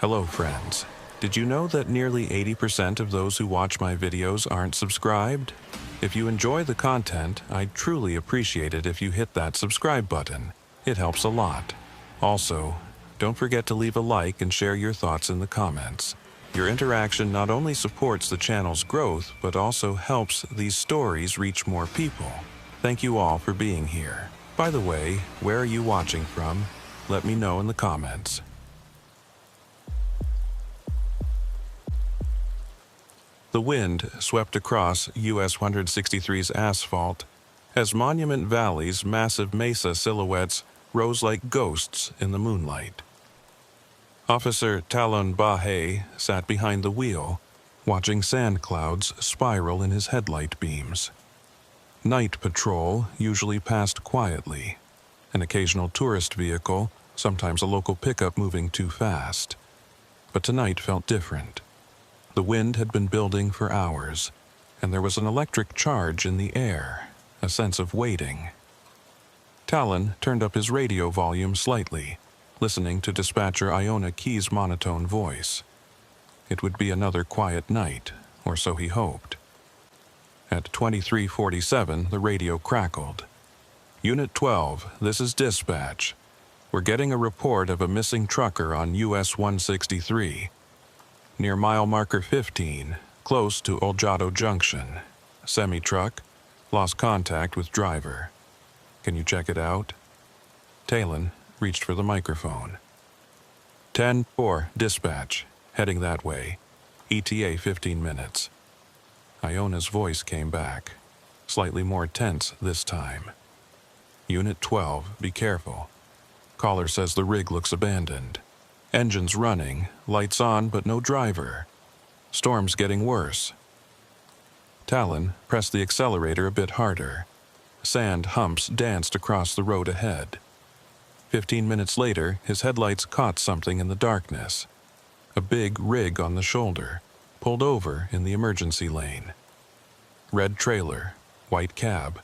Hello friends. Did you know that nearly 80% of those who watch my videos aren't subscribed? If you enjoy the content, I'd truly appreciate it if you hit that subscribe button. It helps a lot. Also, don't forget to leave a like and share your thoughts in the comments. Your interaction not only supports the channel's growth, but also helps these stories reach more people. Thank you all for being here. By the way, where are you watching from? Let me know in the comments. The wind swept across US 163's asphalt as Monument Valley's massive mesa silhouettes rose like ghosts in the moonlight. Officer Talon Bahe sat behind the wheel, watching sand clouds spiral in his headlight beams. Night patrol usually passed quietly, an occasional tourist vehicle, sometimes a local pickup moving too fast. But tonight felt different. The wind had been building for hours, and there was an electric charge in the air, a sense of waiting. Talon turned up his radio volume slightly, listening to dispatcher Iona Key's monotone voice. It would be another quiet night, or so he hoped. At 23:47, the radio crackled. Unit 12, this is dispatch. We're getting a report of a missing trucker on US 163. Near mile marker 15, close to Oljato Junction. Semi-truck, lost contact with driver. Can you check it out? Talon reached for the microphone. 10-4, dispatch, heading that way. ETA 15 minutes. Iona's voice came back, slightly more tense this time. Unit 12, be careful. Caller says the rig looks abandoned. Engines running, lights on but no driver. Storm's getting worse. Talon pressed the accelerator a bit harder. Sand humps danced across the road ahead. 15 minutes later, his headlights caught something in the darkness. A big rig on the shoulder, pulled over in the emergency lane. Red trailer, white cab.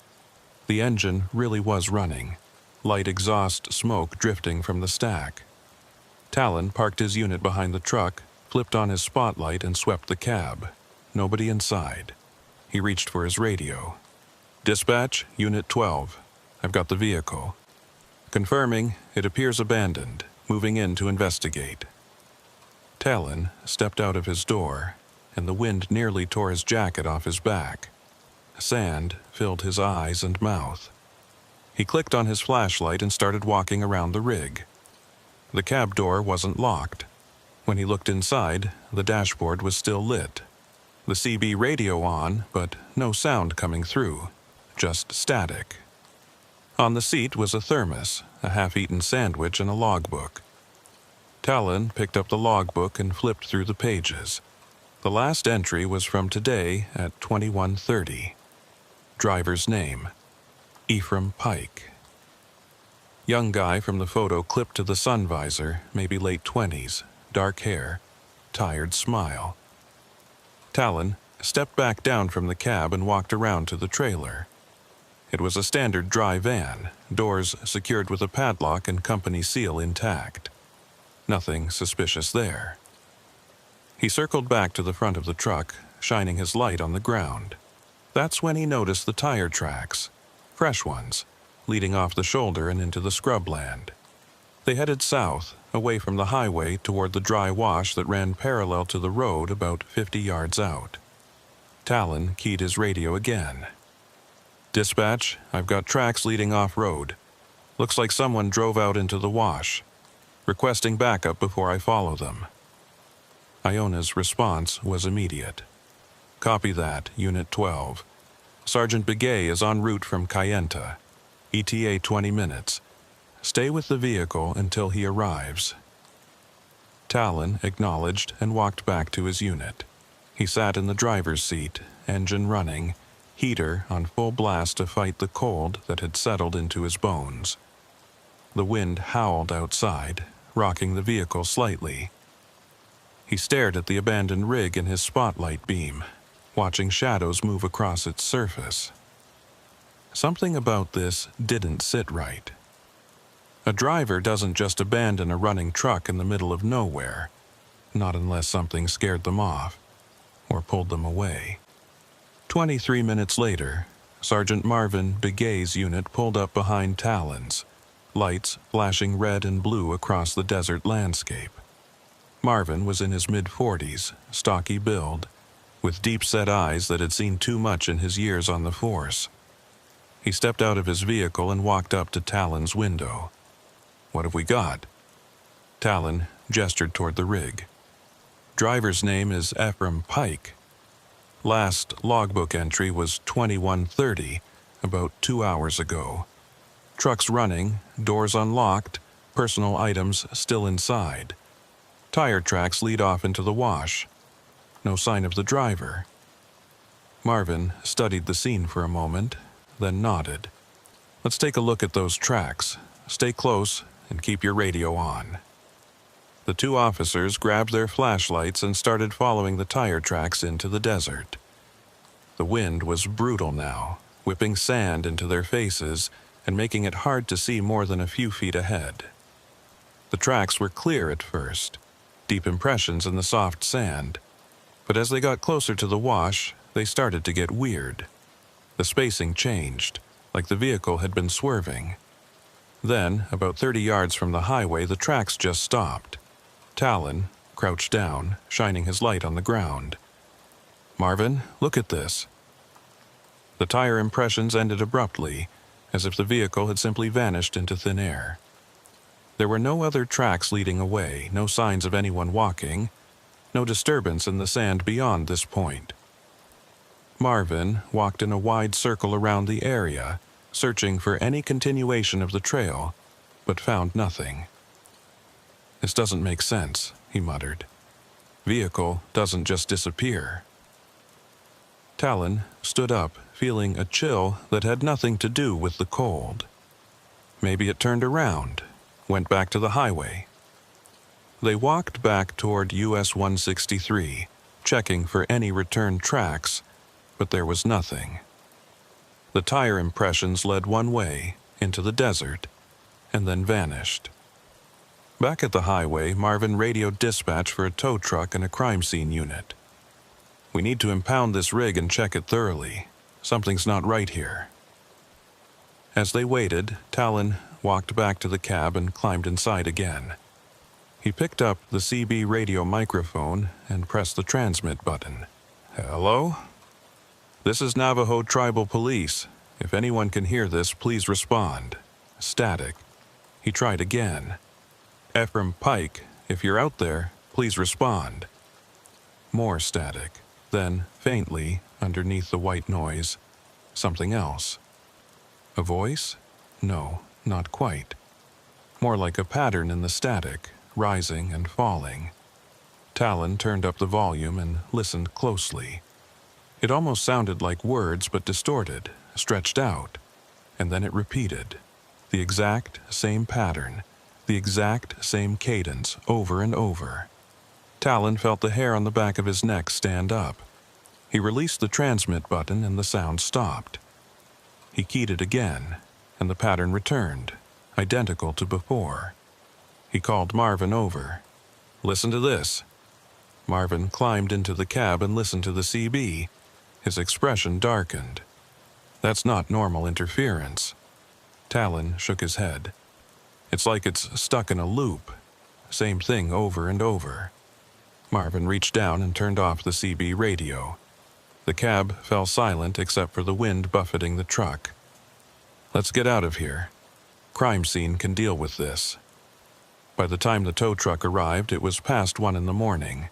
The engine really was running, light exhaust smoke drifting from the stack. Talon parked his unit behind the truck, flipped on his spotlight and swept the cab. Nobody inside. He reached for his radio. Dispatch, Unit 12. I've got the vehicle. Confirming, it appears abandoned, moving in to investigate. Talon stepped out of his door, and the wind nearly tore his jacket off his back. Sand filled his eyes and mouth. He clicked on his flashlight and started walking around the rig. The cab door wasn't locked. When he looked inside, the dashboard was still lit. The CB radio on, but no sound coming through, just static. On the seat was a thermos, a half-eaten sandwich, and a logbook. Talon picked up the logbook and flipped through the pages. The last entry was from today at 21:30. Driver's name, Ephraim Pike. Young guy from the photo clipped to the sun visor, maybe late 20s, dark hair, tired smile. Talon stepped back down from the cab and walked around to the trailer. It was a standard dry van, doors secured with a padlock and company seal intact. Nothing suspicious there. He circled back to the front of the truck, shining his light on the ground. That's when he noticed the tire tracks, fresh ones, leading off the shoulder and into the scrubland. They headed south, away from the highway toward the dry wash that ran parallel to the road about 50 yards out. Talon keyed his radio again. Dispatch, I've got tracks leading off-road. Looks like someone drove out into the wash. Requesting backup before I follow them. Iona's response was immediate. Copy that, Unit 12. Sergeant Begay is en route from Kayenta. ETA 20 minutes. Stay with the vehicle until he arrives. Talon acknowledged and walked back to his unit. He sat in the driver's seat, engine running, heater on full blast to fight the cold that had settled into his bones. The wind howled outside, rocking the vehicle slightly. He stared at the abandoned rig in his spotlight beam, watching shadows move across its surface. Something about this didn't sit right. A driver doesn't just abandon a running truck in the middle of nowhere. not unless something scared them off or pulled them away. 23 minutes later, Sergeant Marvin Begay's unit pulled up behind Talon's, lights flashing red and blue across the desert landscape. Marvin was in his mid-40s, stocky build, with deep-set eyes that had seen too much in his years on the force. He stepped out of his vehicle and walked up to Talon's window. "What have we got?" Talon gestured toward the rig. "Driver's name is Ephraim Pike. Last logbook entry was 21:30, about 2 hours ago. Truck's running, doors unlocked, personal items still inside. Tire tracks lead off into the wash. No sign of the driver." Marvin studied the scene for a moment, then nodded. "Let's take a look at those tracks. Stay close and keep your radio on." The two officers grabbed their flashlights and started following the tire tracks into the desert. The wind was brutal now, whipping sand into their faces and making it hard to see more than a few feet ahead. The tracks were clear at first, deep impressions in the soft sand, but as they got closer to the wash, they started to get weird. The spacing changed, like the vehicle had been swerving. Then, about 30 yards from the highway, the tracks just stopped. Talon crouched down, shining his light on the ground. "Marvin, look at this." The tire impressions ended abruptly, as if the vehicle had simply vanished into thin air. There were no other tracks leading away, no signs of anyone walking, no disturbance in the sand beyond this point. Marvin walked in a wide circle around the area, searching for any continuation of the trail, but found nothing. "This doesn't make sense," he muttered. "Vehicle doesn't just disappear." Talon stood up, feeling a chill that had nothing to do with the cold. Maybe it turned around, went back to the highway. They walked back toward US 163, checking for any return tracks, but there was nothing. The tire impressions led one way, into the desert, and then vanished. Back at the highway, Marvin radioed dispatch for a tow truck and a crime scene unit. "We need to impound this rig and check it thoroughly. Something's not right here." As they waited, Talon walked back to the cab and climbed inside again. He picked up the CB radio microphone and pressed the transmit button. "Hello? This is Navajo Tribal Police. If anyone can hear this, please respond." Static. He tried again. "Ephraim Pike, if you're out there, please respond." More static. Then, faintly, underneath the white noise, something else. A voice? No, not quite. More like a pattern in the static, rising and falling. Talon turned up the volume and listened closely. It almost sounded like words, but distorted, stretched out. And then it repeated. The exact same pattern, the exact same cadence, over and over. Talon felt the hair on the back of his neck stand up. He released the transmit button and the sound stopped. He keyed it again, and the pattern returned, identical to before. He called Marvin over. "Listen to this." Marvin climbed into the cab and listened to the CB. His expression darkened. "That's not normal interference." Talon shook his head. "It's like it's stuck in a loop. Same thing over and over." Marvin reached down and turned off the CB radio. The cab fell silent except for the wind buffeting the truck. "Let's get out of here. Crime scene can deal with this." By the time the tow truck arrived, it was past 1 in the morning.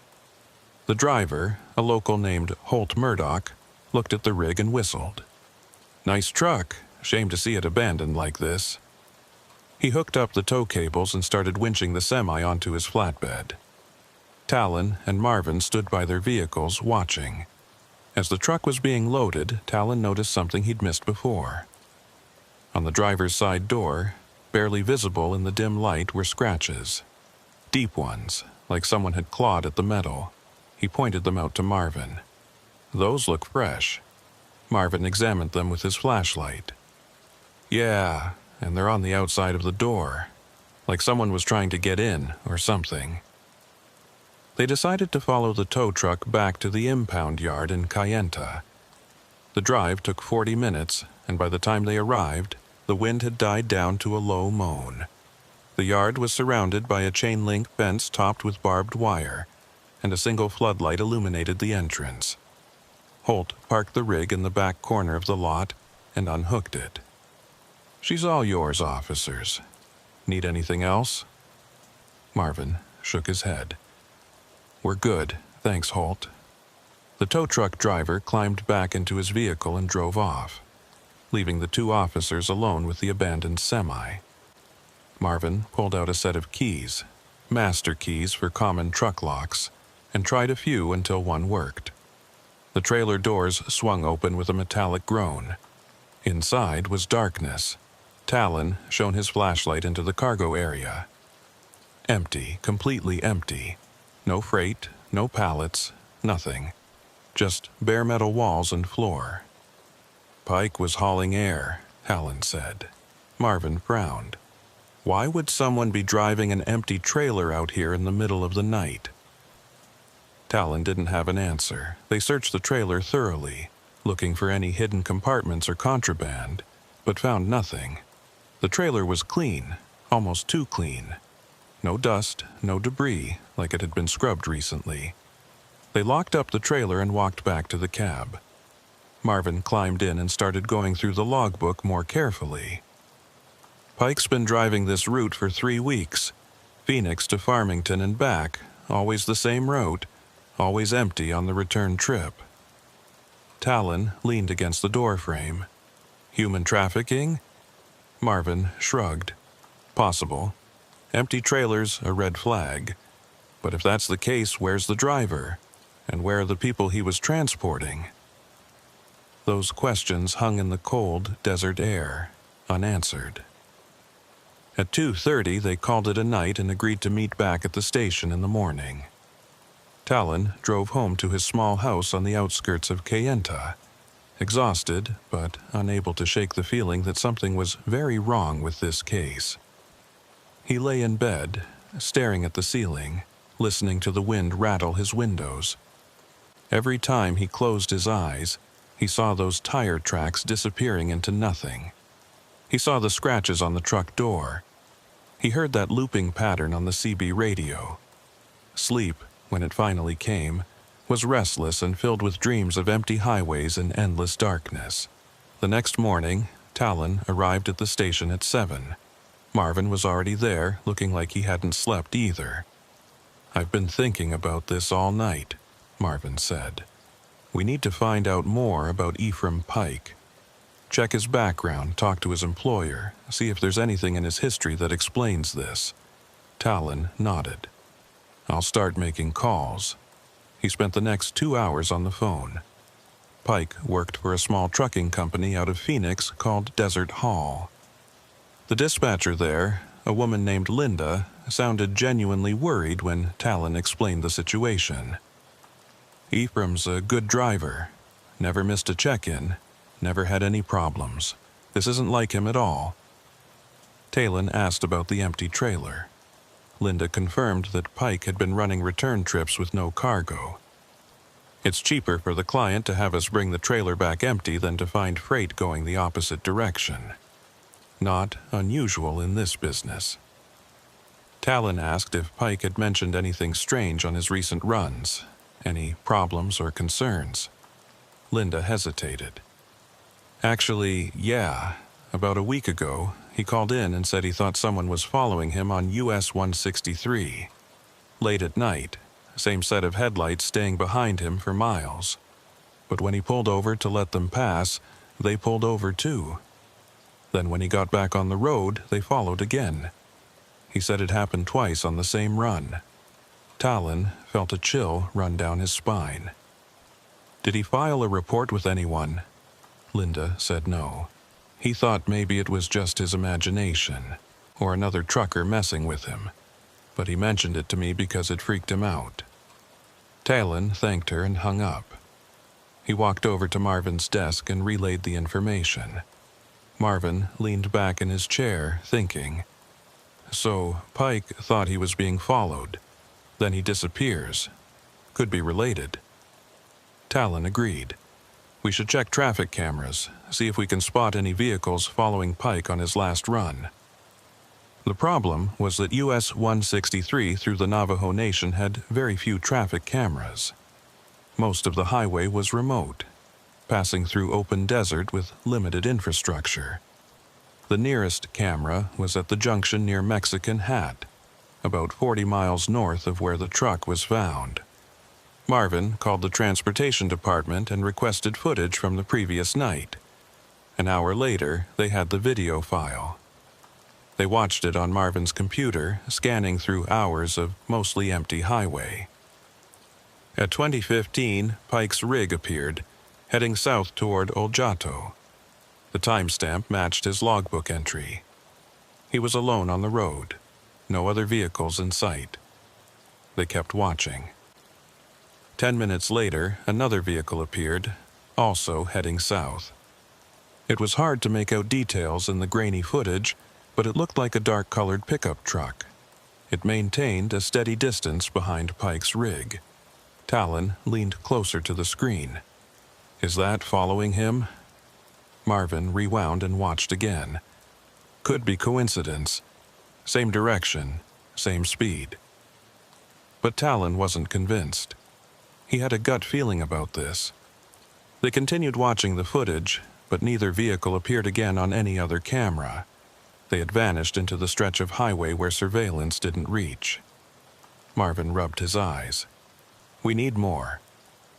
The driver, a local named Holt Murdoch, looked at the rig and whistled. "Nice truck. Shame to see it abandoned like this." He hooked up the tow cables and started winching the semi onto his flatbed. Talon and Marvin stood by their vehicles, watching. As the truck was being loaded, Talon noticed something he'd missed before. On the driver's side door, barely visible in the dim light, were scratches. Deep ones, like someone had clawed at the metal. He pointed them out to Marvin. "Those look fresh." Marvin examined them with his flashlight. "Yeah, and they're on the outside of the door. Like someone was trying to get in, or something." They decided to follow the tow truck back to the impound yard in Kayenta. The drive took 40 minutes, and by the time they arrived, the wind had died down to a low moan. The yard was surrounded by a chain-link fence topped with barbed wire, and a single floodlight illuminated the entrance. Holt parked the rig in the back corner of the lot and unhooked it. "She's all yours, officers. Need anything else?" Marvin shook his head. "We're good, thanks, Holt." The tow truck driver climbed back into his vehicle and drove off, leaving the two officers alone with the abandoned semi. Marvin pulled out a set of keys, master keys for common truck locks, and tried a few until one worked. The trailer doors swung open with a metallic groan. Inside was darkness. Talon shone his flashlight into the cargo area. Empty, completely empty. No freight, no pallets, nothing. Just bare metal walls and floor. "Pike was hauling air," Talon said. Marvin frowned. "Why would someone be driving an empty trailer out here in the middle of the night?" Talon didn't have an answer. They searched the trailer thoroughly, looking for any hidden compartments or contraband, but found nothing. The trailer was clean, almost too clean. No dust, no debris, like it had been scrubbed recently. They locked up the trailer and walked back to the cab. Marvin climbed in and started going through the logbook more carefully. "Pike's been driving this route for 3 weeks. Phoenix to Farmington and back, always the same route, always empty on the return trip." Talon leaned against the doorframe. "Human trafficking?" Marvin shrugged. "Possible. Empty trailers, a red flag. But if that's the case, where's the driver? And where are the people he was transporting?" Those questions hung in the cold, desert air, unanswered. At 2:30, they called it a night and agreed to meet back at the station in the morning. Talon drove home to his small house on the outskirts of Kayenta, exhausted but unable to shake the feeling that something was very wrong with this case. He lay in bed, staring at the ceiling, listening to the wind rattle his windows. Every time he closed his eyes, he saw those tire tracks disappearing into nothing. He saw the scratches on the truck door. He heard that looping pattern on the CB radio. Sleep, when it finally came, was restless and filled with dreams of empty highways and endless darkness. The next morning, Talon arrived at the station at 7. Marvin was already there, looking like he hadn't slept either. "I've been thinking about this all night," Marvin said. "We need to find out more about Ephraim Pike. Check his background, talk to his employer, see if there's anything in his history that explains this." Talon nodded. "I'll start making calls." He spent the next 2 hours on the phone. Pike worked for a small trucking company out of Phoenix called Desert Haul. The dispatcher there, a woman named Linda, sounded genuinely worried when Talon explained the situation. "Ephraim's a good driver. Never missed a check-in. Never had any problems. This isn't like him at all." Talon asked about the empty trailer. Linda confirmed that Pike had been running return trips with no cargo. "It's cheaper for the client to have us bring the trailer back empty than to find freight going the opposite direction. Not unusual in this business." Talon asked if Pike had mentioned anything strange on his recent runs, any problems or concerns. Linda hesitated. "Actually, yeah. About a week ago, he called in and said he thought someone was following him on US 163. Late at night, same set of headlights staying behind him for miles. But when he pulled over to let them pass, they pulled over too. Then when he got back on the road, they followed again. He said it happened twice on the same run." Talon felt a chill run down his spine. "Did he file a report with anyone?" Linda said no. He thought maybe it was just his imagination, or another trucker messing with him, but he mentioned it to me because it freaked him out. Talon thanked her and hung up. He walked over to Marvin's desk and relayed the information. Marvin leaned back in his chair, thinking. So Pike thought he was being followed. Then he disappears. Could be related. Talon agreed. We should check traffic cameras, see if we can spot any vehicles following Pike on his last run. The problem was that US 163 through the Navajo Nation had very few traffic cameras. Most of the highway was remote, passing through open desert with limited infrastructure. The nearest camera was at the junction near Mexican Hat, about 40 miles north of where the truck was found. Marvin called the transportation department and requested footage from the previous night. An hour later, they had the video file. They watched it on Marvin's computer, scanning through hours of mostly empty highway. At 20:15, Pike's rig appeared, heading south toward Oljato. The timestamp matched his logbook entry. He was alone on the road, no other vehicles in sight. They kept watching. 10 minutes later, another vehicle appeared, also heading south. It was hard to make out details in the grainy footage, but it looked like a dark-colored pickup truck. It maintained a steady distance behind Pike's rig. Talon leaned closer to the screen. Is that following him? Marvin rewound and watched again. Could be coincidence. Same direction, same speed. But Talon wasn't convinced. He had a gut feeling about this. They continued watching the footage, but neither vehicle appeared again on any other camera. They had vanished into the stretch of highway where surveillance didn't reach. Marvin rubbed his eyes. We need more.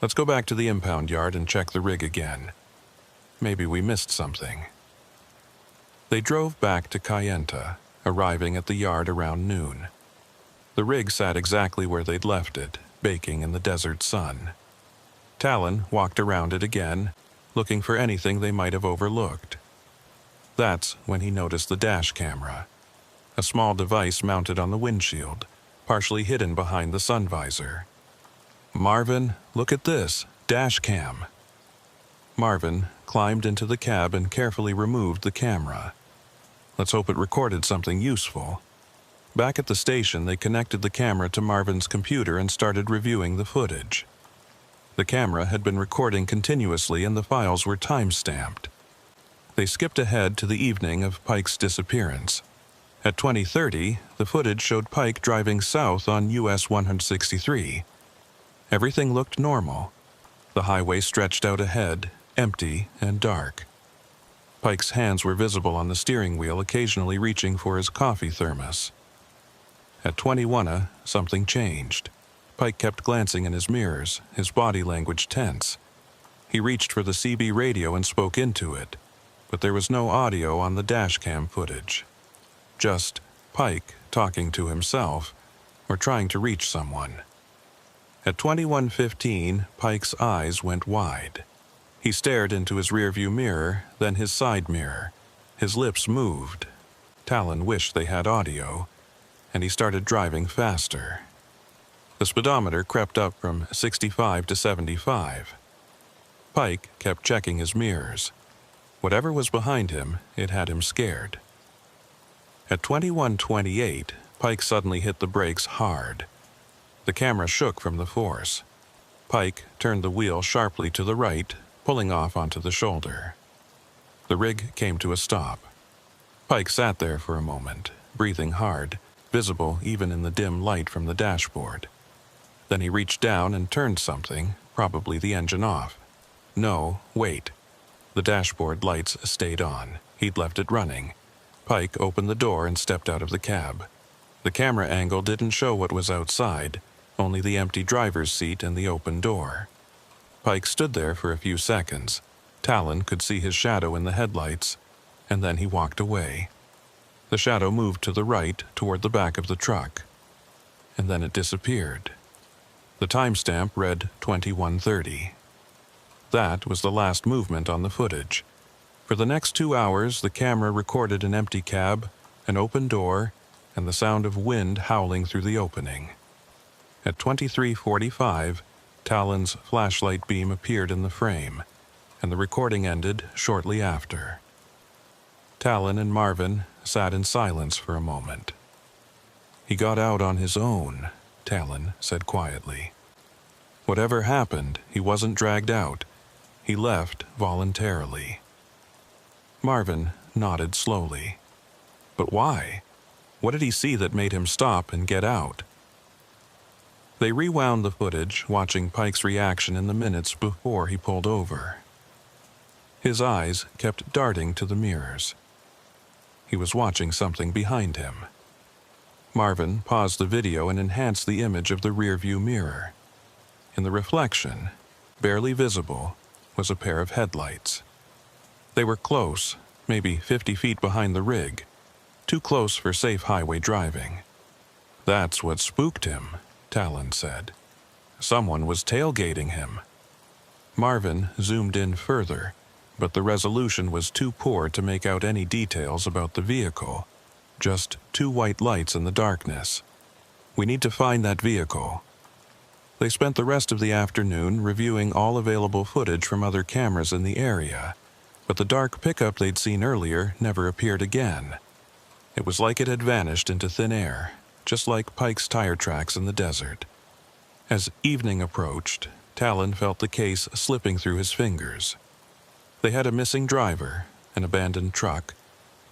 Let's go back to the impound yard and check the rig again. Maybe we missed something. They drove back to Kayenta, arriving at the yard around noon. The rig sat exactly where they'd left it, baking in the desert sun. Talon walked around it again, looking for anything they might have overlooked. That's when he noticed the dash camera, a small device mounted on the windshield, partially hidden behind the sun visor. Marvin, look at this, dash cam. Marvin climbed into the cab and carefully removed the camera. Let's hope it recorded something useful. Back at the station, they connected the camera to Marvin's computer and started reviewing the footage. The camera had been recording continuously and the files were time-stamped. They skipped ahead to the evening of Pike's disappearance. At 20:30, the footage showed Pike driving south on US 163. Everything looked normal. The highway stretched out ahead, empty and dark. Pike's hands were visible on the steering wheel, occasionally reaching for his coffee thermos. At 21, something changed. Pike kept glancing in his mirrors, his body language tense. He reached for the CB radio and spoke into it, but there was no audio on the dashcam footage. Just Pike talking to himself, or trying to reach someone. At 21:15, Pike's eyes went wide. He stared into his rearview mirror, then his side mirror. His lips moved. Talon wished they had audio, and he started driving faster. The speedometer crept up from 65 to 75. Pike kept checking his mirrors. Whatever was behind him, it had him scared. At 21:28, Pike suddenly hit the brakes hard. The camera shook from the force. Pike turned the wheel sharply to the right, pulling off onto the shoulder. The rig came to a stop. Pike sat there for a moment, breathing hard, visible even in the dim light from the dashboard. Then he reached down and turned something, probably the engine off. No, wait. The dashboard lights stayed on. He'd left it running. Pike opened the door and stepped out of the cab. The camera angle didn't show what was outside, only the empty driver's seat and the open door. Pike stood there for a few seconds. Talon could see his shadow in the headlights, and then he walked away. The shadow moved to the right toward the back of the truck, and then it disappeared. The timestamp read 21:30. That was the last movement on the footage. For the next 2 hours, the camera recorded an empty cab, an open door, and the sound of wind howling through the opening. At 23:45, Talon's flashlight beam appeared in the frame, and the recording ended shortly after. Talon and Marvin sat in silence for a moment. He got out on his own, Talon said quietly. Whatever happened, he wasn't dragged out. He left voluntarily. Marvin nodded slowly. But why? What did he see that made him stop and get out? They rewound the footage, watching Pike's reaction in the minutes before he pulled over. His eyes kept darting to the mirrors. He was watching something behind him. Marvin paused the video and enhanced the image of the rearview mirror. In the reflection, barely visible, was a pair of headlights. They were close, maybe 50 feet behind the rig, too close for safe highway driving. That's what spooked him, Talon said. Someone was tailgating him. Marvin zoomed in further, but the resolution was too poor to make out any details about the vehicle. Just two white lights in the darkness. We need to find that vehicle. They spent the rest of the afternoon reviewing all available footage from other cameras in the area, but the dark pickup they'd seen earlier never appeared again. It was like it had vanished into thin air, just like Pike's tire tracks in the desert. As evening approached, Talon felt the case slipping through his fingers. They had a missing driver, an abandoned truck,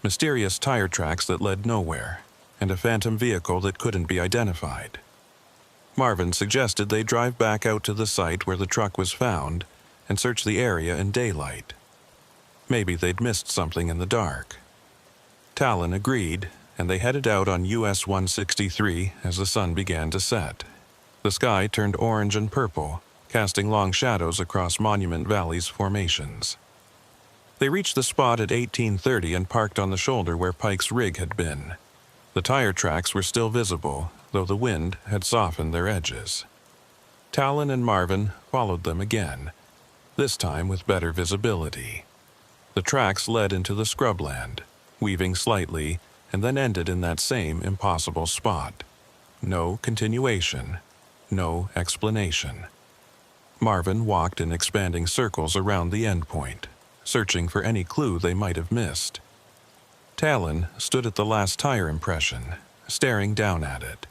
mysterious tire tracks that led nowhere, and a phantom vehicle that couldn't be identified. Marvin suggested they drive back out to the site where the truck was found and search the area in daylight. Maybe they'd missed something in the dark. Talon agreed, and they headed out on US 163 as the sun began to set. The sky turned orange and purple, casting long shadows across Monument Valley's formations. They reached the spot at 1830 and parked on the shoulder where Pike's rig had been. The tire tracks were still visible, though the wind had softened their edges. Talon and Marvin followed them again, this time with better visibility. The tracks led into the scrubland, weaving slightly, and then ended in that same impossible spot. No continuation, no explanation. Marvin walked in expanding circles around the endpoint, searching for any clue they might have missed. Talon stood at the last tire impression, staring down at it.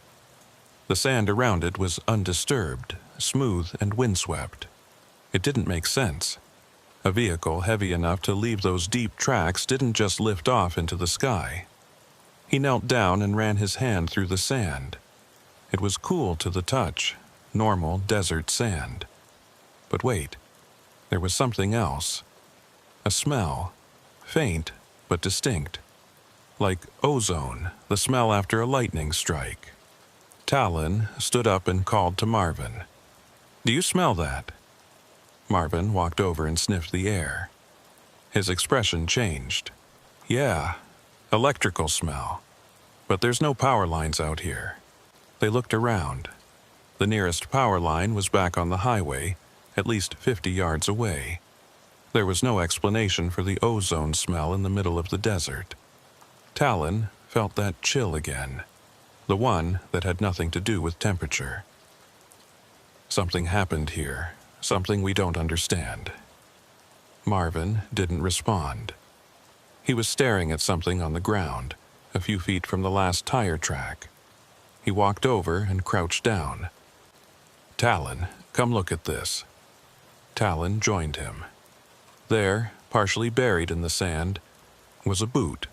The sand around it was undisturbed, smooth and windswept. It didn't make sense. A vehicle heavy enough to leave those deep tracks didn't just lift off into the sky. He knelt down and ran his hand through the sand. It was cool to the touch, normal desert sand. But wait, there was something else. A smell, faint but distinct. Like ozone, the smell after a lightning strike. Talon stood up and called to Marvin. "Do you smell that?" Marvin walked over and sniffed the air. His expression changed. "Yeah, electrical smell. But there's no power lines out here." They looked around. The nearest power line was back on the highway, at least 50 yards away. There was no explanation for the ozone smell in the middle of the desert. Talon felt that chill again, the one that had nothing to do with temperature. Something happened here, something we don't understand. Marvin didn't respond. He was staring at something on the ground, a few feet from the last tire track. He walked over and crouched down. "Talon, come look at this." Talon joined him. There, partially buried in the sand, was a boot.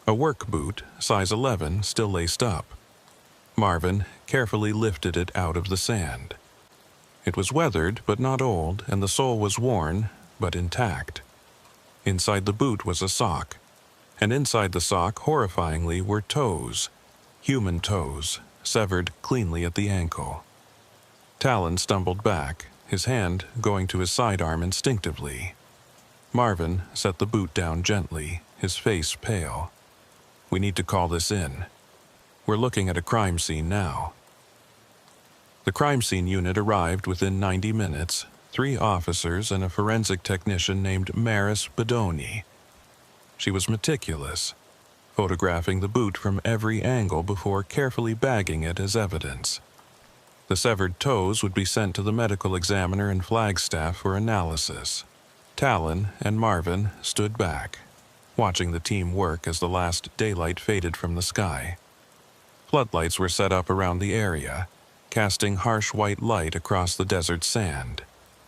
A work boot, size 11, still laced up. Marvin carefully lifted it out of the sand. It was weathered but not old, and the sole was worn but intact. Inside the boot was a sock, and inside the sock, horrifyingly, were toes. Human toes, severed cleanly at the ankle. Talon stumbled back, his hand going to his sidearm instinctively. Marvin set the boot down gently, his face pale. "We need to call this in. We're looking at a crime scene now." The crime scene unit arrived within 90 minutes, 3 officers and a forensic technician named Maris Bedoni. She was meticulous, photographing the boot from every angle before carefully bagging it as evidence. The severed toes would be sent to the medical examiner in Flagstaff for analysis. Talon and Marvin stood back, watching the team work as the last daylight faded from the sky. Floodlights were set up around the area, casting harsh white light across the desert sand.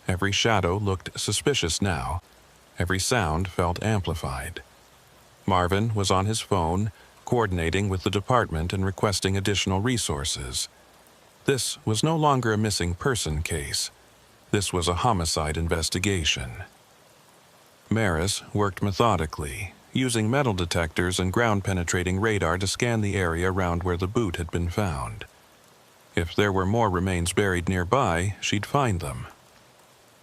Every shadow looked suspicious now. Every sound felt amplified. Marvin was on his phone, coordinating with the department and requesting additional resources. This was no longer a missing person case. This was a homicide investigation. Maris worked methodically, using metal detectors and ground-penetrating radar to scan the area around where the boot had been found. If there were more remains buried nearby, she'd find them.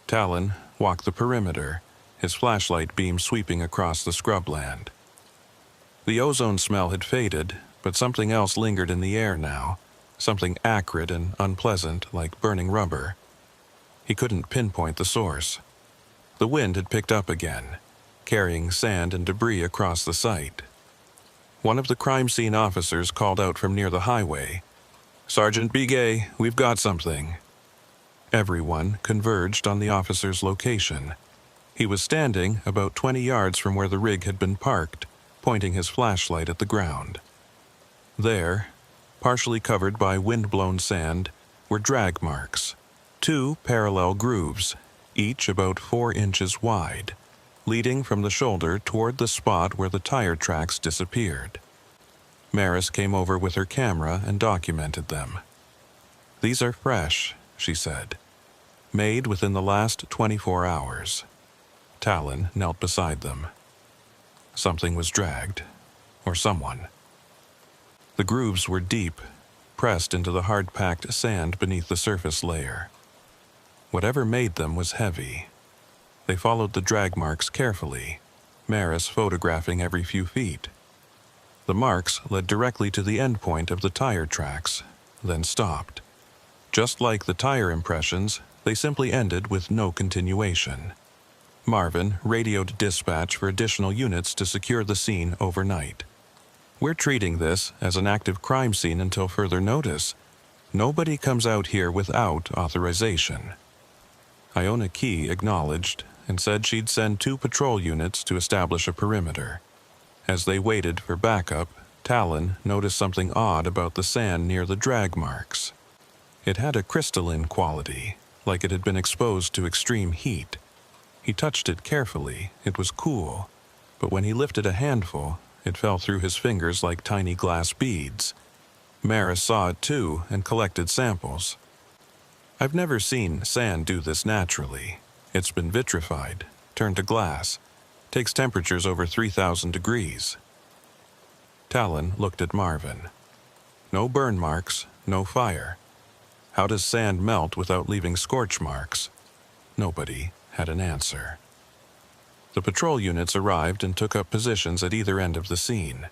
Talon walked the perimeter, his flashlight beam sweeping across the scrubland. The ozone smell had faded, but something else lingered in the air now, something acrid and unpleasant like burning rubber. He couldn't pinpoint the source. The wind had picked up again, carrying sand and debris across the site. One of the crime scene officers called out from near the highway, "Sergeant Bigay, we've got something." Everyone converged on the officer's location. He was standing about 20 yards from where the rig had been parked, pointing his flashlight at the ground. There, partially covered by wind-blown sand, were drag marks, 2 parallel grooves, each about 4 inches wide, leading from the shoulder toward the spot where the tire tracks disappeared. Maris came over with her camera and documented them. "These are fresh," she said. "Made within the last 24 hours. Talon knelt beside them. Something was dragged, or someone. The grooves were deep, pressed into the hard-packed sand beneath the surface layer. Whatever made them was heavy. They followed the drag marks carefully, Maris photographing every few feet. The marks led directly to the end point of the tire tracks, then stopped. Just like the tire impressions, they simply ended with no continuation. Marvin radioed dispatch for additional units to secure the scene overnight. "We're treating this as an active crime scene until further notice. Nobody comes out here without authorization." Iona Key acknowledged and said she'd send 2 patrol units to establish a perimeter. As they waited for backup, Talon noticed something odd about the sand near the drag marks. It had a crystalline quality, like it had been exposed to extreme heat. He touched it carefully. It was cool, but when he lifted a handful, it fell through his fingers like tiny glass beads. Maris saw it too and collected samples. "I've never seen sand do this naturally. It's been vitrified, turned to glass. Takes temperatures over 3,000 degrees. Talon looked at Marvin. No burn marks, no fire. How does sand melt without leaving scorch marks? Nobody had an answer. The patrol units arrived and took up positions at either end of the scene.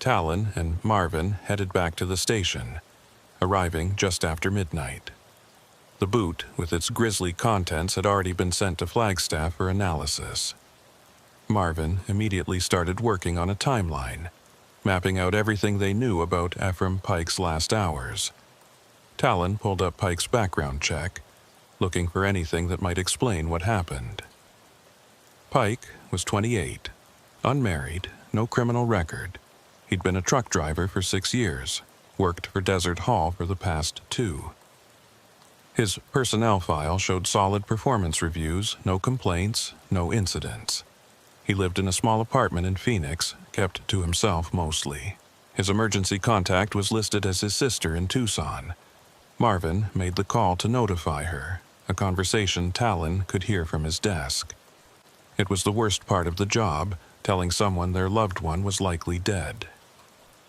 Talon and Marvin headed back to the station, arriving just after midnight. The boot, with its grisly contents, had already been sent to Flagstaff for analysis. Marvin immediately started working on a timeline, mapping out everything they knew about Ephraim Pike's last hours. Talon pulled up Pike's background check, looking for anything that might explain what happened. Pike was 28, unmarried, no criminal record. He'd been a truck driver for 6 years, worked for Desert Hall for the past 2. His personnel file showed solid performance reviews, no complaints, no incidents. He lived in a small apartment in Phoenix, kept to himself mostly. His emergency contact was listed as his sister in Tucson. Marvin made the call to notify her, a conversation Talon could hear from his desk. It was the worst part of the job, telling someone their loved one was likely dead.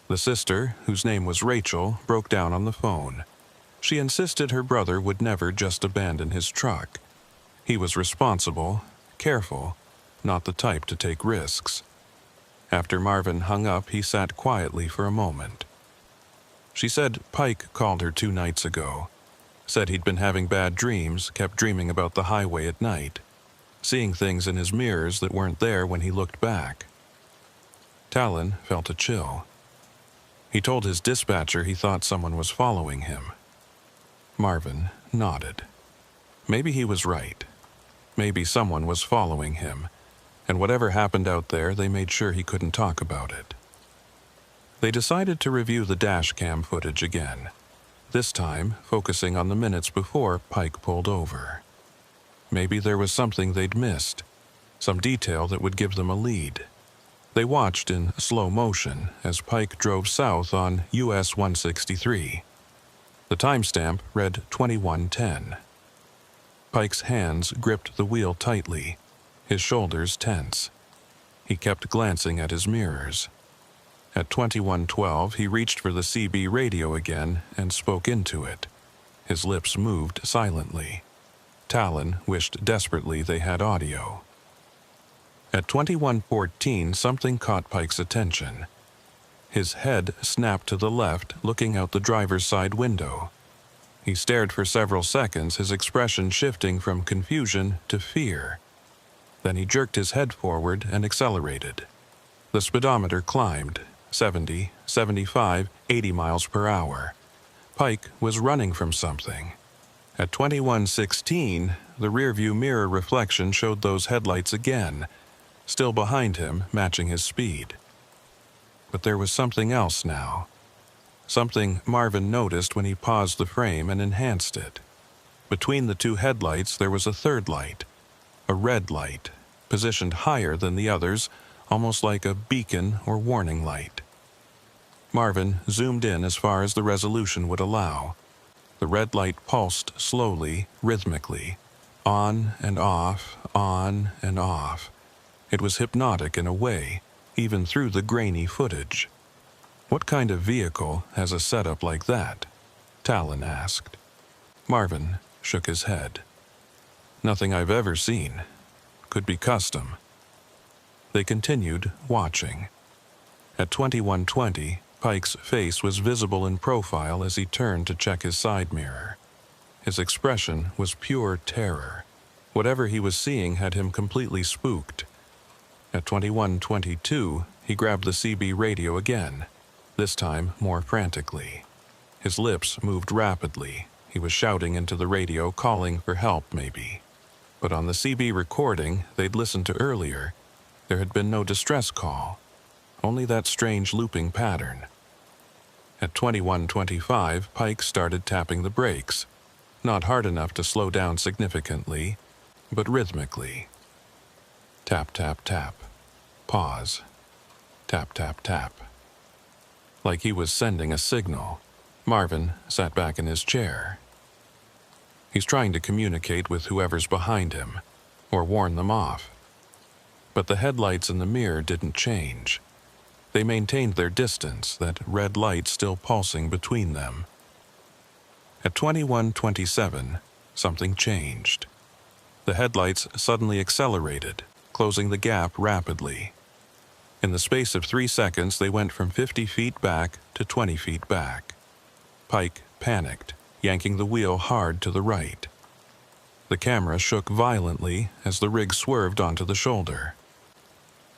The sister, whose name was Rachel, broke down on the phone. She insisted her brother would never just abandon his truck. He was responsible, careful, not the type to take risks. After Marvin hung up, he sat quietly for a moment. She said Pike called her 2 nights ago. Said he'd been having bad dreams, kept dreaming about the highway at night, seeing things in his mirrors that weren't there when he looked back. Talon felt a chill. He told his dispatcher he thought someone was following him. Marvin nodded. Maybe he was right. Maybe someone was following him, and whatever happened out there, they made sure he couldn't talk about it. They decided to review the dash cam footage again. this time focusing on the minutes before Pike pulled over. Maybe there was something they'd missed, some detail that would give them a lead. They watched in slow motion as Pike drove south on US 163. The timestamp read 21:10. Pike's hands gripped the wheel tightly, his shoulders tense. He kept glancing at his mirrors. At 21:12, he reached for the CB radio again and spoke into it. His lips moved silently. Talon wished desperately they had audio. At 21:14, something caught Pike's attention. His head snapped to the left, looking out the driver's side window. He stared for several seconds, his expression shifting from confusion to fear. Then he jerked his head forward and accelerated. The speedometer climbed, 70, 75, 80 miles per hour. Pike was running from something. At 21:16, the rearview mirror reflection showed those headlights again, still behind him, matching his speed. But there was something else now. Something Marvin noticed when he paused the frame and enhanced it. Between the two headlights there was a third light, a red light, positioned higher than the others, almost like a beacon or warning light. Marvin zoomed in as far as the resolution would allow. The red light pulsed slowly, rhythmically, on and off, on and off. It was hypnotic in a way, even through the grainy footage. "What kind of vehicle has a setup like that?" Talon asked. Marvin shook his head. "Nothing I've ever seen. Could be custom." They continued watching. At 21:20, Pike's face was visible in profile as he turned to check his side mirror. His expression was pure terror. Whatever he was seeing had him completely spooked. At 21:22, he grabbed the CB radio again, this time more frantically. His lips moved rapidly. He was shouting into the radio, calling for help maybe. But on the CB recording they'd listened to earlier, there had been no distress call, only that strange looping pattern. At 21:25, Pike started tapping the brakes, not hard enough to slow down significantly, but rhythmically. Tap, tap, tap. Pause. Tap, tap, tap. Like he was sending a signal. Marvin sat back in his chair. He's trying to communicate with whoever's behind him, or warn them off. But the headlights in the mirror didn't change. They maintained their distance, that red light still pulsing between them. At 21:27, something changed. The headlights suddenly accelerated, closing the gap rapidly. In the space of 3 seconds, they went from 50 feet back to 20 feet back. Pike panicked, yanking the wheel hard to the right. The camera shook violently as the rig swerved onto the shoulder.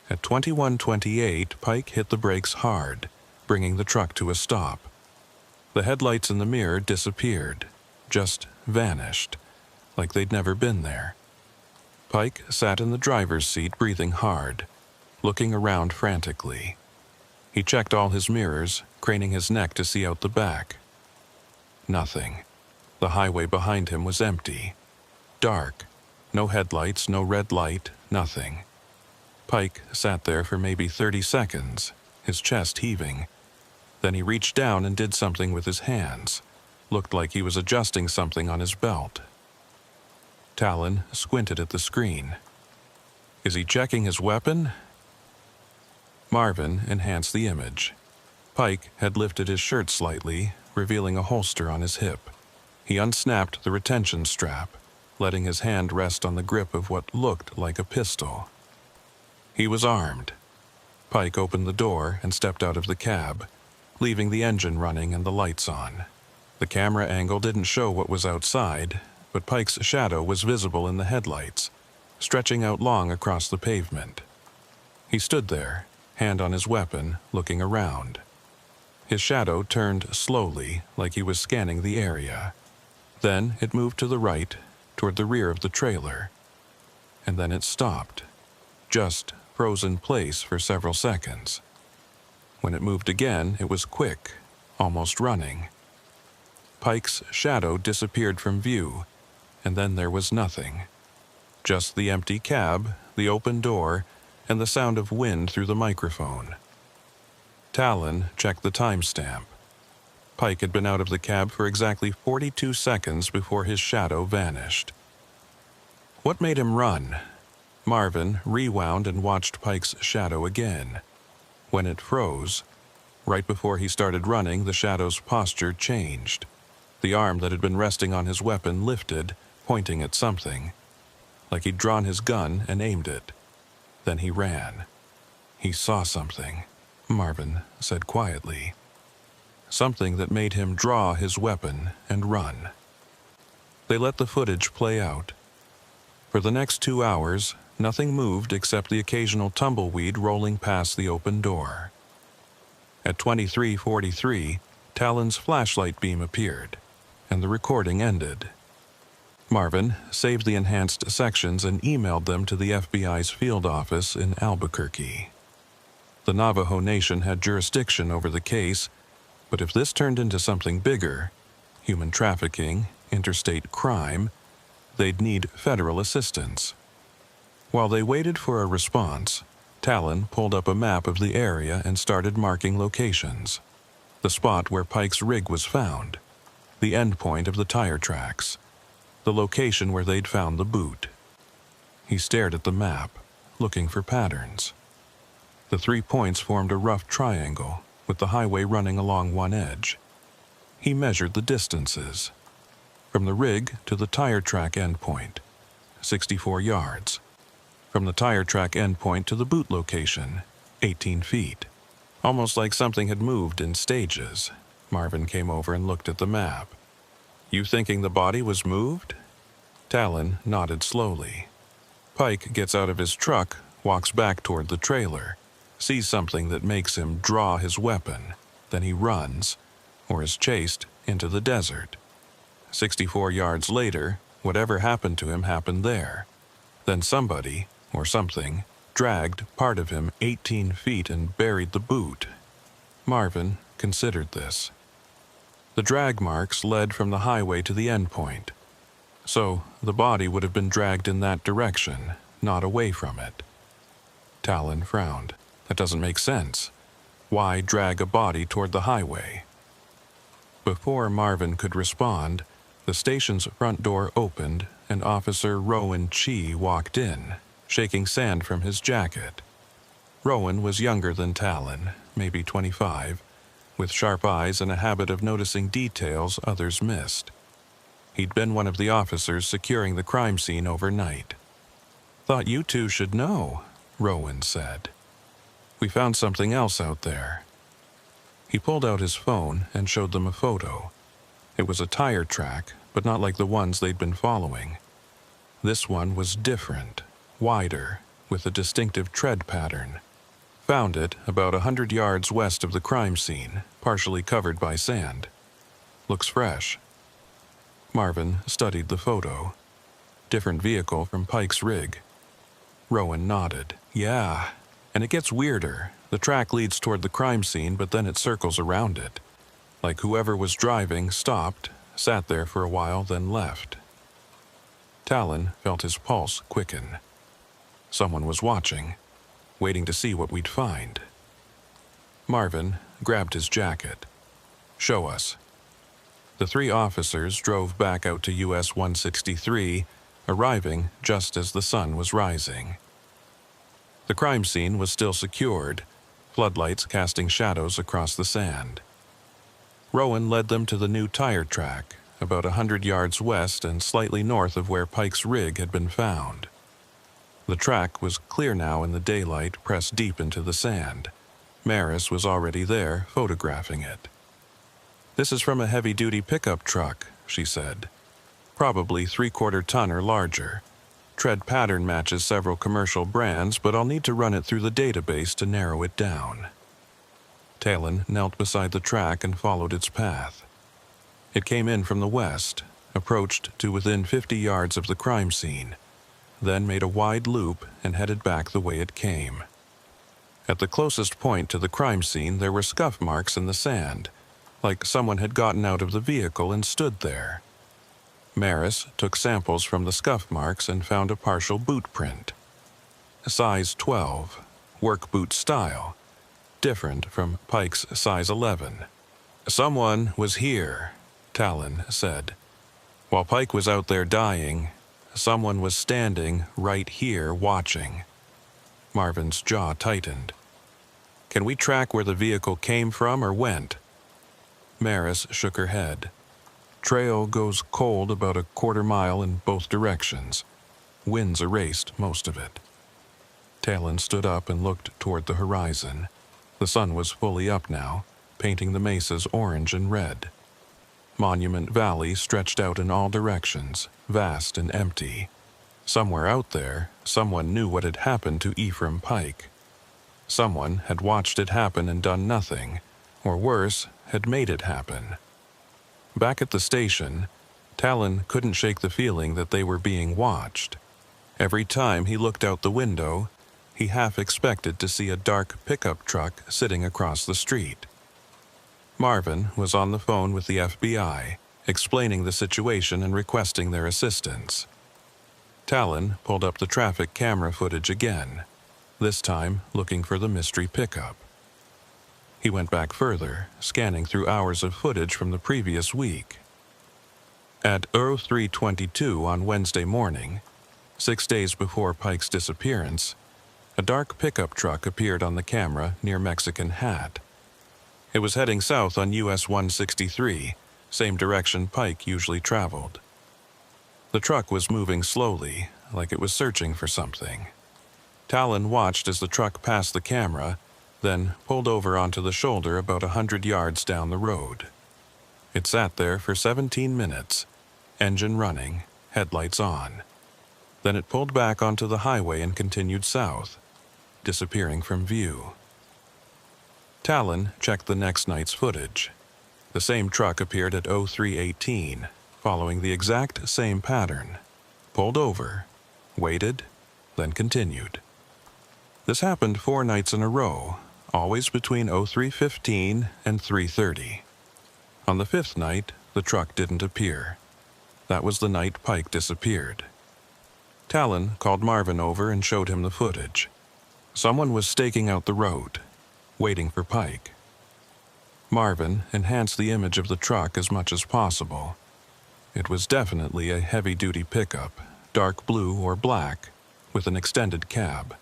At 21:28, Pike hit the brakes hard, bringing the truck to a stop. The headlights in the mirror disappeared, just vanished, like they'd never been there. Pike sat in the driver's seat, breathing hard, looking around frantically. He checked all his mirrors, craning his neck to see out the back. Nothing. The highway behind him was empty. Dark. No headlights, no red light, nothing. Pike sat there for maybe 30 seconds, his chest heaving. Then he reached down and did something with his hands. Looked like he was adjusting something on his belt. Talon squinted at the screen. Is he checking his weapon? Marvin enhanced the image. Pike had lifted his shirt slightly, revealing a holster on his hip. He unsnapped the retention strap, letting his hand rest on the grip of what looked like a pistol. He was armed. Pike opened the door and stepped out of the cab, leaving the engine running and the lights on. The camera angle didn't show what was outside, but Pike's shadow was visible in the headlights, stretching out long across the pavement. He stood there, hand on his weapon, looking around. His shadow turned slowly, like he was scanning the area. Then it moved to the right, toward the rear of the trailer. And then it stopped, just froze in place for several seconds. When it moved again, it was quick, almost running. Pike's shadow disappeared from view, and then there was nothing. Just the empty cab, the open door, and the sound of wind through the microphone. Talon checked the timestamp. Pike had been out of the cab for exactly 42 seconds before his shadow vanished. What made him run? Marvin rewound and watched Pike's shadow again. When it froze, right before he started running, the shadow's posture changed. The arm that had been resting on his weapon lifted, pointing at something, like he'd drawn his gun and aimed it. Then he ran. He saw something, Marvin said quietly. Something that made him draw his weapon and run. They let the footage play out. For the next 2 hours, nothing moved except the occasional tumbleweed rolling past the open door. At 23:43, Talon's flashlight beam appeared, and the recording ended. Marvin saved the enhanced sections and emailed them to the FBI's field office in Albuquerque. The Navajo Nation had jurisdiction over the case, but if this turned into something bigger, human trafficking, interstate crime, they'd need federal assistance. While they waited for a response, Talon pulled up a map of the area and started marking locations. The spot where Pike's rig was found, the end point of the tire tracks, the location where they'd found the boot. He stared at the map, looking for patterns. The 3 points formed a rough triangle, with the highway running along one edge. He measured the distances. From the rig to the tire track endpoint, 64 yards. From the tire track endpoint to the boot location, 18 feet. Almost like something had moved in stages. Marvin came over and looked at the map. You thinking the body was moved? Talon nodded slowly. Pike gets out of his truck, walks back toward the trailer, sees something that makes him draw his weapon. Then he runs, or is chased, into the desert. 64 yards later, whatever happened to him happened there. Then somebody, or something, dragged part of him 18 feet and buried the boot. Marvin considered this. The drag marks led from the highway to the endpoint, so the body would have been dragged in that direction, not away from it. Talon frowned. That doesn't make sense. Why drag a body toward the highway? Before Marvin could respond, the station's front door opened and Officer Rowan Chi walked in, shaking sand from his jacket. Rowan was younger than Talon, maybe 25, with sharp eyes and a habit of noticing details others missed. He'd been one of the officers securing the crime scene overnight. Thought you two should know, Rowan said. We found something else out there. He pulled out his phone and showed them a photo. It was a tire track, but not like the ones they'd been following. This one was different, wider, with a distinctive tread pattern. Found it about 100 yards west of the crime scene, partially covered by sand. Looks fresh. Marvin studied the photo. Different vehicle from Pike's rig. Rowan nodded. Yeah, and it gets weirder. The track leads toward the crime scene, but then it circles around it. Like whoever was driving stopped, sat there for a while, then left. Talon felt his pulse quicken. Someone was watching, waiting to see what we'd find. Marvin grabbed his jacket. Show us. The 3 officers drove back out to US 163, arriving just as the sun was rising. The crime scene was still secured, floodlights casting shadows across the sand. Rowan led them to the new tire track, about 100 yards west and slightly north of where Pike's rig had been found. The track was clear now in the daylight, pressed deep into the sand. Maris was already there, photographing it. This is from a heavy-duty pickup truck, she said. Probably 3/4 ton or larger. Tread pattern matches several commercial brands, but I'll need to run it through the database to narrow it down. Talon knelt beside the track and followed its path. It came in from the west, approached to within 50 yards of the crime scene, then made a wide loop and headed back the way it came. At the closest point to the crime scene, there were scuff marks in the sand, like someone had gotten out of the vehicle and stood there. Maris took samples from the scuff marks and found a partial boot print. Size 12, work boot style, different from Pike's size 11. Someone was here, Talon said. While Pike was out there dying, someone was standing right here watching. Marvin's jaw tightened. Can we track where the vehicle came from or went? Maris shook her head. Trail goes cold about a quarter mile in both directions. Winds erased most of it. Talon stood up and looked toward the horizon. The sun was fully up now, painting the mesas orange and red. Monument Valley stretched out in all directions, vast and empty. Somewhere out there, someone knew what had happened to Ephraim Pike. Someone had watched it happen and done nothing, or worse, had made it happen. Back at the station, Talon couldn't shake the feeling that they were being watched. Every time he looked out the window, he half expected to see a dark pickup truck sitting across the street. Marvin was on the phone with the FBI, explaining the situation and requesting their assistance. Talon pulled up the traffic camera footage again, this time looking for the mystery pickup. He went back further, scanning through hours of footage from the previous week. At 03:22 on Wednesday morning, 6 days before Pike's disappearance, a dark pickup truck appeared on the camera near Mexican Hat. It was heading south on US 163, same direction Pike usually traveled. The truck was moving slowly, like it was searching for something. Talon watched as the truck passed the camera, then pulled over onto the shoulder about 100 yards down the road. It sat there for 17 minutes, engine running, headlights on. Then it pulled back onto the highway and continued south, disappearing from view. Talon checked the next night's footage. The same truck appeared at 03:18, following the exact same pattern. Pulled over, waited, then continued. This happened 4 nights in a row, always between 03:15 and 3:30. On the 5th night, the truck didn't appear. That was the night Pike disappeared. Talon called Marvin over and showed him the footage. Someone was staking out the road, waiting for Pike. Marvin enhanced the image of the truck as much as possible. It was definitely a heavy-duty pickup, dark blue or black, with an extended cab.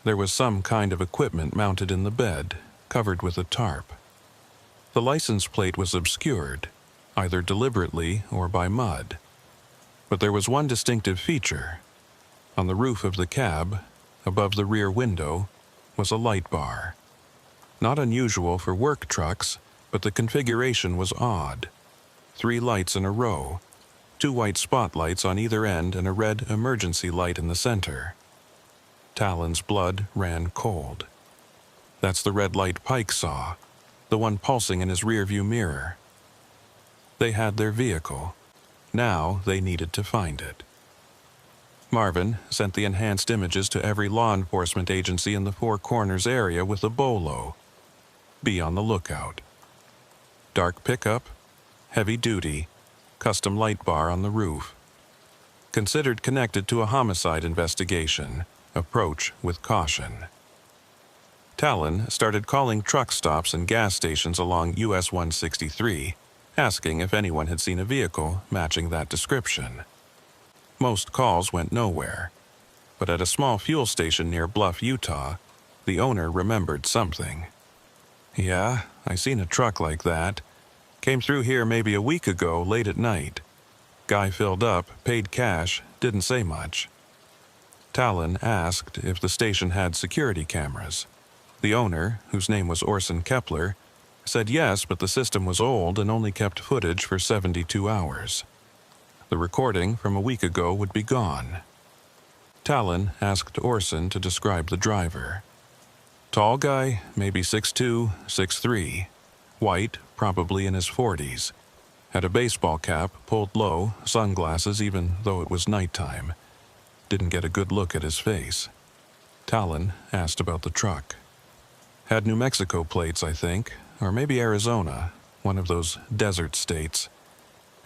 There was some kind of equipment mounted in the bed, covered with a tarp. The license plate was obscured, either deliberately or by mud. But there was one distinctive feature. On the roof of the cab, above the rear window, was a light bar. Not unusual for work trucks, but the configuration was odd. 3 lights in a row, 2 white spotlights on either end and a red emergency light in the center. Talon's blood ran cold. That's the red light Pike saw, the one pulsing in his rearview mirror. They had their vehicle. Now they needed to find it. Marvin sent the enhanced images to every law enforcement agency in the Four Corners area with a bolo. Be on the lookout. Dark pickup, heavy duty, custom light bar on the roof. Considered connected to a homicide investigation. Approach with caution. Talon started calling truck stops and gas stations along US 163, asking if anyone had seen a vehicle matching that description. Most calls went nowhere, but at a small fuel station near Bluff, Utah, the owner remembered something. Yeah, I seen a truck like that. Came through here maybe a week ago, late at night. Guy filled up, paid cash, didn't say much. Talon asked if the station had security cameras. The owner, whose name was Orson Kepler, said yes, but the system was old and only kept footage for 72 hours. The recording from a week ago would be gone. Talon asked Orson to describe the driver. Tall guy, maybe 6'2", 6'3", white, probably in his 40s. Had a baseball cap, pulled low, sunglasses even though it was nighttime. Didn't get a good look at his face. Talon asked about the truck. Had New Mexico plates, I think, or maybe Arizona. one of those desert states.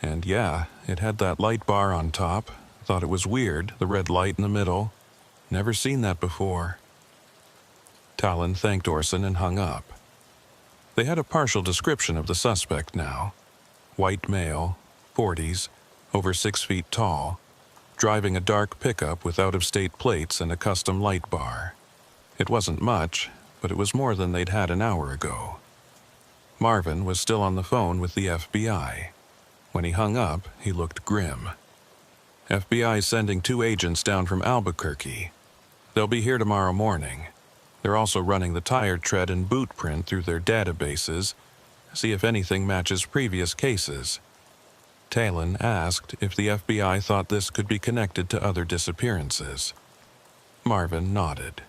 And yeah, it had that light bar on top. Thought it was weird, the red light in the middle. Never seen that before. Talon thanked Orson and hung up. They had a partial description of the suspect now. White male, 40s, over 6 feet tall, driving a dark pickup with out-of-state plates and a custom light bar. It wasn't much, but it was more than they'd had an hour ago. Marvin was still on the phone with the FBI. When he hung up, he looked grim. FBI's sending 2 agents down from Albuquerque. They'll be here tomorrow morning. They're also running the tire tread and boot print through their databases, see if anything matches previous cases. Talon asked if the FBI thought this could be connected to other disappearances. Marvin nodded.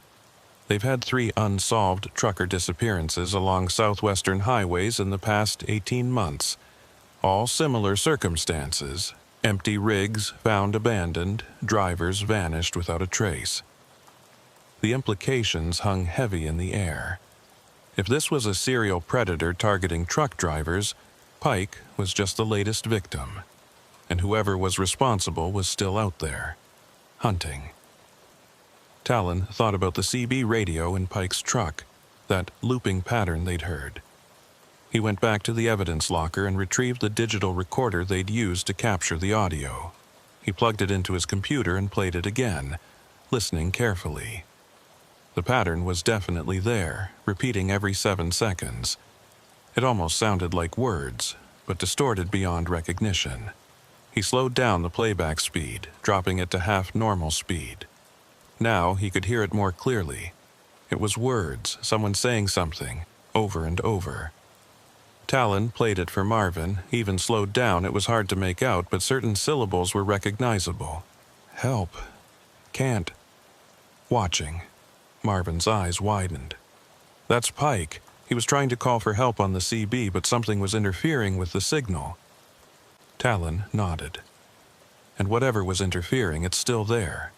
They've had 3 unsolved trucker disappearances along southwestern highways in the past 18 months. All similar circumstances. Empty rigs found abandoned, drivers vanished without a trace. The implications hung heavy in the air. If this was a serial predator targeting truck drivers, Pike was just the latest victim. And whoever was responsible was still out there, hunting. Talon thought about the CB radio in Pike's truck, that looping pattern they'd heard. He went back to the evidence locker and retrieved the digital recorder they'd used to capture the audio. He plugged it into his computer and played it again, listening carefully. The pattern was definitely there, repeating every 7 seconds. It almost sounded like words, but distorted beyond recognition. He slowed down the playback speed, dropping it to half normal speed. Now he could hear it more clearly. It was words, someone saying something, over and over. Talon played it for Marvin, even slowed down. It was hard to make out, but certain syllables were recognizable. Help. Can't. Watching. Marvin's eyes widened. That's Pike. He was trying to call for help on the CB, but something was interfering with the signal. Talon nodded. And whatever was interfering, it's still there.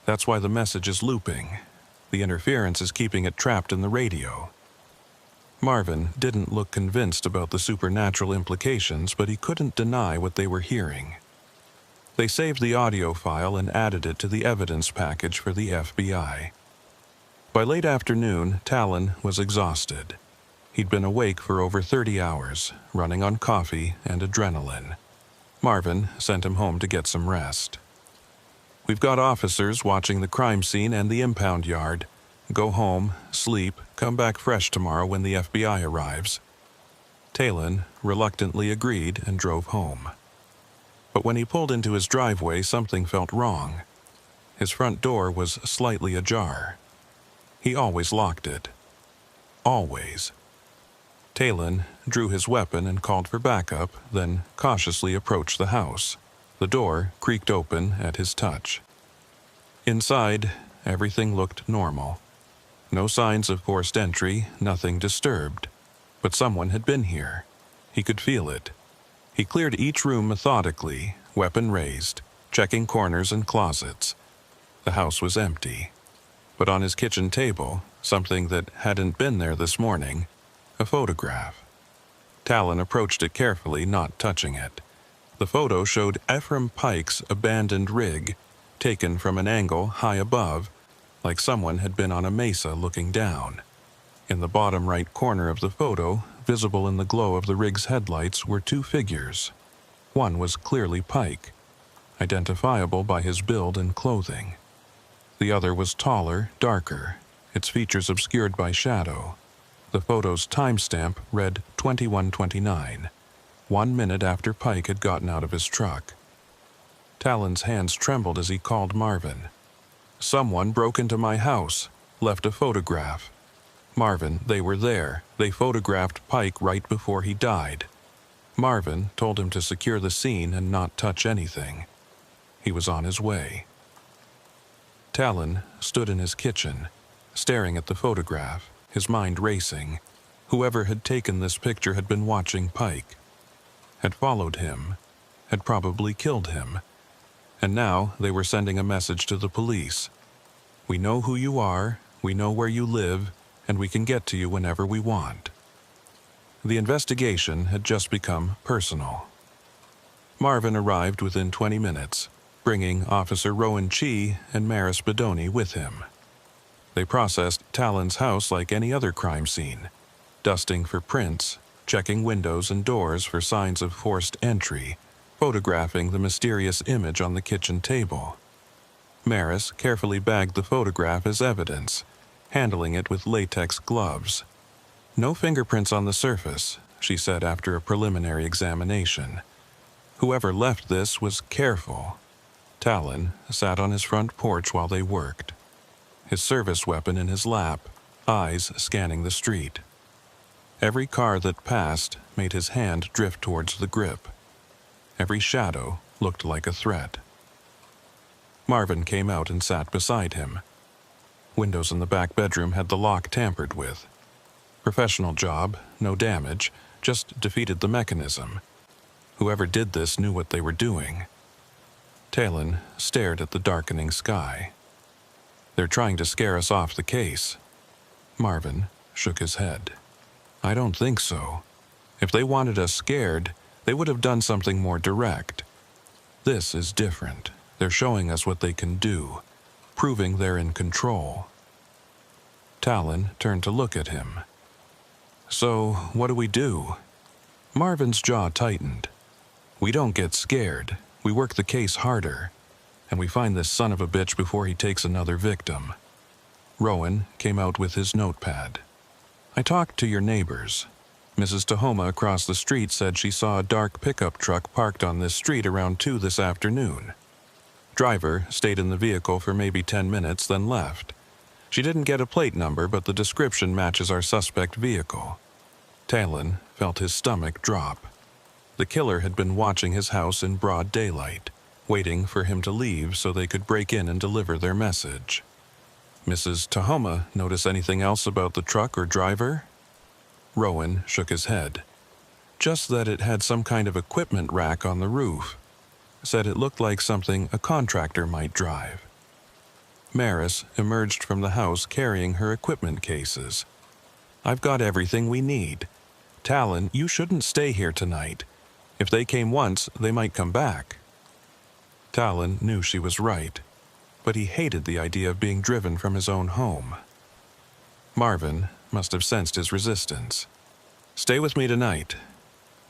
That's why the message is looping. The interference is keeping it trapped in the radio. Marvin didn't look convinced about the supernatural implications, but he couldn't deny what they were hearing. They saved the audio file and added it to the evidence package for the FBI. By late afternoon, Talon was exhausted. He'd been awake for over 30 hours, running on coffee and adrenaline. Marvin sent him home to get some rest. We've got officers watching the crime scene and the impound yard. Go home, sleep, come back fresh tomorrow when the FBI arrives. Talon reluctantly agreed and drove home. But when he pulled into his driveway, something felt wrong. His front door was slightly ajar. He always locked it. Always. Talon drew his weapon and called for backup, then cautiously approached the house. The door creaked open at his touch. Inside, everything looked normal. No signs of forced entry, nothing disturbed. But someone had been here. He could feel it. He cleared each room methodically, weapon raised, checking corners and closets. The house was empty. But on his kitchen table, something that hadn't been there this morning, a photograph. Talon approached it carefully, not touching it. The photo showed Ephraim Pike's abandoned rig, taken from an angle high above, like someone had been on a mesa looking down. In the bottom right corner of the photo, visible in the glow of the rig's headlights, were 2 figures. One was clearly Pike, identifiable by his build and clothing. The other was taller, darker, its features obscured by shadow. The photo's timestamp read 21:29, 1 minute after Pike had gotten out of his truck. Talon's hands trembled as he called Marvin. Someone broke into my house, left a photograph. Marvin, they were there. They photographed Pike right before he died. Marvin told him to secure the scene and not touch anything. He was on his way. Talon stood in his kitchen, staring at the photograph, his mind racing. Whoever had taken this picture had been watching Pike, had followed him, had probably killed him. And now they were sending a message to the police. We know who you are, we know where you live, and we can get to you whenever we want. The investigation had just become personal. Marvin arrived within 20 minutes, bringing Officer Rowan Chi and Maris Bedoni with him. They processed Talon's house like any other crime scene, dusting for prints, checking windows and doors for signs of forced entry, photographing the mysterious image on the kitchen table. Maris carefully bagged the photograph as evidence, handling it with latex gloves. "No fingerprints on the surface," she said after a preliminary examination. "Whoever left this was careful." Talon sat on his front porch while they worked, his service weapon in his lap, eyes scanning the street. Every car that passed made his hand drift towards the grip. Every shadow looked like a threat. Marvin came out and sat beside him. Windows in the back bedroom had the lock tampered with. Professional job, no damage, just defeated the mechanism. Whoever did this knew what they were doing. Talon stared at the darkening sky. "They're trying to scare us off the case." Marvin shook his head. "I don't think so. If they wanted us scared, they would have done something more direct. This is different. They're showing us what they can do, proving they're in control." Talon turned to look at him. "So, what do we do?" Marvin's jaw tightened. "We don't get scared. We work the case harder. And we find this son of a bitch before he takes another victim." Rowan came out with his notepad. "I talked to your neighbors. Mrs. Tahoma across the street said she saw a dark pickup truck parked on this street around 2 this afternoon. Driver stayed in the vehicle for maybe 10 minutes, then left. She didn't get a plate number, but the description matches our suspect vehicle." Talon felt his stomach drop. The killer had been watching his house in broad daylight, waiting for him to leave so they could break in and deliver their message. "Mrs. Tahoma notice anything else about the truck or driver?" Rowan shook his head. "Just that it had some kind of equipment rack on the roof. Said it looked like something a contractor might drive." Maris emerged from the house carrying her equipment cases. "I've got everything we need. Talon, you shouldn't stay here tonight. If they came once, they might come back." Talon knew she was right, but he hated the idea of being driven from his own home. Marvin must have sensed his resistance. "Stay with me tonight.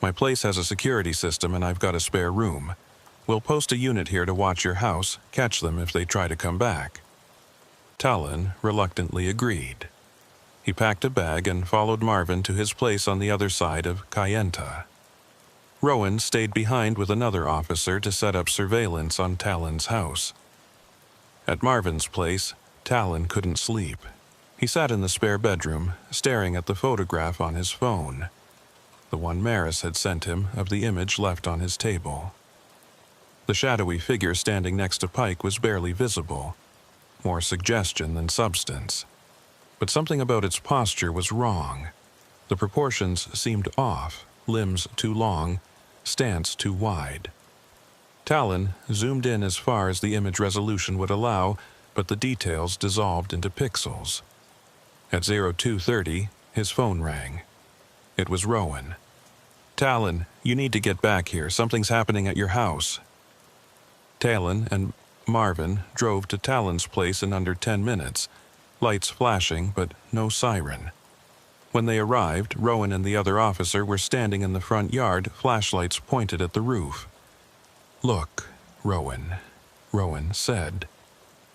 My place has a security system and I've got a spare room. We'll post a unit here to watch your house, catch them if they try to come back." Talon reluctantly agreed. He packed a bag and followed Marvin to his place on the other side of Kayenta. Rowan stayed behind with another officer to set up surveillance on Talon's house. At Marvin's place, Talon couldn't sleep. He sat in the spare bedroom, staring at the photograph on his phone, the one Maris had sent him of the image left on his table. The shadowy figure standing next to Pike was barely visible, more suggestion than substance. But something about its posture was wrong. The proportions seemed off, limbs too long, stance too wide. Talon zoomed in as far as the image resolution would allow, but the details dissolved into pixels. At 0230, his phone rang. It was Rowan. "Talon, you need to get back here. Something's happening at your house." Talon and Marvin drove to Talon's place in under 10 minutes, lights flashing but no siren. When they arrived, Rowan and the other officer were standing in the front yard, flashlights pointed at the roof. "Look, Rowan," Rowan said,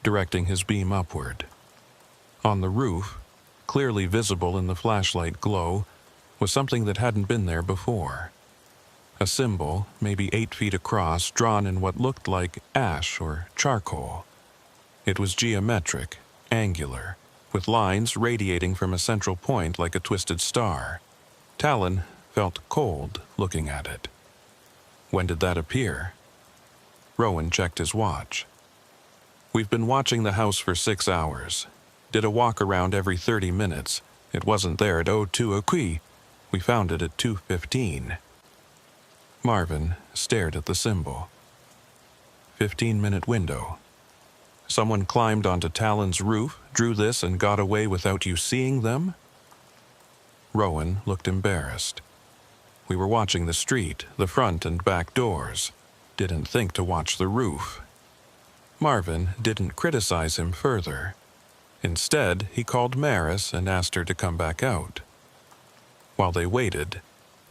directing his beam upward. On the roof, clearly visible in the flashlight glow, was something that hadn't been there before. A symbol, maybe 8 feet across, drawn in what looked like ash or charcoal. It was geometric, angular, with lines radiating from a central point like a twisted star. Talon felt cold looking at it. When did that appear? Rowan checked his watch. "We've been watching the house for 6 hours. Did a walk around every 30 minutes. It wasn't there at 02:00. We found it at 2:15. Marvin stared at the symbol. 15-minute window. Someone climbed onto Talon's roof, drew this, and got away without you seeing them? Rowan looked embarrassed. We were watching the street, the front and back doors. Didn't think to watch the roof. Marvin didn't criticize him further. Instead, he called Maris and asked her to come back out. While they waited,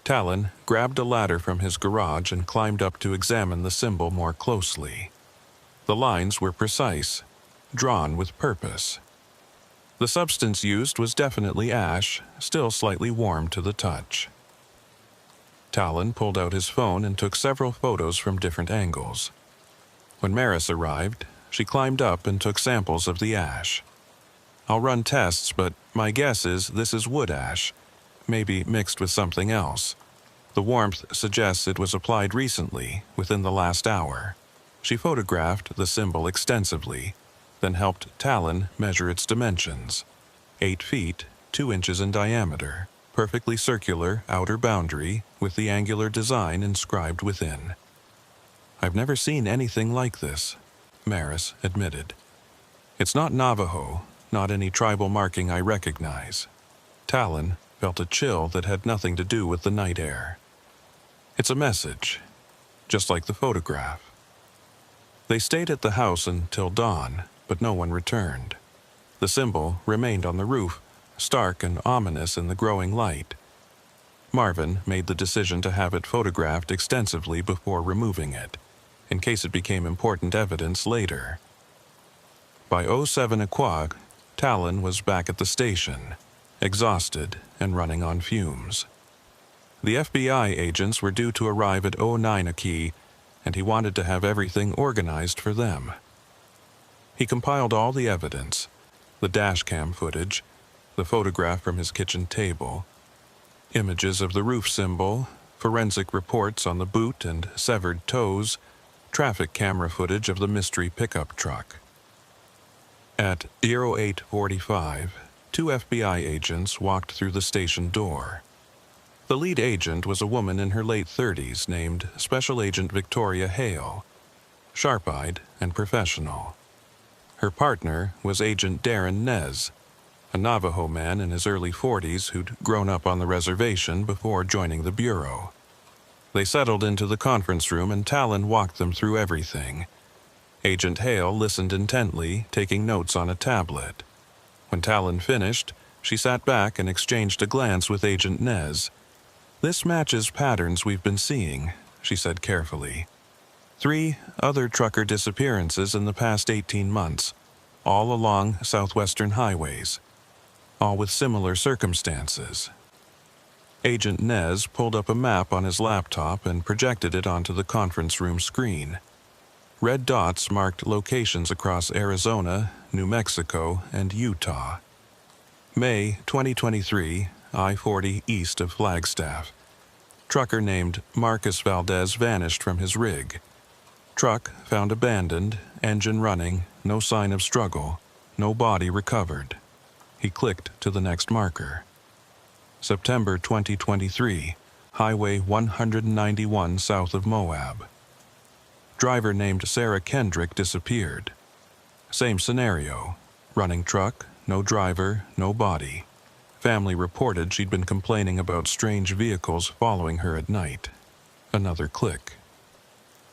Talon grabbed a ladder from his garage and climbed up to examine the symbol more closely. The lines were precise, drawn with purpose. The substance used was definitely ash, still slightly warm to the touch. Talon pulled out his phone and took several photos from different angles. When Maris arrived, she climbed up and took samples of the ash. I'll run tests, but my guess is this is wood ash, maybe mixed with something else. The warmth suggests it was applied recently, within the last hour. She photographed the symbol extensively, then helped Talon measure its dimensions. 8 feet, 2 inches in diameter, perfectly circular outer boundary with the angular design inscribed within. I've never seen anything like this, Maris admitted. It's not Navajo, not any tribal marking I recognize. Talon felt a chill that had nothing to do with the night air. It's a message, just like the photograph. They stayed at the house until dawn, but no one returned. The symbol remained on the roof, stark and ominous in the growing light. Marvin made the decision to have it photographed extensively before removing it, in case it became important evidence later. By 07 o'clock, Talon was back at the station, exhausted and running on fumes. The FBI agents were due to arrive at 09 o'clock, and he wanted to have everything organized for them. He compiled all the evidence, the dashcam footage, the photograph from his kitchen table, images of the roof symbol, forensic reports on the boot and severed toes, traffic camera footage of the mystery pickup truck. At 08:45, 2 FBI agents walked through the station door. The lead agent was a woman in her late 30s named Special Agent Victoria Hale, sharp-eyed and professional. Her partner was Agent Darren Nez, a Navajo man in his early 40s who'd grown up on the reservation before joining the Bureau. They settled into the conference room and Talon walked them through everything. Agent Hale listened intently, taking notes on a tablet. When Talon finished, she sat back and exchanged a glance with Agent Nez. "This matches patterns we've been seeing," she said carefully. 3 other trucker disappearances in the past 18 months, all along southwestern highways, all with similar circumstances. Agent Nez pulled up a map on his laptop and projected it onto the conference room screen. Red dots marked locations across Arizona, New Mexico, and Utah. May 2023, I-40 east of Flagstaff. Trucker named Marcus Valdez vanished from his rig. Truck found abandoned, engine running, no sign of struggle, no body recovered. He clicked to the next marker. September 2023, Highway 191 south of Moab. Driver named Sarah Kendrick disappeared. Same scenario, running truck, no driver, no body. Family reported she'd been complaining about strange vehicles following her at night. Another click.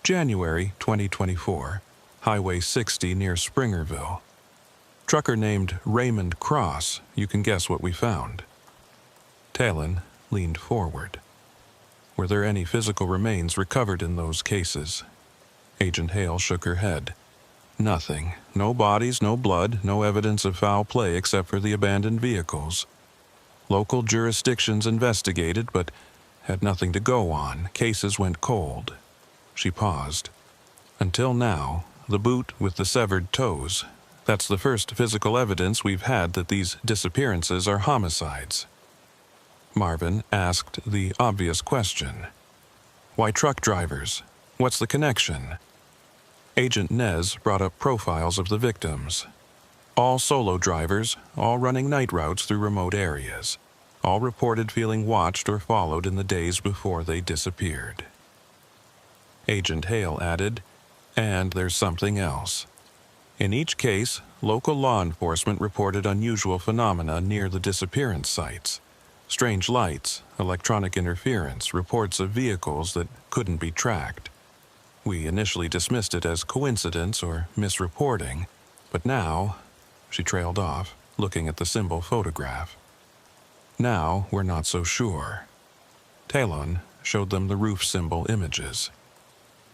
January 2024, Highway 60 near Springerville. Trucker named Raymond Cross, you can guess what we found. Talon leaned forward. Were there any physical remains recovered in those cases? Agent Hale shook her head. Nothing. No bodies, no blood, no evidence of foul play except for the abandoned vehicles. Local jurisdictions investigated, but had nothing to go on. Cases went cold. She paused. Until now, the boot with the severed toes. That's the first physical evidence we've had that these disappearances are homicides. Marvin asked the obvious question. Why truck drivers? What's the connection? Agent Nez brought up profiles of the victims. All solo drivers, all running night routes through remote areas. All reported feeling watched or followed in the days before they disappeared. Agent Hale added, and there's something else. In each case, local law enforcement reported unusual phenomena near the disappearance sites. Strange lights, electronic interference, reports of vehicles that couldn't be tracked. We initially dismissed it as coincidence or misreporting, but now, she trailed off, looking at the symbol photograph. Now we're not so sure. Talon showed them the roof symbol images.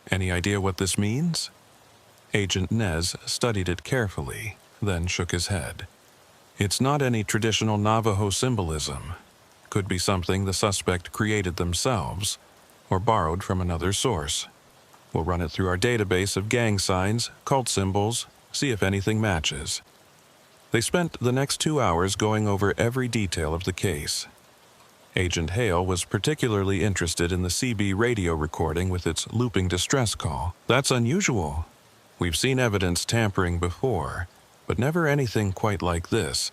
Any idea what this means? Agent Nez studied it carefully, then shook his head. It's not any traditional Navajo symbolism. Could be something the suspect created themselves or borrowed from another source. We'll run it through our database of gang signs, cult symbols, see if anything matches. They spent the next 2 hours going over every detail of the case. Agent Hale was particularly interested in the CB radio recording with its looping distress call. That's unusual. We've seen evidence tampering before, but never anything quite like this.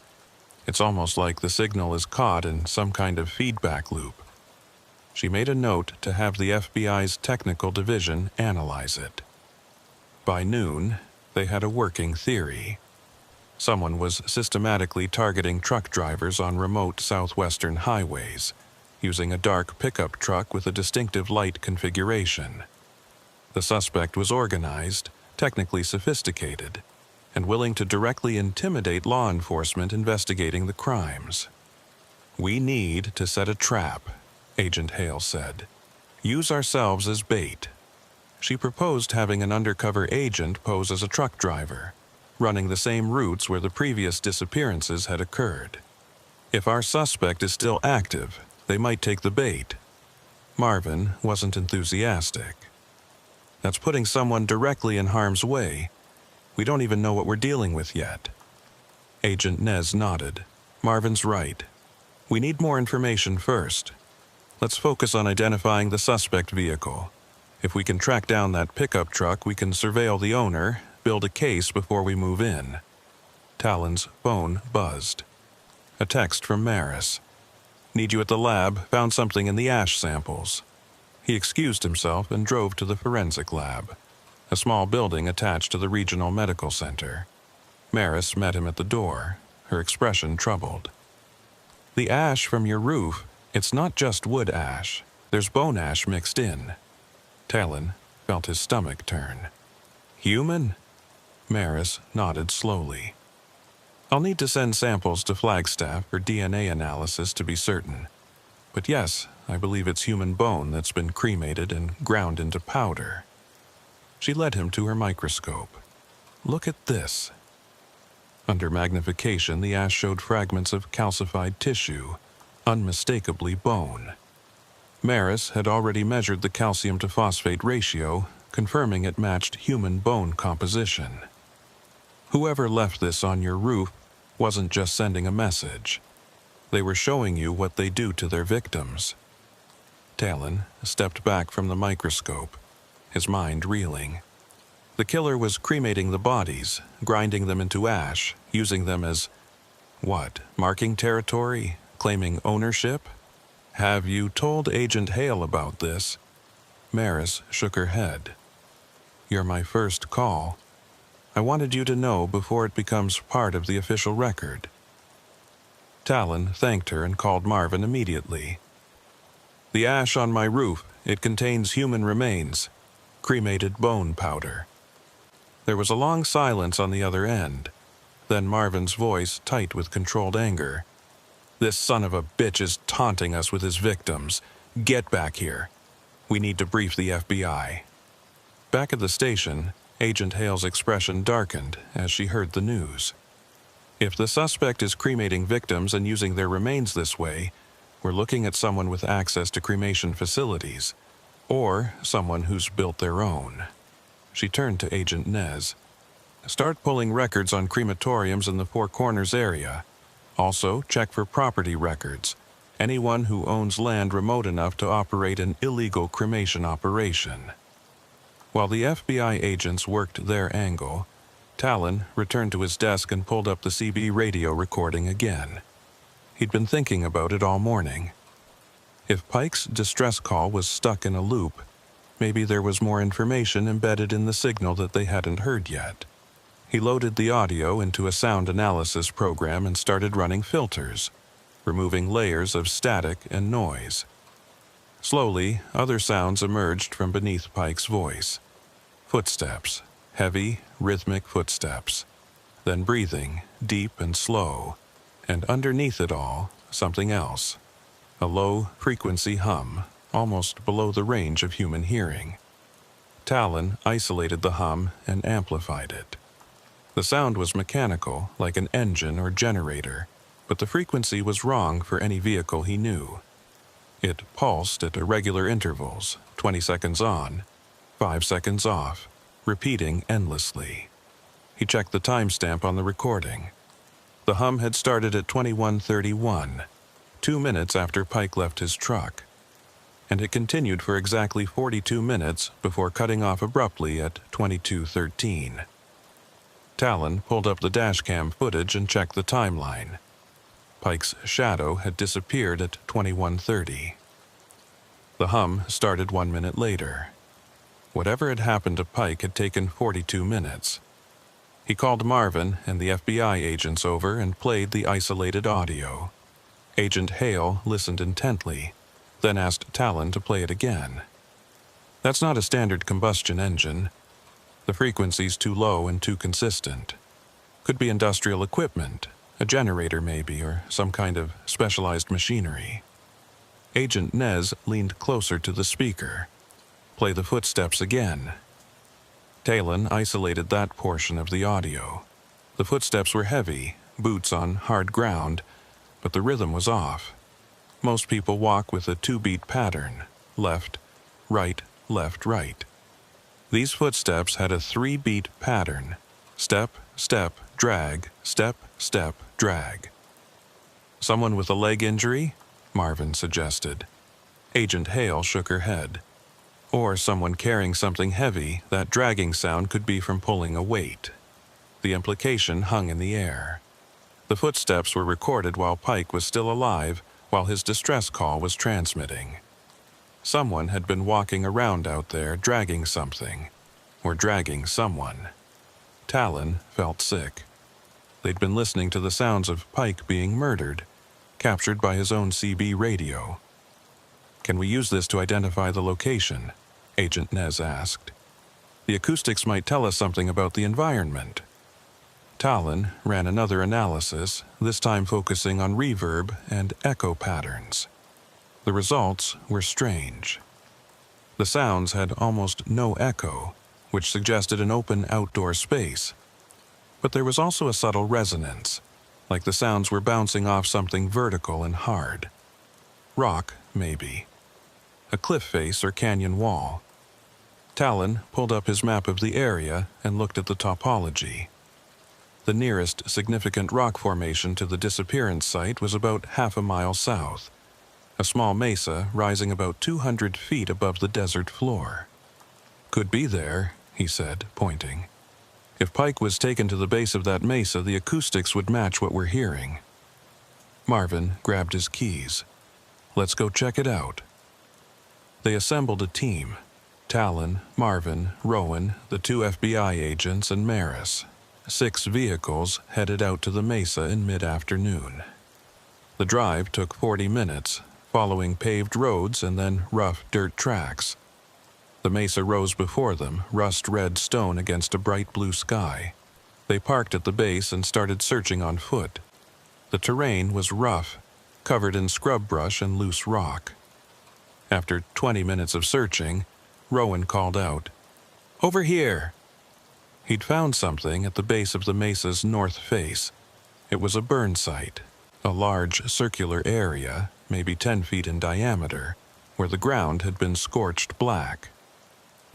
It's almost like the signal is caught in some kind of feedback loop. She made a note to have the FBI's technical division analyze it. By noon, they had a working theory. Someone was systematically targeting truck drivers on remote southwestern highways, using a dark pickup truck with a distinctive light configuration. The suspect was organized, technically sophisticated, and willing to directly intimidate law enforcement investigating the crimes. We need to set a trap, Agent Hale said. Use ourselves as bait. She proposed having an undercover agent pose as a truck driver, running the same routes where the previous disappearances had occurred. If our suspect is still active, they might take the bait. Marvin wasn't enthusiastic. That's putting someone directly in harm's way. We don't even know what we're dealing with yet. Agent Nez nodded. Marvin's right. We need more information first. Let's focus on identifying the suspect vehicle. If we can track down that pickup truck, we can surveil the owner, build a case before we move in. Talon's phone buzzed. A text from Maris. Need you at the lab, found something in the ash samples. He excused himself and drove to the forensic lab, a small building attached to the regional medical center. Maris met him at the door, her expression troubled. The ash from your roof, it's not just wood ash. There's bone ash mixed in. Talon felt his stomach turn. Human? Maris nodded slowly. I'll need to send samples to Flagstaff for DNA analysis to be certain. But yes, I believe it's human bone that's been cremated and ground into powder. She led him to her microscope. Look at this. Under magnification, the ash showed fragments of calcified tissue, unmistakably bone. Maris had already measured the calcium to phosphate ratio, confirming it matched human bone composition. Whoever left this on your roof wasn't just sending a message. They were showing you what they do to their victims. Talon stepped back from the microscope, his mind reeling. The killer was cremating the bodies, grinding them into ash, using them as, what, marking territory, claiming ownership? Have you told Agent Hale about this? Maris shook her head. You're my first call. I wanted you to know before it becomes part of the official record. Talon thanked her and called Marvin immediately. The ash on my roof, it contains human remains, cremated bone powder. There was a long silence on the other end, then Marvin's voice tight with controlled anger. This son of a bitch is taunting us with his victims. Get back here. We need to brief the FBI. Back at the station, Agent Hale's expression darkened as she heard the news. If the suspect is cremating victims and using their remains this way, we're looking at someone with access to cremation facilities, or someone who's built their own. She turned to Agent Nez. Start pulling records on crematoriums in the Four Corners area. Also, check for property records. Anyone who owns land remote enough to operate an illegal cremation operation. While the FBI agents worked their angle, Talon returned to his desk and pulled up the CB radio recording again. He'd been thinking about it all morning. If Pike's distress call was stuck in a loop, maybe there was more information embedded in the signal that they hadn't heard yet. He loaded the audio into a sound analysis program and started running filters. removing layers of static and noise. Slowly, other sounds emerged from beneath Pike's voice. Footsteps, heavy, rhythmic footsteps. Then breathing, deep and slow. And underneath it all, something else. A low-frequency hum, almost below the range of human hearing. Talon isolated the hum and amplified it. The sound was mechanical, like an engine or generator, but the frequency was wrong for any vehicle he knew. It pulsed at irregular intervals, 20 seconds on, 5 seconds off, repeating endlessly. He checked the timestamp on the recording. The hum had started at 21:31, 2 minutes after Pike left his truck, and it continued for exactly 42 minutes before cutting off abruptly at 22:13. Talon pulled up the dashcam footage and checked the timeline. Pike's shadow had disappeared at 21:30. The hum started 1 minute later. Whatever had happened to Pike had taken 42 minutes. He called Marvin and the FBI agents over and played the isolated audio. Agent Hale listened intently, then asked Talon to play it again. That's not a standard combustion engine. The frequency's too low and too consistent. Could be industrial equipment, a generator maybe, or some kind of specialized machinery. Agent Nez leaned closer to the speaker. Play the footsteps again. Talon isolated that portion of the audio. The footsteps were heavy, boots on hard ground, but the rhythm was off. Most people walk with a 2-beat pattern, left, right, left, right. These footsteps had a 3-beat pattern, step, step, drag, step, step, drag. Someone with a leg injury? Marvin suggested. Agent Hale shook her head. Or someone carrying something heavy, that dragging sound could be from pulling a weight. The implication hung in the air. The footsteps were recorded while Pike was still alive, while his distress call was transmitting. Someone had been walking around out there dragging something, or dragging someone. Talon felt sick. They'd been listening to the sounds of Pike being murdered, captured by his own CB radio. Can we use this to identify the location? Agent Nez asked. The acoustics might tell us something about the environment. Talon ran another analysis, this time focusing on reverb and echo patterns. The results were strange. The sounds had almost no echo, which suggested an open outdoor space. But there was also a subtle resonance, like the sounds were bouncing off something vertical and hard. Rock, maybe. A cliff face or canyon wall. Talon pulled up his map of the area and looked at the topology. The nearest significant rock formation to the disappearance site was about half a mile south, a small mesa rising about 200 feet above the desert floor. Could be there, he said, pointing. If Pike was taken to the base of that mesa, the acoustics would match what we're hearing. Marvin grabbed his keys. Let's go check it out. They assembled a team. Talon, Marvin, Rowan, the 2 FBI agents, and Maris. 6 vehicles headed out to the mesa in mid-afternoon. The drive took 40 minutes, following paved roads and then rough dirt tracks. The mesa rose before them, rust-red stone against a bright blue sky. They parked at the base and started searching on foot. The terrain was rough, covered in scrub brush and loose rock. After 20 minutes of searching, Rowan called out, "Over here!" He'd found something at the base of the mesa's north face. It was a burn site, a large circular area, maybe 10 feet in diameter, where the ground had been scorched black.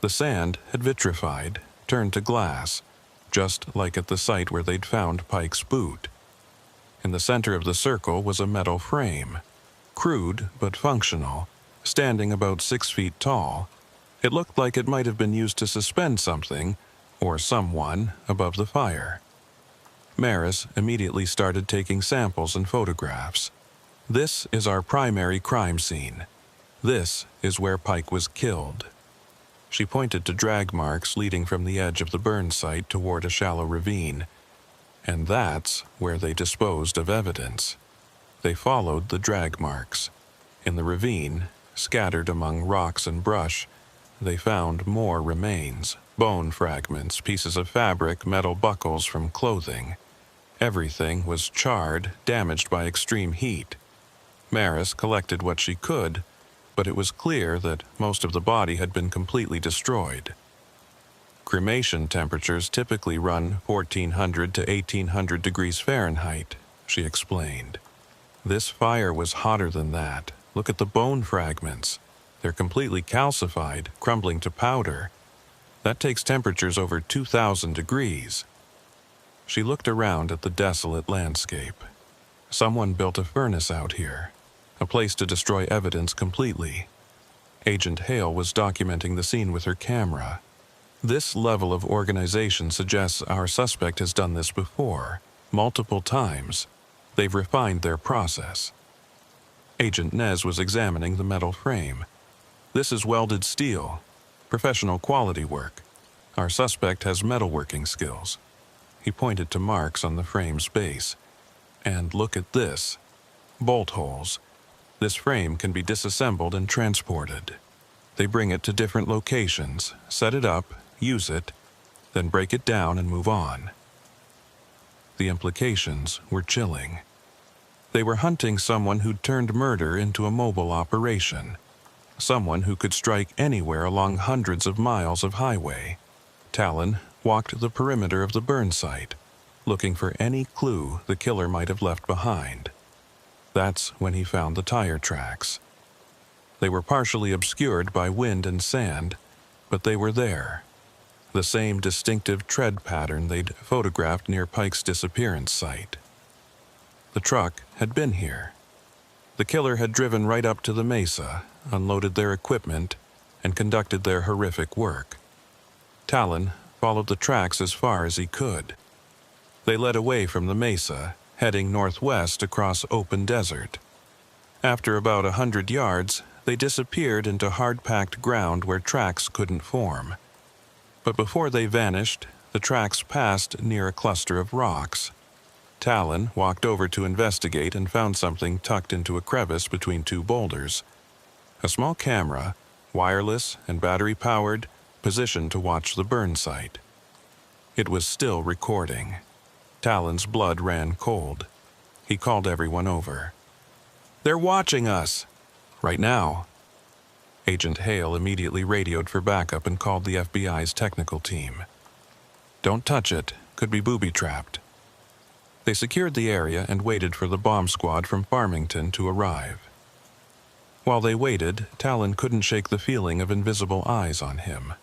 The sand had vitrified, turned to glass, just like at the site where they'd found Pike's boot. In the center of the circle was a metal frame, crude but functional, standing about 6 feet tall. It looked like it might have been used to suspend something, or someone, above the fire. Maris immediately started taking samples and photographs. This is our primary crime scene. This is where Pike was killed. She pointed to drag marks leading from the edge of the burn site toward a shallow ravine. And that's where they disposed of evidence. They followed the drag marks. In the ravine, scattered among rocks and brush, they found more remains, bone fragments, pieces of fabric, metal buckles from clothing. Everything was charred, damaged by extreme heat. Maris collected what she could, but it was clear that most of the body had been completely destroyed. Cremation temperatures typically run 1400 to 1800 degrees Fahrenheit, she explained. This fire was hotter than that. Look at the bone fragments. They're completely calcified, crumbling to powder. That takes temperatures over 2000 degrees. She looked around at the desolate landscape. Someone built a furnace out here, a place to destroy evidence completely. Agent Hale was documenting the scene with her camera. This level of organization suggests our suspect has done this before, multiple times. They've refined their process. Agent Nez was examining the metal frame. This is welded steel, professional quality work. Our suspect has metalworking skills. He pointed to marks on the frame's base. And look at this. Bolt holes. This frame can be disassembled and transported. They bring it to different locations, set it up, use it, then break it down and move on. The implications were chilling. They were hunting someone who'd turned murder into a mobile operation. Someone who could strike anywhere along hundreds of miles of highway. Talon walked the perimeter of the burn site, looking for any clue the killer might have left behind. That's when he found the tire tracks. They were partially obscured by wind and sand, but they were there. The same distinctive tread pattern they'd photographed near Pike's disappearance site. The truck had been here. The killer had driven right up to the mesa, unloaded their equipment, and conducted their horrific work. Talon followed the tracks as far as he could. They led away from the mesa, heading northwest across open desert. After about 100 yards, they disappeared into hard-packed ground where tracks couldn't form. But before they vanished, the tracks passed near a cluster of rocks. Talon walked over to investigate and found something tucked into a crevice between two boulders. A small camera, wireless and battery-powered, positioned to watch the burn site. It was still recording. Talon's blood ran cold. He called everyone over. "They're watching us! Right now." Agent Hale immediately radioed for backup and called the FBI's technical team. "Don't touch it. Could be booby-trapped." They secured the area and waited for the bomb squad from Farmington to arrive. While they waited, Talon couldn't shake the feeling of invisible eyes on him.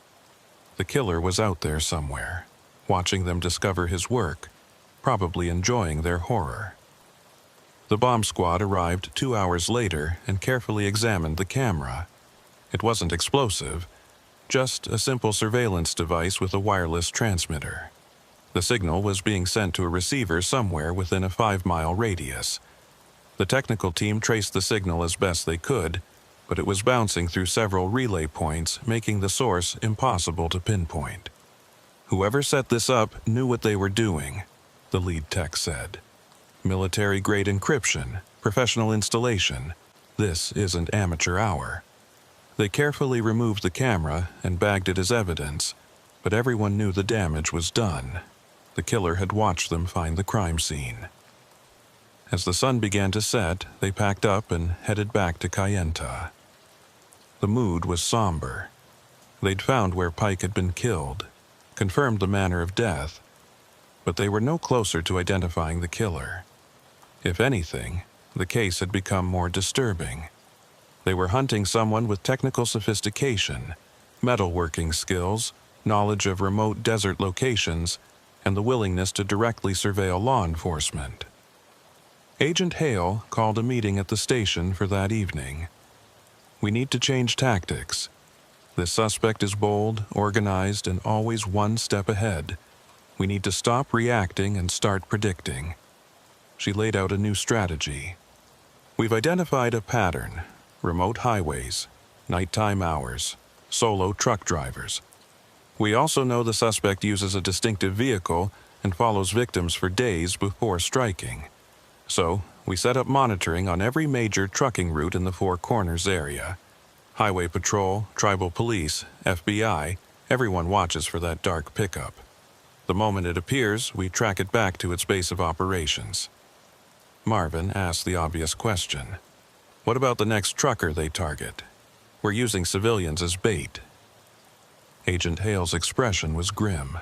The killer was out there somewhere, watching them discover his work, probably enjoying their horror. The bomb squad arrived 2 hours later and carefully examined the camera. It wasn't explosive, just a simple surveillance device with a wireless transmitter. The signal was being sent to a receiver somewhere within a 5-mile radius. The technical team traced the signal as best they could, but it was bouncing through several relay points, making the source impossible to pinpoint. "Whoever set this up knew what they were doing," the lead tech said. "Military-grade encryption, professional installation. This isn't amateur hour." They carefully removed the camera and bagged it as evidence, but everyone knew the damage was done. The killer had watched them find the crime scene. As the sun began to set, they packed up and headed back to Kayenta. The mood was somber. They'd found where Pike had been killed, confirmed the manner of death, but they were no closer to identifying the killer. If anything, the case had become more disturbing. They were hunting someone with technical sophistication, metalworking skills, knowledge of remote desert locations, and the willingness to directly surveil law enforcement. Agent Hale called a meeting at the station for that evening. "We need to change tactics. This suspect is bold, organized, and always one step ahead. We need to stop reacting and start predicting." She laid out a new strategy. "We've identified a pattern: remote highways, nighttime hours, solo truck drivers. We also know the suspect uses a distinctive vehicle and follows victims for days before striking. So, we set up monitoring on every major trucking route in the Four Corners area. Highway Patrol, Tribal Police, FBI, everyone watches for that dark pickup. The moment it appears, we track it back to its base of operations. Marvin asked the obvious question. What about the next trucker they target? We're using civilians as bait. Agent Hale's expression was grim.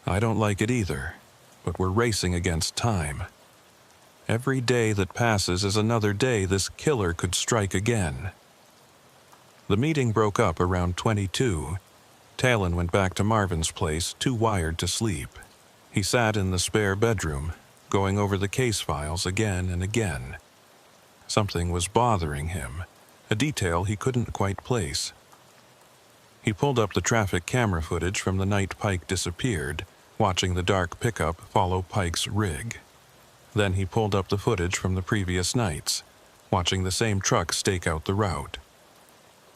I don't like it either, but we're racing against time. Every day that passes is another day this killer could strike again. The meeting broke up around 22. Talon went back to Marvin's place, too wired to sleep. He sat in the spare bedroom, going over the case files again and again. Something was bothering him, a detail he couldn't quite place. He pulled up the traffic camera footage from the night Pike disappeared, watching the dark pickup follow Pike's rig. Then he pulled up the footage from the previous nights, watching the same truck stake out the route.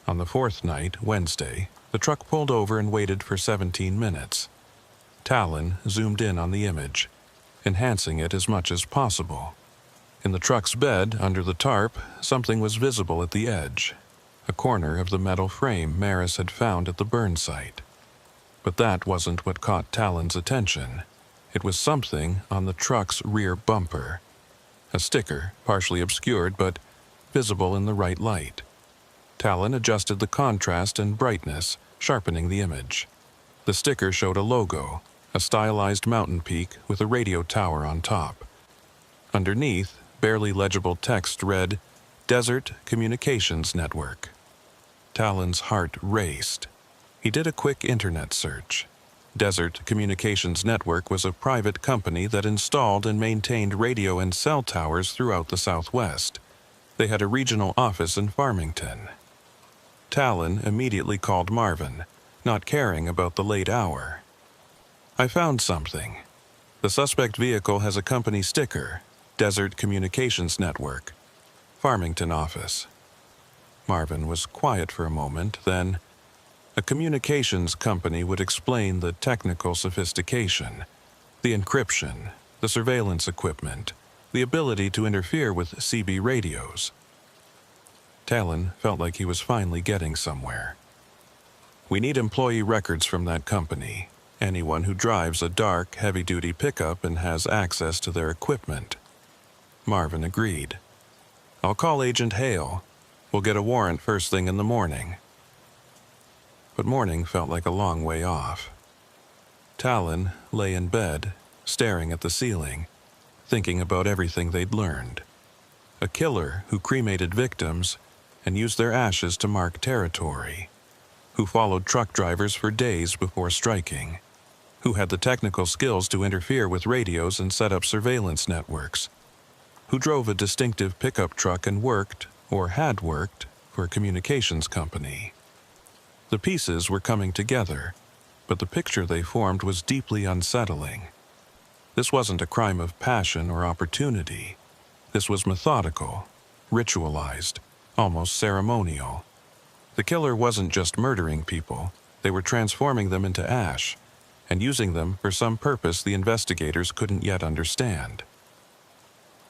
On the fourth night, Wednesday, the truck pulled over and waited for 17 minutes. Talon zoomed in on the image, enhancing it as much as possible. In the truck's bed, under the tarp, something was visible at the edge, a corner of the metal frame Maris had found at the burn site. But that wasn't what caught Talon's attention. It was something on the truck's rear bumper. A sticker, partially obscured but visible in the right light. Talon adjusted the contrast and brightness, sharpening the image. The sticker showed a logo, a stylized mountain peak with a radio tower on top. Underneath, barely legible text read, Desert Communications Network. Talon's heart raced. He did a quick internet search. Desert Communications Network was a private company that installed and maintained radio and cell towers throughout the Southwest. They had a regional office in Farmington. Talon immediately called Marvin, not caring about the late hour. I found something. The suspect vehicle has a company sticker, Desert Communications Network, Farmington office. Marvin was quiet for a moment, then, a communications company would explain the technical sophistication, the encryption, the surveillance equipment, the ability to interfere with CB radios. Talon felt like he was finally getting somewhere. We need employee records from that company, anyone who drives a dark, heavy-duty pickup and has access to their equipment. Marvin agreed. I'll call Agent Hale. We'll get a warrant first thing in the morning. But morning felt like a long way off. Talon lay in bed, staring at the ceiling, thinking about everything they'd learned. A killer who cremated victims and used their ashes to mark territory, who followed truck drivers for days before striking, who had the technical skills to interfere with radios and set up surveillance networks, who drove a distinctive pickup truck and worked, or had worked, for a communications company. The pieces were coming together, but the picture they formed was deeply unsettling. This wasn't a crime of passion or opportunity. This was methodical, ritualized, almost ceremonial. The killer wasn't just murdering people, they were transforming them into ash, and using them for some purpose the investigators couldn't yet understand.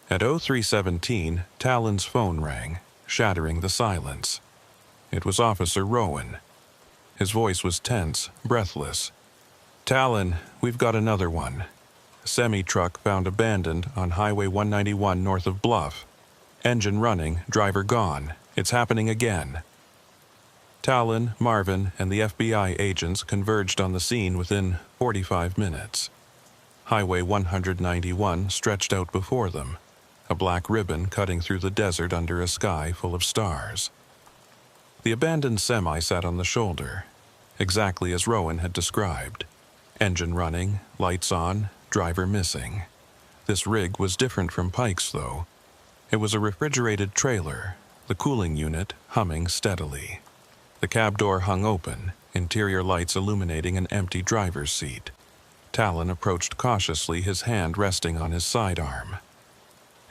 At 03:17, Talon's phone rang, shattering the silence. It was Officer Rowan. His voice was tense, breathless. Talon, we've got another one. A semi-truck found abandoned on Highway 191 north of Bluff. Engine running, driver gone. It's happening again. Talon, Marvin, and the FBI agents converged on the scene within 45 minutes. Highway 191 stretched out before them, a black ribbon cutting through the desert under a sky full of stars. The abandoned semi sat on the shoulder, exactly as Rowan had described. Engine running, lights on, driver missing. This rig was different from Pike's, though. It was a refrigerated trailer, the cooling unit humming steadily. The cab door hung open, interior lights illuminating an empty driver's seat. Talon approached cautiously, his hand resting on his sidearm.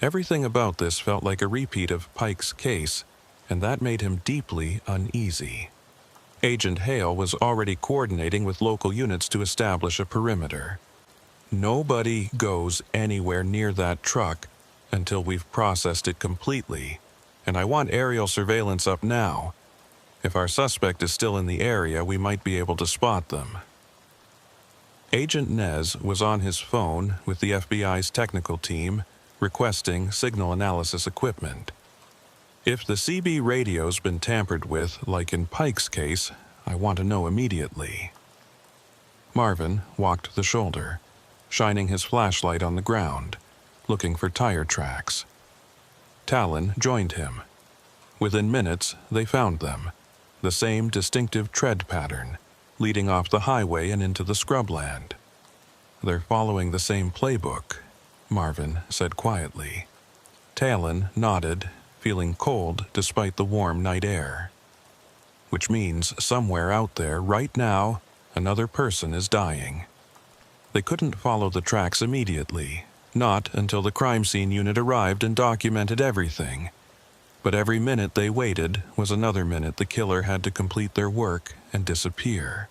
Everything about this felt like a repeat of Pike's case, and that made him deeply uneasy. Agent Hale was already coordinating with local units to establish a perimeter. Nobody goes anywhere near that truck until we've processed it completely, and I want aerial surveillance up now. If our suspect is still in the area, we might be able to spot them." Agent Nez was on his phone with the FBI's technical team requesting signal analysis equipment. If the CB radio's been tampered with, like in Pike's case, I want to know immediately. Marvin walked the shoulder, shining his flashlight on the ground, looking for tire tracks. Talon joined him. Within minutes, they found them, the same distinctive tread pattern, leading off the highway and into the scrubland. "They're following the same playbook," Marvin said quietly. Talon nodded, feeling cold despite the warm night air. "Which means somewhere out there, right now, another person is dying." They couldn't follow the tracks immediately, not until the crime scene unit arrived and documented everything. But every minute they waited was another minute the killer had to complete their work and disappear.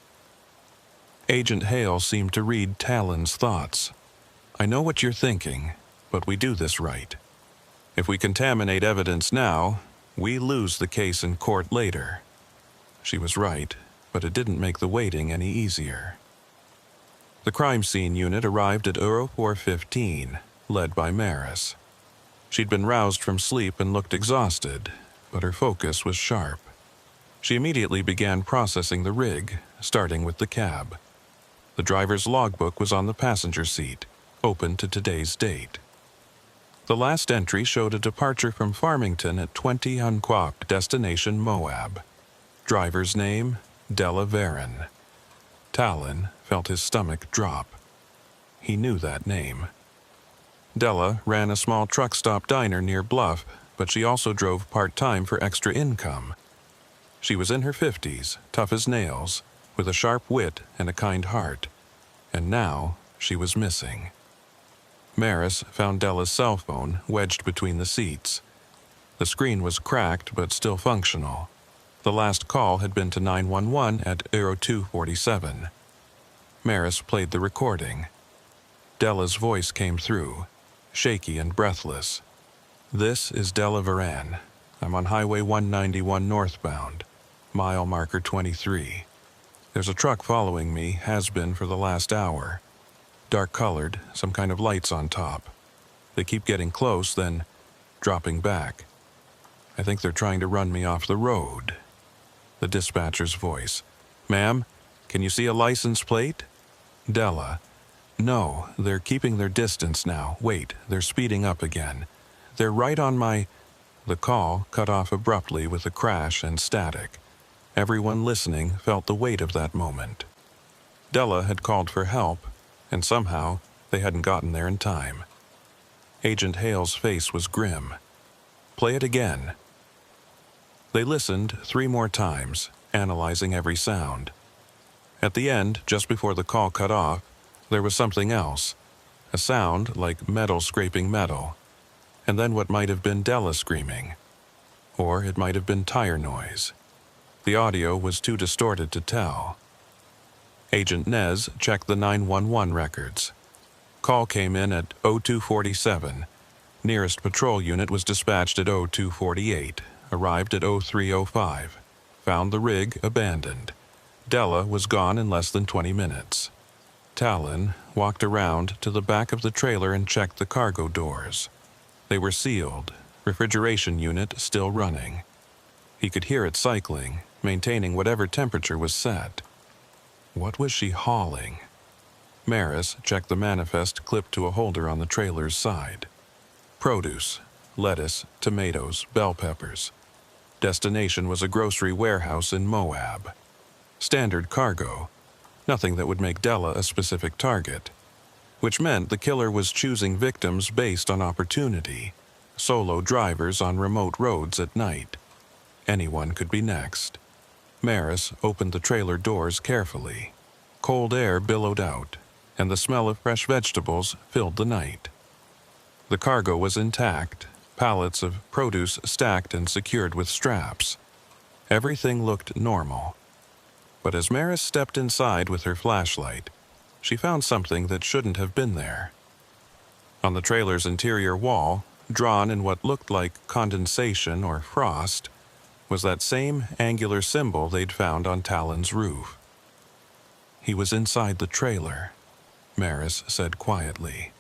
Agent Hale seemed to read Talon's thoughts. "I know what you're thinking, but we do this right. If we contaminate evidence now, we lose the case in court later." She was right, but it didn't make the waiting any easier. The crime scene unit arrived at Euro 415, led by Maris. She'd been roused from sleep and looked exhausted, but her focus was sharp. She immediately began processing the rig, starting with the cab. The driver's logbook was on the passenger seat, open to today's date. The last entry showed a departure from Farmington at 20 Unquap, destination Moab. Driver's name, Della Varon. Talon felt his stomach drop. He knew that name. Della ran a small truck stop diner near Bluff, but she also drove part-time for extra income. She was in her 50s, tough as nails, with a sharp wit and a kind heart. And now she was missing. Maris found Della's cell phone wedged between the seats. The screen was cracked but still functional. The last call had been to 911 at Aero 247. Maris played the recording. Della's voice came through, shaky and breathless. "This is Della Varon. I'm on Highway 191 northbound, mile marker 23. There's a truck following me, has been for the last hour. Dark-colored, some kind of lights on top. They keep getting close, then dropping back. I think they're trying to run me off the road." The dispatcher's voice. "Ma'am, can you see a license plate?" Della. "No, they're keeping their distance now. Wait, they're speeding up again. They're right on my—" The call cut off abruptly with a crash and static. Everyone listening felt the weight of that moment. Della had called for help, and somehow they hadn't gotten there in time. Agent Hale's face was grim. "Play it again." They listened 3 more times, analyzing every sound. At the end, just before the call cut off, there was something else, a sound like metal scraping metal, and then what might have been Della screaming. Or it might have been tire noise. The audio was too distorted to tell. Agent Nez checked the 911 records. Call came in at 0247. Nearest patrol unit was dispatched at 0248, arrived at 0305. Found the rig abandoned. Della was gone in less than 20 minutes. Talon walked around to the back of the trailer and checked the cargo doors. They were sealed, refrigeration unit still running. He could hear it cycling, maintaining whatever temperature was set. What was she hauling? Maris checked the manifest clipped to a holder on the trailer's side. Produce, lettuce, tomatoes, bell peppers. Destination was a grocery warehouse in Moab. Standard cargo, nothing that would make Della a specific target, which meant the killer was choosing victims based on opportunity, solo drivers on remote roads at night. Anyone could be next. Maris opened the trailer doors carefully. Cold air billowed out, and the smell of fresh vegetables filled the night. The cargo was intact, pallets of produce stacked and secured with straps. Everything looked normal. But as Maris stepped inside with her flashlight, she found something that shouldn't have been there. On the trailer's interior wall, drawn in what looked like condensation or frost, was that same angular symbol they'd found on Talon's roof. He was inside the trailer, Maris said quietly.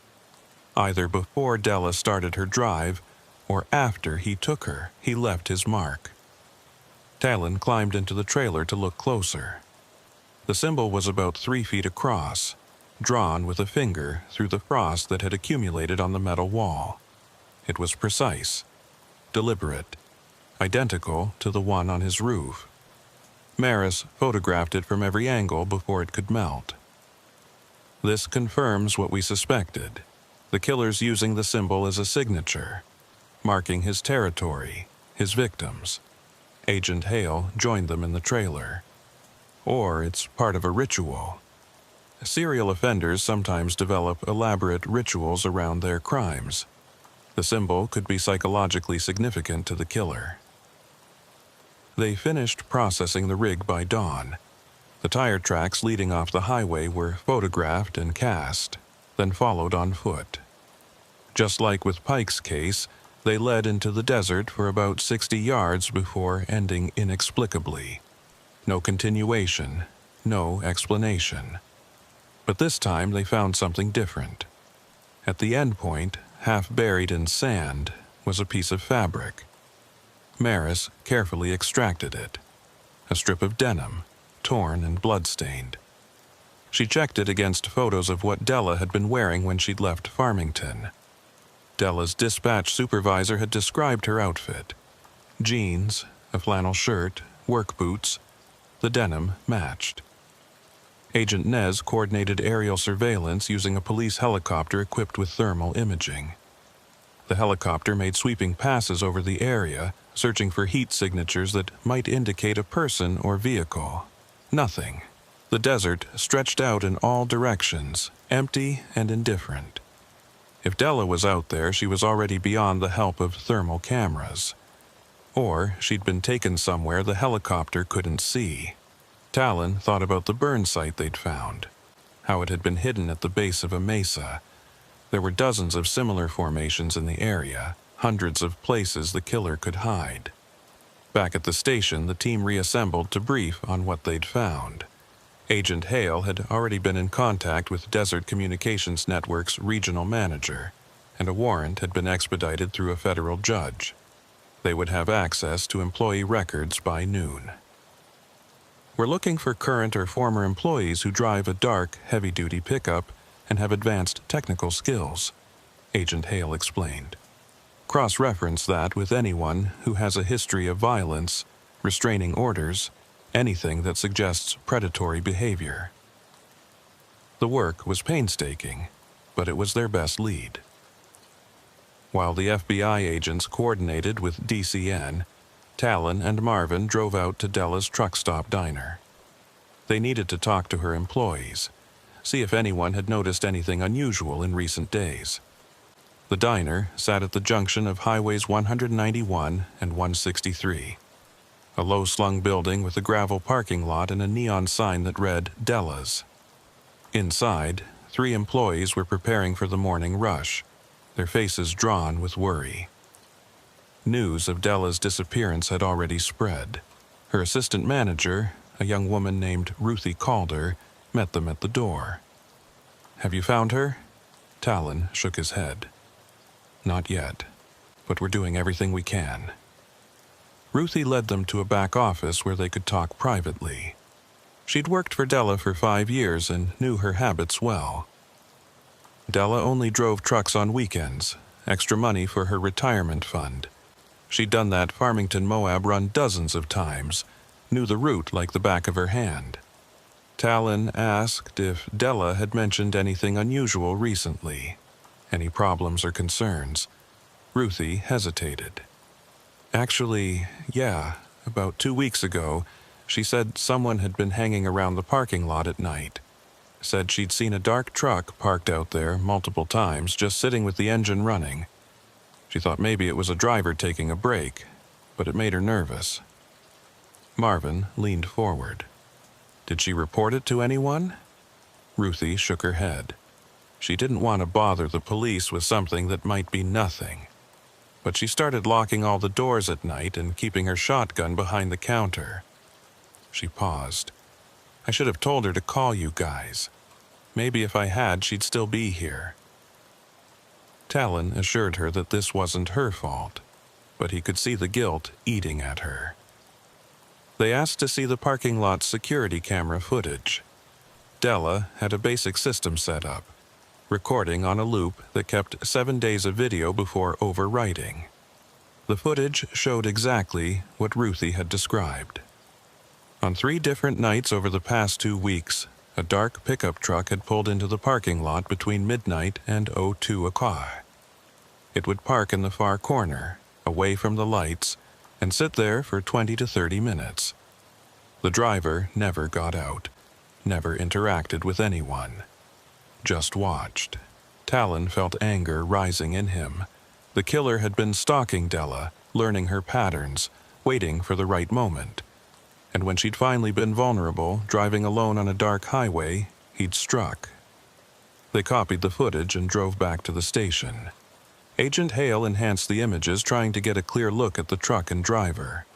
Either before Della started her drive, or after he took her, he left his mark. Talon climbed into the trailer to look closer. The symbol was about 3 feet across, drawn with a finger through the frost that had accumulated on the metal wall. It was precise, deliberate, identical to the one on his roof. Maris photographed it from every angle before it could melt. This confirms what we suspected, the killer's using the symbol as a signature, marking his territory, his victims. Agent Hale joined them in the trailer. Or it's part of a ritual. Serial offenders sometimes develop elaborate rituals around their crimes. The symbol could be psychologically significant to the killer. They finished processing the rig by dawn. The tire tracks leading off the highway were photographed and cast, then followed on foot. Just like with Pike's case, they led into the desert for about 60 yards before ending inexplicably. No continuation, no explanation. But this time they found something different. At the end point, half buried in sand, was a piece of fabric. Maris carefully extracted it. A strip of denim, torn and blood-stained. She checked it against photos of what Della had been wearing when she'd left Farmington. Della's dispatch supervisor had described her outfit. Jeans, a flannel shirt, work boots. The denim matched. Agent Nez coordinated aerial surveillance using a police helicopter equipped with thermal imaging. The helicopter made sweeping passes over the area, searching for heat signatures that might indicate a person or vehicle. Nothing. The desert stretched out in all directions, empty and indifferent. If Della was out there, she was already beyond the help of thermal cameras. Or she'd been taken somewhere the helicopter couldn't see. Talon thought about the burn site they'd found, how it had been hidden at the base of a mesa. There were dozens of similar formations in the area, hundreds of places the killer could hide. Back at the station, the team reassembled to brief on what they'd found. Agent Hale had already been in contact with Desert Communications Network's regional manager, and a warrant had been expedited through a federal judge. They would have access to employee records by noon. We're looking for current or former employees who drive a dark, heavy-duty pickup and have advanced technical skills, Agent Hale explained. Cross-reference that with anyone who has a history of violence, restraining orders, anything that suggests predatory behavior. The work was painstaking, but it was their best lead. While the FBI agents coordinated with DCN, Talon and Marvin drove out to Della's truck stop diner. They needed to talk to her employees, see if anyone had noticed anything unusual in recent days. The diner sat at the junction of Highways 191 and 163. A low-slung building with a gravel parking lot and a neon sign that read Della's. Inside, 3 employees were preparing for the morning rush, their faces drawn with worry. News of Della's disappearance had already spread. Her assistant manager, a young woman named Ruthie Calder, met them at the door. "Have you found her?" Talon shook his head. "Not yet, but we're doing everything we can." Ruthie led them to a back office where they could talk privately. She'd worked for Della for 5 years and knew her habits well. Della only drove trucks on weekends, extra money for her retirement fund. She'd done that Farmington Moab run dozens of times, knew the route like the back of her hand. Talon asked if Della had mentioned anything unusual recently, any problems or concerns. Ruthie hesitated. "Actually, yeah, about 2 weeks ago, she said someone had been hanging around the parking lot at night. Said she'd seen a dark truck parked out there multiple times, just sitting with the engine running. She thought maybe it was a driver taking a break, but it made her nervous." Marvin leaned forward. "Did she report it to anyone?" Ruthie shook her head. She didn't want to bother the police with something that might be nothing. but she started locking all the doors at night and keeping her shotgun behind the counter. She paused. I should have told her to call you guys. Maybe if I had, she'd still be here. Talon assured her that this wasn't her fault, but he could see the guilt eating at her. They asked to see the parking lot's security camera footage. Della had a basic system set up, recording on a loop that kept 7 days of video before overwriting. The footage showed exactly what Ruthie had described. On 3 different nights over the past 2 weeks, a dark pickup truck had pulled into the parking lot between midnight and 02 o'clock. It would park in the far corner, away from the lights, and sit there for 20 to 30 minutes. The driver never got out, never interacted with anyone, just watched. Talon felt anger rising in him. The killer had been stalking Della, learning her patterns, waiting for the right moment. And when she'd finally been vulnerable, driving alone on a dark highway, he'd struck. They copied the footage and drove back to the station. Agent Hale enhanced the images, trying to get a clear look at the truck and driver.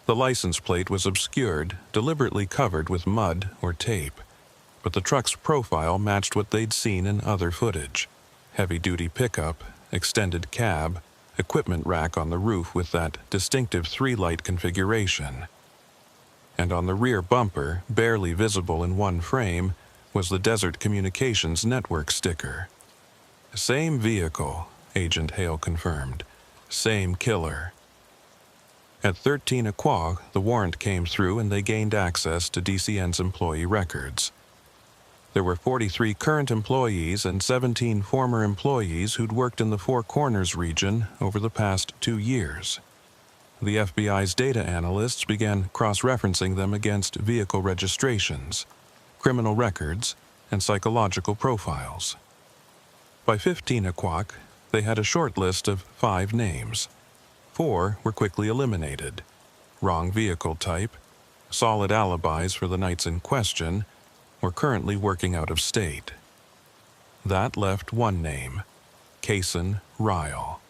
The license plate was obscured, deliberately covered with mud or tape, but the truck's profile matched what they'd seen in other footage. Heavy-duty pickup, extended cab, equipment rack on the roof with that distinctive 3-light configuration. And on the rear bumper, barely visible in one frame, was the Desert Communications Network sticker. Same vehicle, Agent Hale confirmed. Same killer. At 13 o'clock, the warrant came through and they gained access to DCN's employee records. There were 43 current employees and 17 former employees who'd worked in the Four Corners region over the past 2 years. The FBI's data analysts began cross-referencing them against vehicle registrations, criminal records, and psychological profiles. By 15 o'clock, they had a short list of 5 names. 4 were quickly eliminated. Wrong vehicle type, solid alibis for the nights in question, or currently working out of state. That left 1 name, Kason Ryle.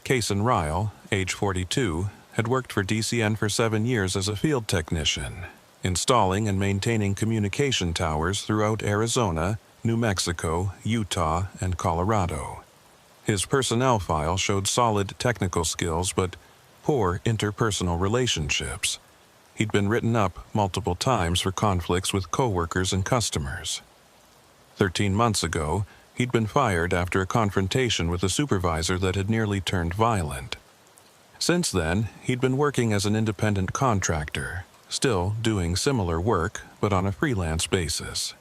Kason Ryle, age 42, had worked for DCN for 7 years as a field technician, installing and maintaining communication towers throughout Arizona, New Mexico, Utah, and Colorado. His personnel file showed solid technical skills but poor interpersonal relationships. He'd been written up multiple times for conflicts with coworkers and customers. 13 months ago, he'd been fired after a confrontation with a supervisor that had nearly turned violent. Since then, he'd been working as an independent contractor, still doing similar work, but on a freelance basis.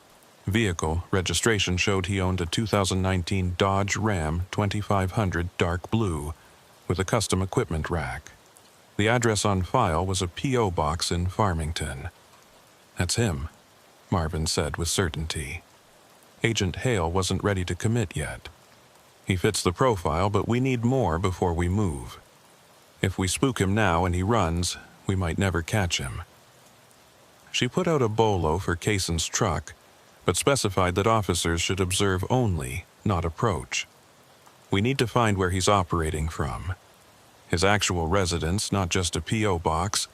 Vehicle registration showed he owned a 2019 Dodge Ram 2500 dark blue with a custom equipment rack. The address on file was a P.O. box in Farmington. That's him, Marvin said with certainty. Agent Hale wasn't ready to commit yet. He fits the profile, but we need more before we move. If we spook him now and he runs, we might never catch him. She put out a bolo for Kason's truck, but specified that officers should observe only, not approach. We need to find where he's operating from. His actual residence, not just a P.O. box.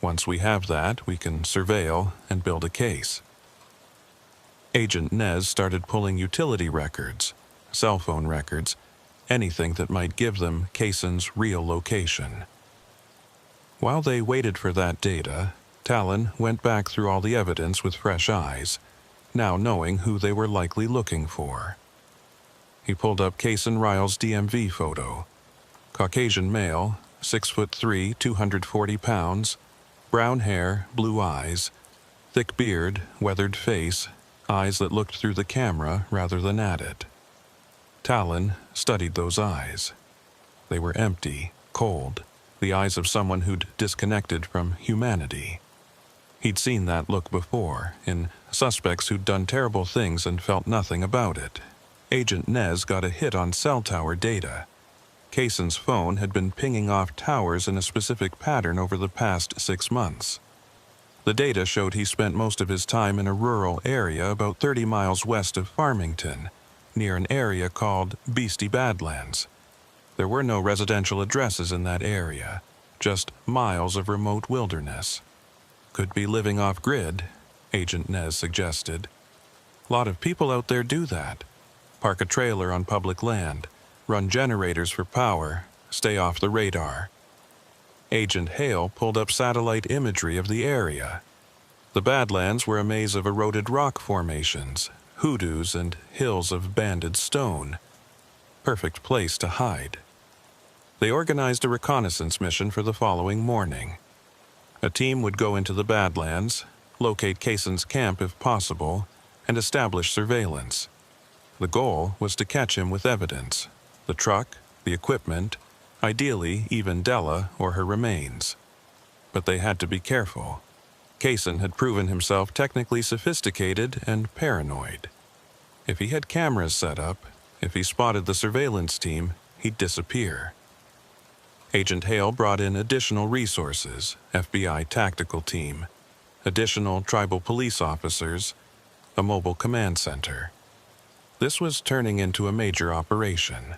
Once we have that, we can surveil and build a case. Agent Nez started pulling utility records, cell phone records, anything that might give them Kason's real location. While they waited for that data, Talon went back through all the evidence with fresh eyes, now knowing who they were likely looking for. He pulled up Kason Ryle's DMV photo. Caucasian male, 6'3", 240 pounds, brown hair, blue eyes, thick beard, weathered face, eyes that looked through the camera rather than at it. Talon studied those eyes. They were empty, cold, the eyes of someone who'd disconnected from humanity. He'd seen that look before, in suspects who'd done terrible things and felt nothing about it. Agent Nez got a hit on cell tower data. Kason's phone had been pinging off towers in a specific pattern over the past 6 months. The data showed he spent most of his time in a rural area about 30 miles west of Farmington, near an area called Beastie Badlands. There were no residential addresses in that area, just miles of remote wilderness. Could be living off-grid, Agent Nez suggested. A lot of people out there do that. Park a trailer on public land, run generators for power, stay off the radar. Agent Hale pulled up satellite imagery of the area. The Badlands were a maze of eroded rock formations, hoodoos, and hills of banded stone. Perfect place to hide. They organized a reconnaissance mission for the following morning. A team would go into the Badlands, locate Kaysen's camp if possible, and establish surveillance. The goal was to catch him with evidence: the truck, the equipment, ideally even Della or her remains. But they had to be careful. Kaysen had proven himself technically sophisticated and paranoid. If he had cameras set up, if he spotted the surveillance team, he'd disappear. Agent Hale brought in additional resources: FBI tactical team, additional tribal police officers, a mobile command center. This was turning into a major operation.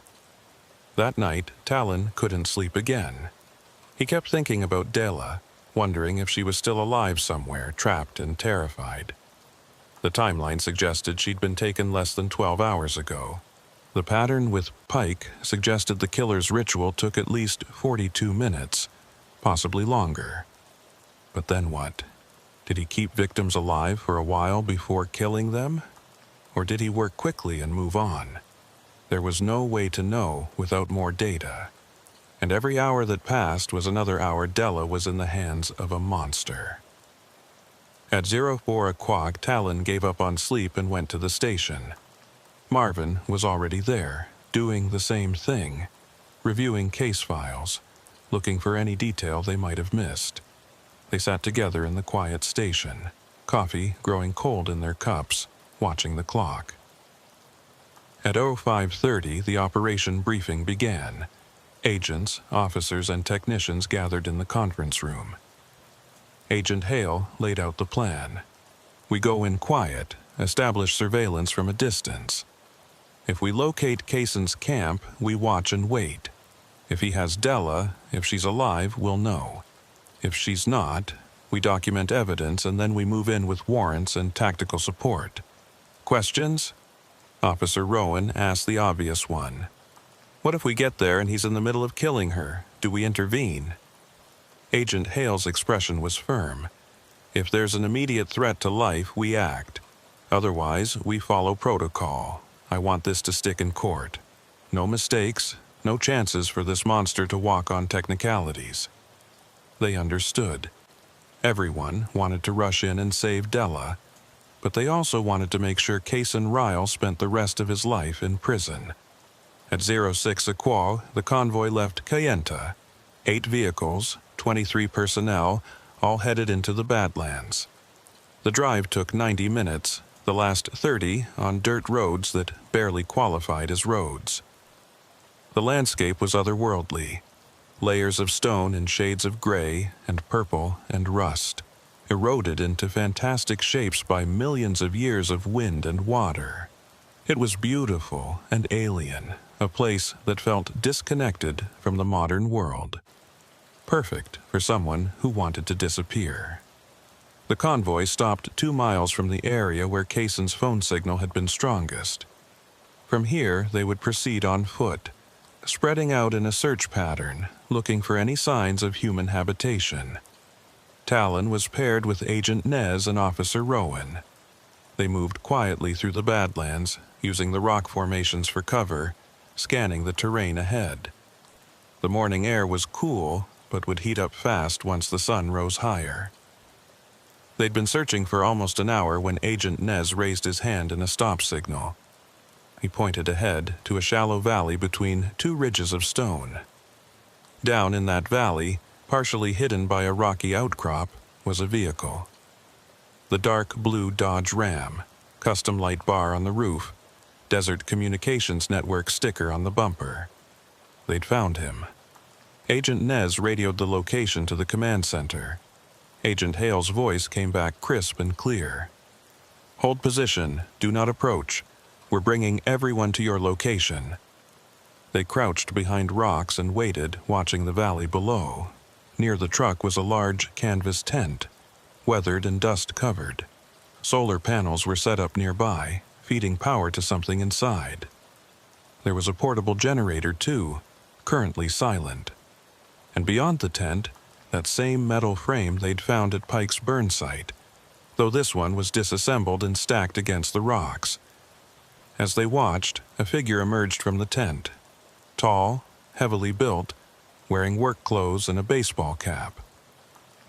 That night, Talon couldn't sleep again. He kept thinking about Della, wondering if she was still alive somewhere, trapped and terrified. The timeline suggested she'd been taken less than 12 hours ago. The pattern with Pike suggested the killer's ritual took at least 42 minutes, possibly longer. But then what? Did he keep victims alive for a while before killing them? Or did he work quickly and move on? There was no way to know without more data. And every hour that passed was another hour Della was in the hands of a monster. At 04 o'clock, Talon gave up on sleep and went to the station. Marvin was already there, doing the same thing, reviewing case files, looking for any detail they might have missed. They sat together in the quiet station, coffee growing cold in their cups, watching the clock. At 05:30, the operation briefing began. Agents, officers, and technicians gathered in the conference room. Agent Hale laid out the plan. We go in quiet, establish surveillance from a distance. If we locate Kaysen's camp, we watch and wait. If he has Della, if she's alive, we'll know. If she's not, we document evidence and then we move in with warrants and tactical support. Questions? Officer Rowan asked the obvious one. What if we get there and he's in the middle of killing her? Do we intervene? Agent Hale's expression was firm. If there's an immediate threat to life, we act. Otherwise, we follow protocol. I want this to stick in court. No mistakes, no chances for this monster to walk on technicalities. They understood. Everyone wanted to rush in and save Della, but they also wanted to make sure Kaysen Ryle spent the rest of his life in prison. At 06 Aqua, the convoy left Kayenta. 8 vehicles, 23 personnel, all headed into the Badlands. The drive took 90 minutes, the last 30 on dirt roads that barely qualified as roads. The landscape was otherworldly. Layers of stone in shades of gray and purple and rust, eroded into fantastic shapes by millions of years of wind and water. It was beautiful and alien, a place that felt disconnected from the modern world. Perfect for someone who wanted to disappear. The convoy stopped 2 miles from the area where Kaysen's phone signal had been strongest. From here, they would proceed on foot, spreading out in a search pattern, looking for any signs of human habitation. Talon was paired with Agent Nez and Officer Rowan. They moved quietly through the Badlands, using the rock formations for cover, scanning the terrain ahead. The morning air was cool, but would heat up fast once the sun rose higher. They'd been searching for almost an hour when Agent Nez raised his hand in a stop signal. He pointed ahead to a shallow valley between 2 ridges of stone. Down in that valley, partially hidden by a rocky outcrop, was a vehicle. The dark blue Dodge Ram, custom light bar on the roof, Desert Communications Network sticker on the bumper. They'd found him. Agent Nez radioed the location to the command center. Agent Hale's voice came back crisp and clear. Hold position, do not approach. We're bringing everyone to your location. They crouched behind rocks and waited, watching the valley below. Near the truck was a large canvas tent, weathered and dust-covered. Solar panels were set up nearby, feeding power to something inside. There was a portable generator, too, currently silent. And beyond the tent, that same metal frame they'd found at Pike's burn site, though this one was disassembled and stacked against the rocks. As they watched, a figure emerged from the tent. Tall, heavily built, wearing work clothes and a baseball cap.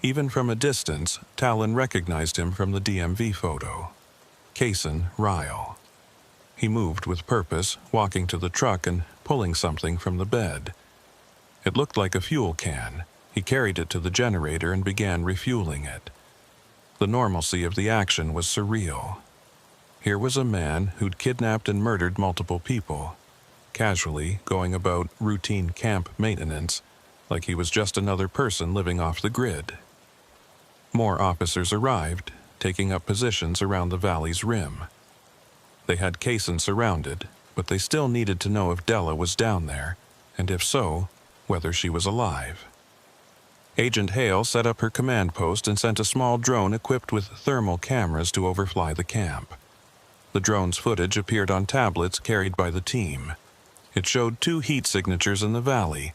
Even from a distance, Talon recognized him from the DMV photo. Kaysen Ryle. He moved with purpose, walking to the truck and pulling something from the bed. It looked like a fuel can. He carried it to the generator and began refueling it. The normalcy of the action was surreal. Here was a man who'd kidnapped and murdered multiple people, casually going about routine camp maintenance like he was just another person living off the grid. More officers arrived, taking up positions around the valley's rim. They had Kaysen surrounded, but they still needed to know if Della was down there, and if so, whether she was alive. Agent Hale set up her command post and sent a small drone equipped with thermal cameras to overfly the camp. The drone's footage appeared on tablets carried by the team. It showed 2 heat signatures in the valley,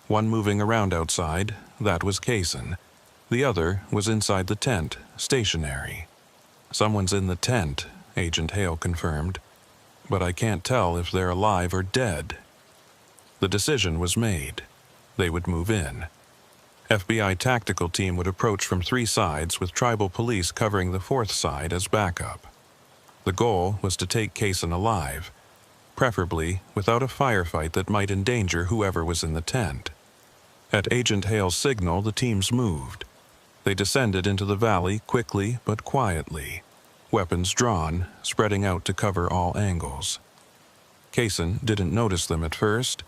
one moving around outside, that was Kaysen. The other was inside the tent, stationary. Someone's in the tent, Agent Hale confirmed, but I can't tell if they're alive or dead. The decision was made. They would move in. FBI tactical team would approach from 3 sides with tribal police covering the 4th side as backup. The goal was to take Kaysen alive, preferably without a firefight that might endanger whoever was in the tent. At Agent Hale's signal, the teams moved. They descended into the valley quickly but quietly, weapons drawn, spreading out to cover all angles. Kaysen didn't notice them at first.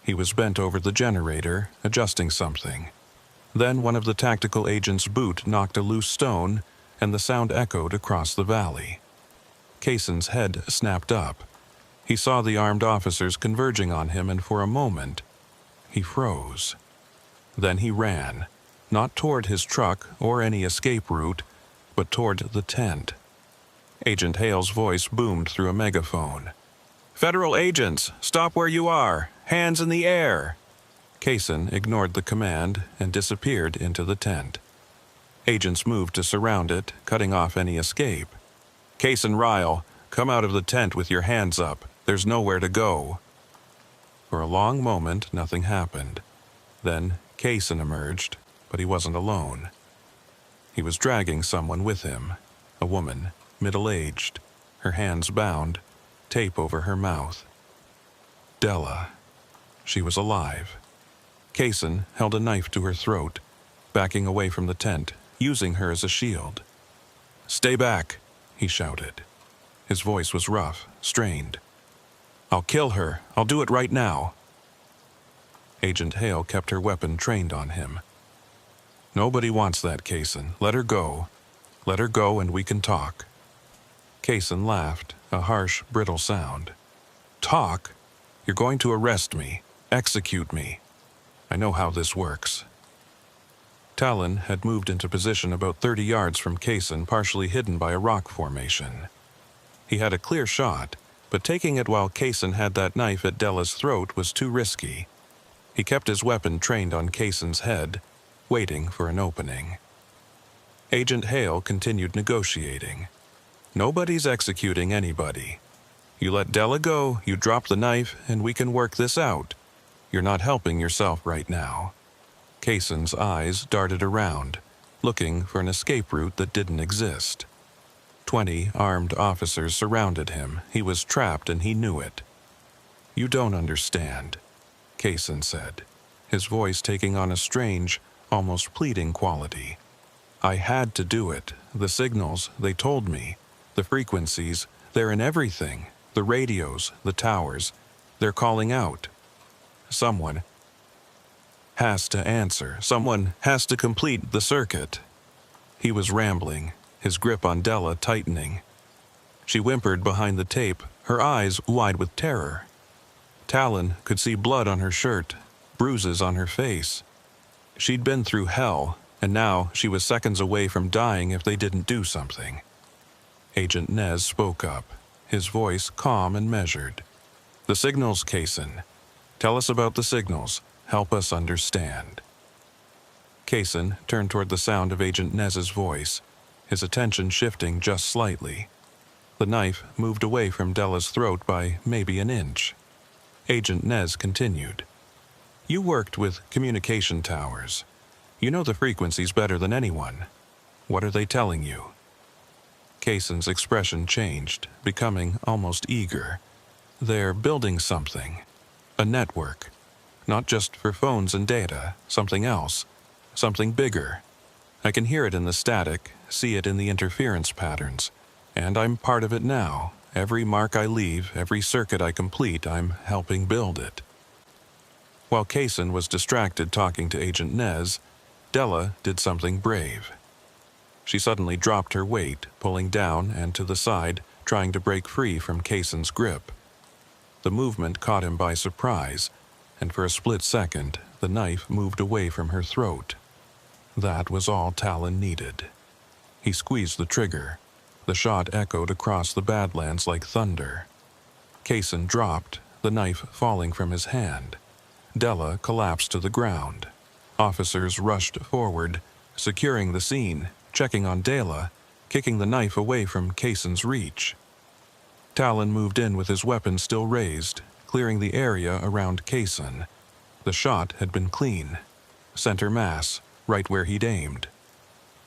He was bent over the generator, adjusting something. Then one of the tactical agent's boot knocked a loose stone, and the sound echoed across the valley. Kaysen's head snapped up. He saw the armed officers converging on him, and for a moment, he froze. Then he ran, not toward his truck or any escape route, but toward the tent. Agent Hale's voice boomed through a megaphone. "Federal agents, stop where you are! Hands in the air!" Kaysen ignored the command and disappeared into the tent. Agents moved to surround it, cutting off any escape. "Kaysen Ryle, come out of the tent with your hands up. There's nowhere to go." For a long moment, nothing happened. Then Kaysen emerged, but he wasn't alone. He was dragging someone with him, a woman, middle-aged, her hands bound, tape over her mouth. Della. She was alive. Kaysen held a knife to her throat, backing away from the tent, using her as a shield. "Stay back," he shouted. His voice was rough, strained. "I'll kill her. I'll do it right now." Agent Hale kept her weapon trained on him. "Nobody wants that, Kaysen. Let her go. Let her go and we can talk." Kaysen laughed, a harsh, brittle sound. "Talk? You're going to arrest me, execute me. I know how this works." Talon had moved into position about 30 yards from Kaysen, partially hidden by a rock formation. He had a clear shot, but taking it while Kaysen had that knife at Della's throat was too risky. He kept his weapon trained on Kaysen's head, waiting for an opening. Agent Hale continued negotiating. "Nobody's executing anybody. You let Della go, you drop the knife, and we can work this out. You're not helping yourself right now." Kaysen's eyes darted around, looking for an escape route that didn't exist. 20 armed officers surrounded him. He was trapped and he knew it. "You don't understand," Kaysen said, his voice taking on a strange, almost pleading quality. "I had to do it. The signals, they told me. The frequencies, they're in everything. The radios, the towers. They're calling out. Someone has to answer. Someone has to complete the circuit." He was rambling, his grip on Della tightening. She whimpered behind the tape, her eyes wide with terror. Talon could see blood on her shirt, bruises on her face. She'd been through hell, and now she was seconds away from dying if they didn't do something. Agent Nez spoke up, his voice calm and measured. "The signals, Kaysen. Tell us about the signals. Help us understand." Kaysen turned toward the sound of Agent Nez's voice, his attention shifting just slightly. The knife moved away from Della's throat by maybe an inch. Agent Nez continued. "You worked with communication towers. You know the frequencies better than anyone. What are they telling you?" Kaysen's expression changed, becoming almost eager. "They're building something. A network. Not just for phones and data, something else. Something bigger. I can hear it in the static, see it in the interference patterns. And I'm part of it now. Every mark I leave, every circuit I complete, I'm helping build it." While Kaysen was distracted talking to Agent Nez, Della did something brave. She suddenly dropped her weight, pulling down and to the side, trying to break free from Kaysen's grip. The movement caught him by surprise, and for a split second, the knife moved away from her throat. That was all Talon needed. He squeezed the trigger. The shot echoed across the Badlands like thunder. Kaysen dropped, the knife falling from his hand. Della collapsed to the ground. Officers rushed forward, securing the scene, checking on Della, kicking the knife away from Kaysen's reach. Talon moved in with his weapon still raised, clearing the area around Kaysen. The shot had been clean. Center mass, right where he'd aimed.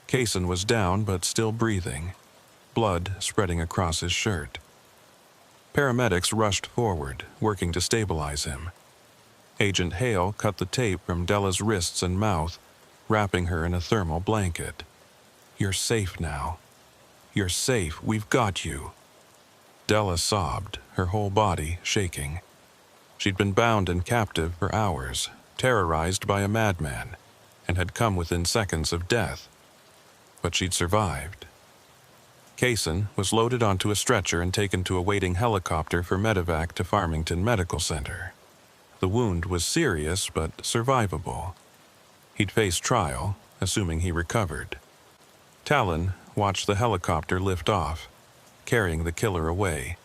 Kaysen was down but still breathing, blood spreading across his shirt. Paramedics rushed forward, working to stabilize him. Agent Hale cut the tape from Della's wrists and mouth, wrapping her in a thermal blanket. "You're safe now. You're safe. We've got you." Della sobbed, her whole body shaking. She'd been bound and captive for hours, terrorized by a madman, and had come within seconds of death. But she'd survived. Kaysen was loaded onto a stretcher and taken to a waiting helicopter for medevac to Farmington Medical Center. The wound was serious but survivable. He'd face trial, assuming he recovered. Talon watched the helicopter lift off, carrying the killer away,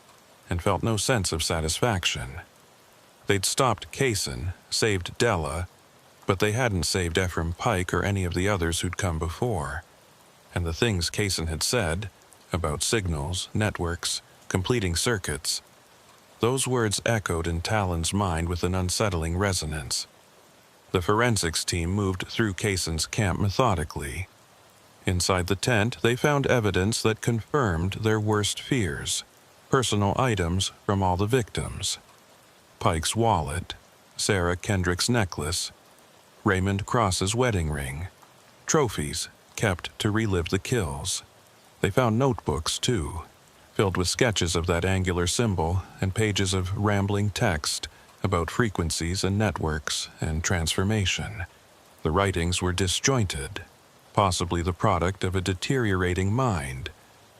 and felt no sense of satisfaction. They'd stopped Kaysen, saved Della, but they hadn't saved Ephraim Pike or any of the others who'd come before. And the things Kaysen had said, about signals, networks, completing circuits, those words echoed in Talon's mind with an unsettling resonance. The forensics team moved through Kaysen's camp methodically. Inside the tent, they found evidence that confirmed their worst fears. Personal items from all the victims. Pike's wallet, Sarah Kendrick's necklace, Raymond Cross's wedding ring, trophies kept to relive the kills. They found notebooks, too, filled with sketches of that angular symbol and pages of rambling text about frequencies and networks and transformation. The writings were disjointed, possibly the product of a deteriorating mind,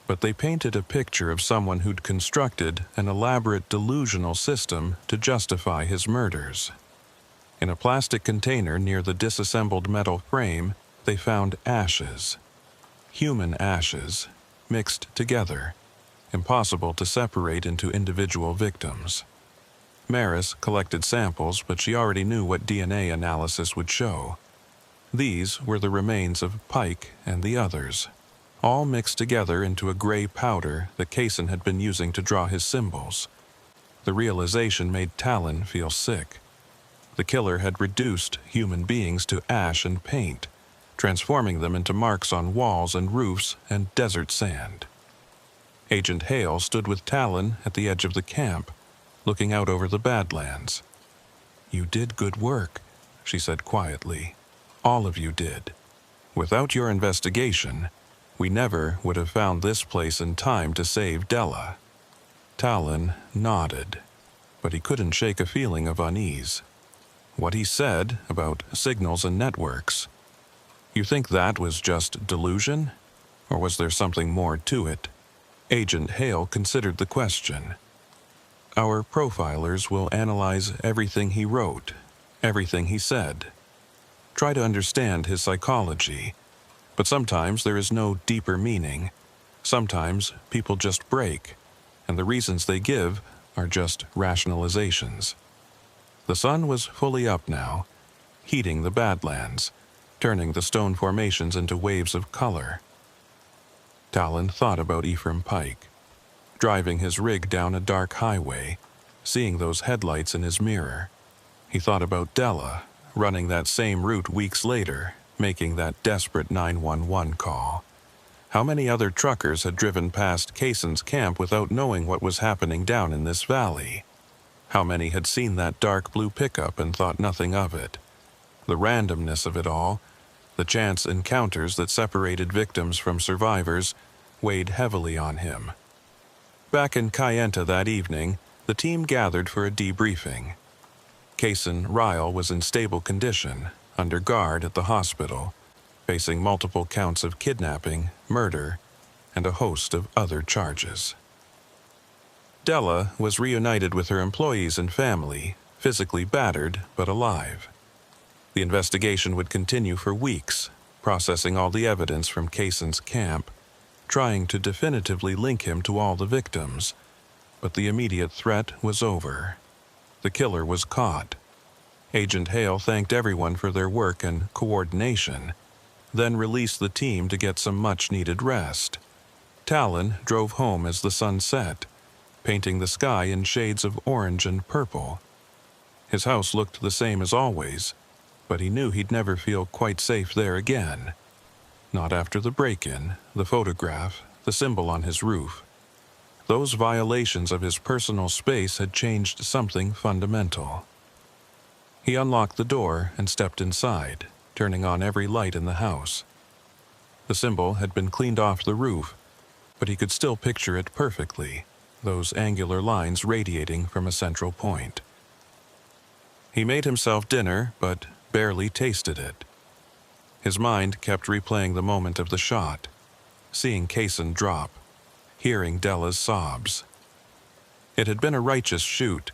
but they painted a picture of someone who'd constructed an elaborate delusional system to justify his murders. In a plastic container near the disassembled metal frame, they found ashes. Human ashes, mixed together, impossible to separate into individual victims. Maris collected samples, but she already knew what DNA analysis would show. These were the remains of Pike and the others, all mixed together into a gray powder that Kaysen had been using to draw his symbols. The realization made Talon feel sick. The killer had reduced human beings to ash and paint, transforming them into marks on walls and roofs and desert sand. Agent Hale stood with Talon at the edge of the camp, looking out over the Badlands. "You did good work," she said quietly. "All of you did. Without your investigation, we never would have found this place in time to save Della." Talon nodded, but he couldn't shake a feeling of unease. What he said about signals and networks, you think that was just delusion? Or was there something more to it? Agent Hale considered the question. our profilers will analyze everything he wrote, everything he said. Try to understand his psychology, but sometimes there is no deeper meaning. Sometimes people just break, and the reasons they give are just rationalizations. The sun was fully up now, heating the Badlands, turning the stone formations into waves of color. Talon thought about Ephraim Pike, driving his rig down a dark highway, seeing those headlights in his mirror. He thought about Della, running that same route weeks later, making that desperate 911 call. How many other truckers had driven past Casson's camp without knowing what was happening down in this valley? How many had seen that dark blue pickup and thought nothing of it? The randomness of it all, the chance encounters that separated victims from survivors, weighed heavily on him. Back in Kayenta that evening, the team gathered for a debriefing. Casson Ryle was in stable condition, under guard at the hospital, facing multiple counts of kidnapping, murder, and a host of other charges. Della was reunited with her employees and family, physically battered but alive. The investigation would continue for weeks, processing all the evidence from Casson's camp, trying to definitively link him to all the victims. But the immediate threat was over. The killer was caught. Agent Hale thanked everyone for their work and coordination, then released the team to get some much-needed rest. Talon drove home as the sun set, painting the sky in shades of orange and purple. His house looked the same as always, but he knew he'd never feel quite safe there again. Not after the break-in, the photograph, the symbol on his roof. Those violations of his personal space had changed something fundamental. He unlocked the door and stepped inside, turning on every light in the house. The symbol had been cleaned off the roof, but he could still picture it perfectly, those angular lines radiating from a central point. He made himself dinner, but barely tasted it. His mind kept replaying the moment of the shot, seeing Casson drop, hearing Della's sobs. It had been a righteous shoot.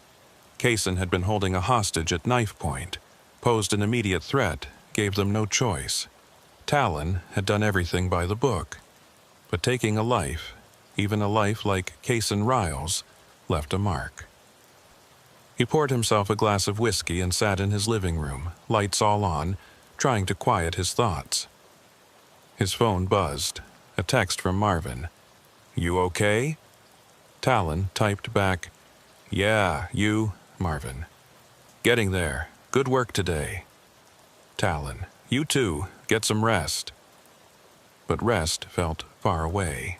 Casson had been holding a hostage at knife point, posed an immediate threat, gave them no choice. Talon had done everything by the book, but taking a life, even a life like Casson Ryle's, left a mark. He poured himself a glass of whiskey and sat in his living room, lights all on, trying to quiet his thoughts. His phone buzzed, a text from Marvin. "You okay?" Talon typed back, "Yeah, you, Marvin. Getting there. Good work today." Talon, "You too. Get some rest." But rest felt far away.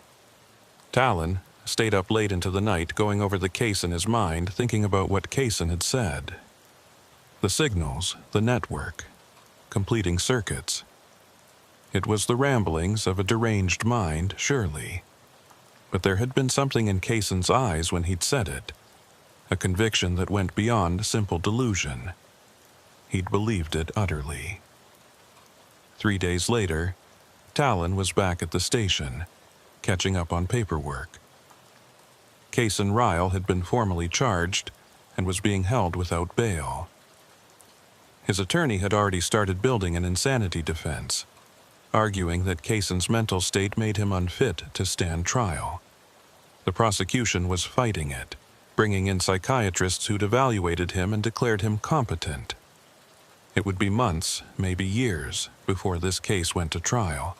Talon stayed up late into the night, going over the case in his mind, thinking about what Casson had said. The signals, the network, completing circuits. It was the ramblings of a deranged mind, surely. But there had been something in Casson's eyes when he'd said it, a conviction that went beyond simple delusion. He'd believed it utterly. 3 days later, Talon was back at the station, catching up on paperwork. Casson Ryle had been formally charged and was being held without bail. His attorney had already started building an insanity defense, arguing that Casson's mental state made him unfit to stand trial. The prosecution was fighting it, bringing in psychiatrists who'd evaluated him and declared him competent. It would be months, maybe years, before this case went to trial.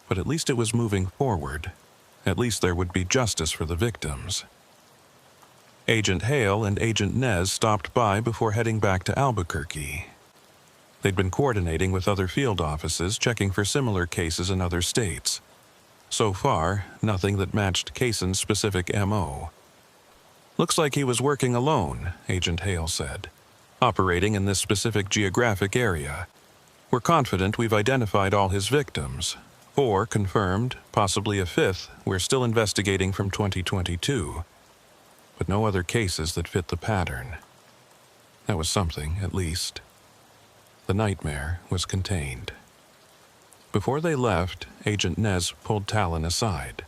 But at least it was moving forward. At least there would be justice for the victims. Agent Hale and Agent Nez stopped by before heading back to Albuquerque. They'd been coordinating with other field offices, checking for similar cases in other states. So far, nothing that matched Casson's specific MO. "Looks like he was working alone," Agent Hale said, "operating in this specific geographic area. We're confident we've identified all his victims. 4 confirmed, possibly a 5th we're still investigating from 2022. But no other cases that fit the pattern." That was something, at least. The nightmare was contained. Before they left, Agent Nez pulled Talon aside.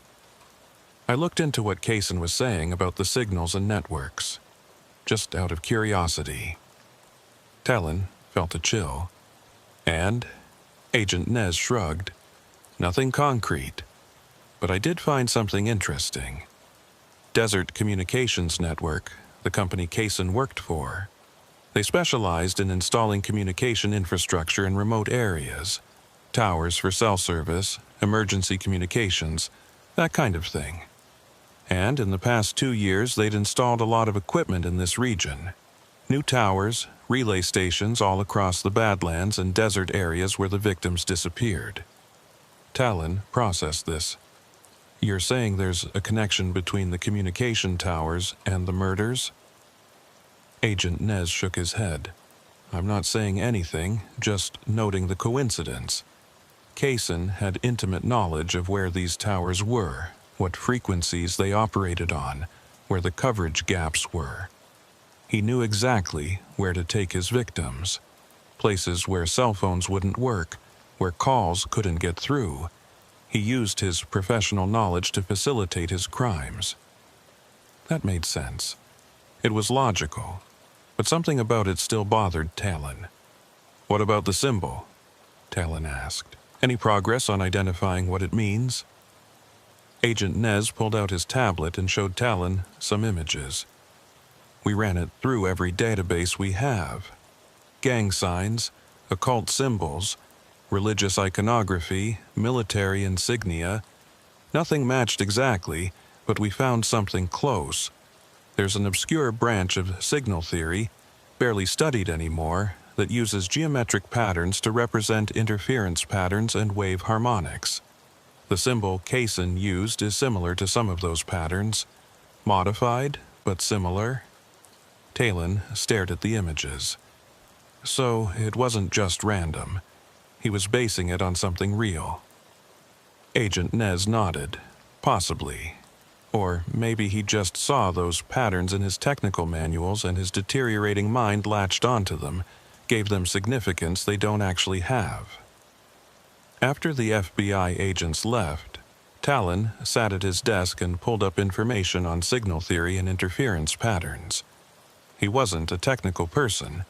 I looked into what Kaysen was saying about the signals and networks, just out of curiosity. Talon felt a chill, and Agent Nez shrugged. Nothing concrete, but I did find something interesting. Desert Communications Network, the company Kaysen worked for. They specialized in installing communication infrastructure in remote areas, towers for cell service, emergency communications, that kind of thing. And in the past 2 years, they'd installed a lot of equipment in this region. New towers, relay stations all across the Badlands and desert areas where the victims disappeared. Talon processed this. You're saying there's a connection between the communication towers and the murders? Agent Nez shook his head. I'm not saying anything, just noting the coincidence. Kaysen had intimate knowledge of where these towers were, what frequencies they operated on, where the coverage gaps were. He knew exactly where to take his victims, places where cell phones wouldn't work, where calls couldn't get through. He used his professional knowledge to facilitate his crimes. That made sense. It was logical, but something about it still bothered Talon. What about the symbol? Talon asked. Any progress on identifying what it means? Agent Nez pulled out his tablet and showed Talon some images. We ran it through every database we have. Gang signs, occult symbols, religious iconography, military insignia. Nothing matched exactly, but we found something close. There's an obscure branch of signal theory, barely studied anymore, that uses geometric patterns to represent interference patterns and wave harmonics. The symbol Kaysen used is similar to some of those patterns, modified, but similar. Talon stared at the images. So it wasn't just random. He was basing it on something real. Agent Nez nodded. Possibly. Or maybe he just saw those patterns in his technical manuals and his deteriorating mind latched onto them, gave them significance they don't actually have. After the FBI agents left, Talon sat at his desk and pulled up information on signal theory and interference patterns. He wasn't a technical person.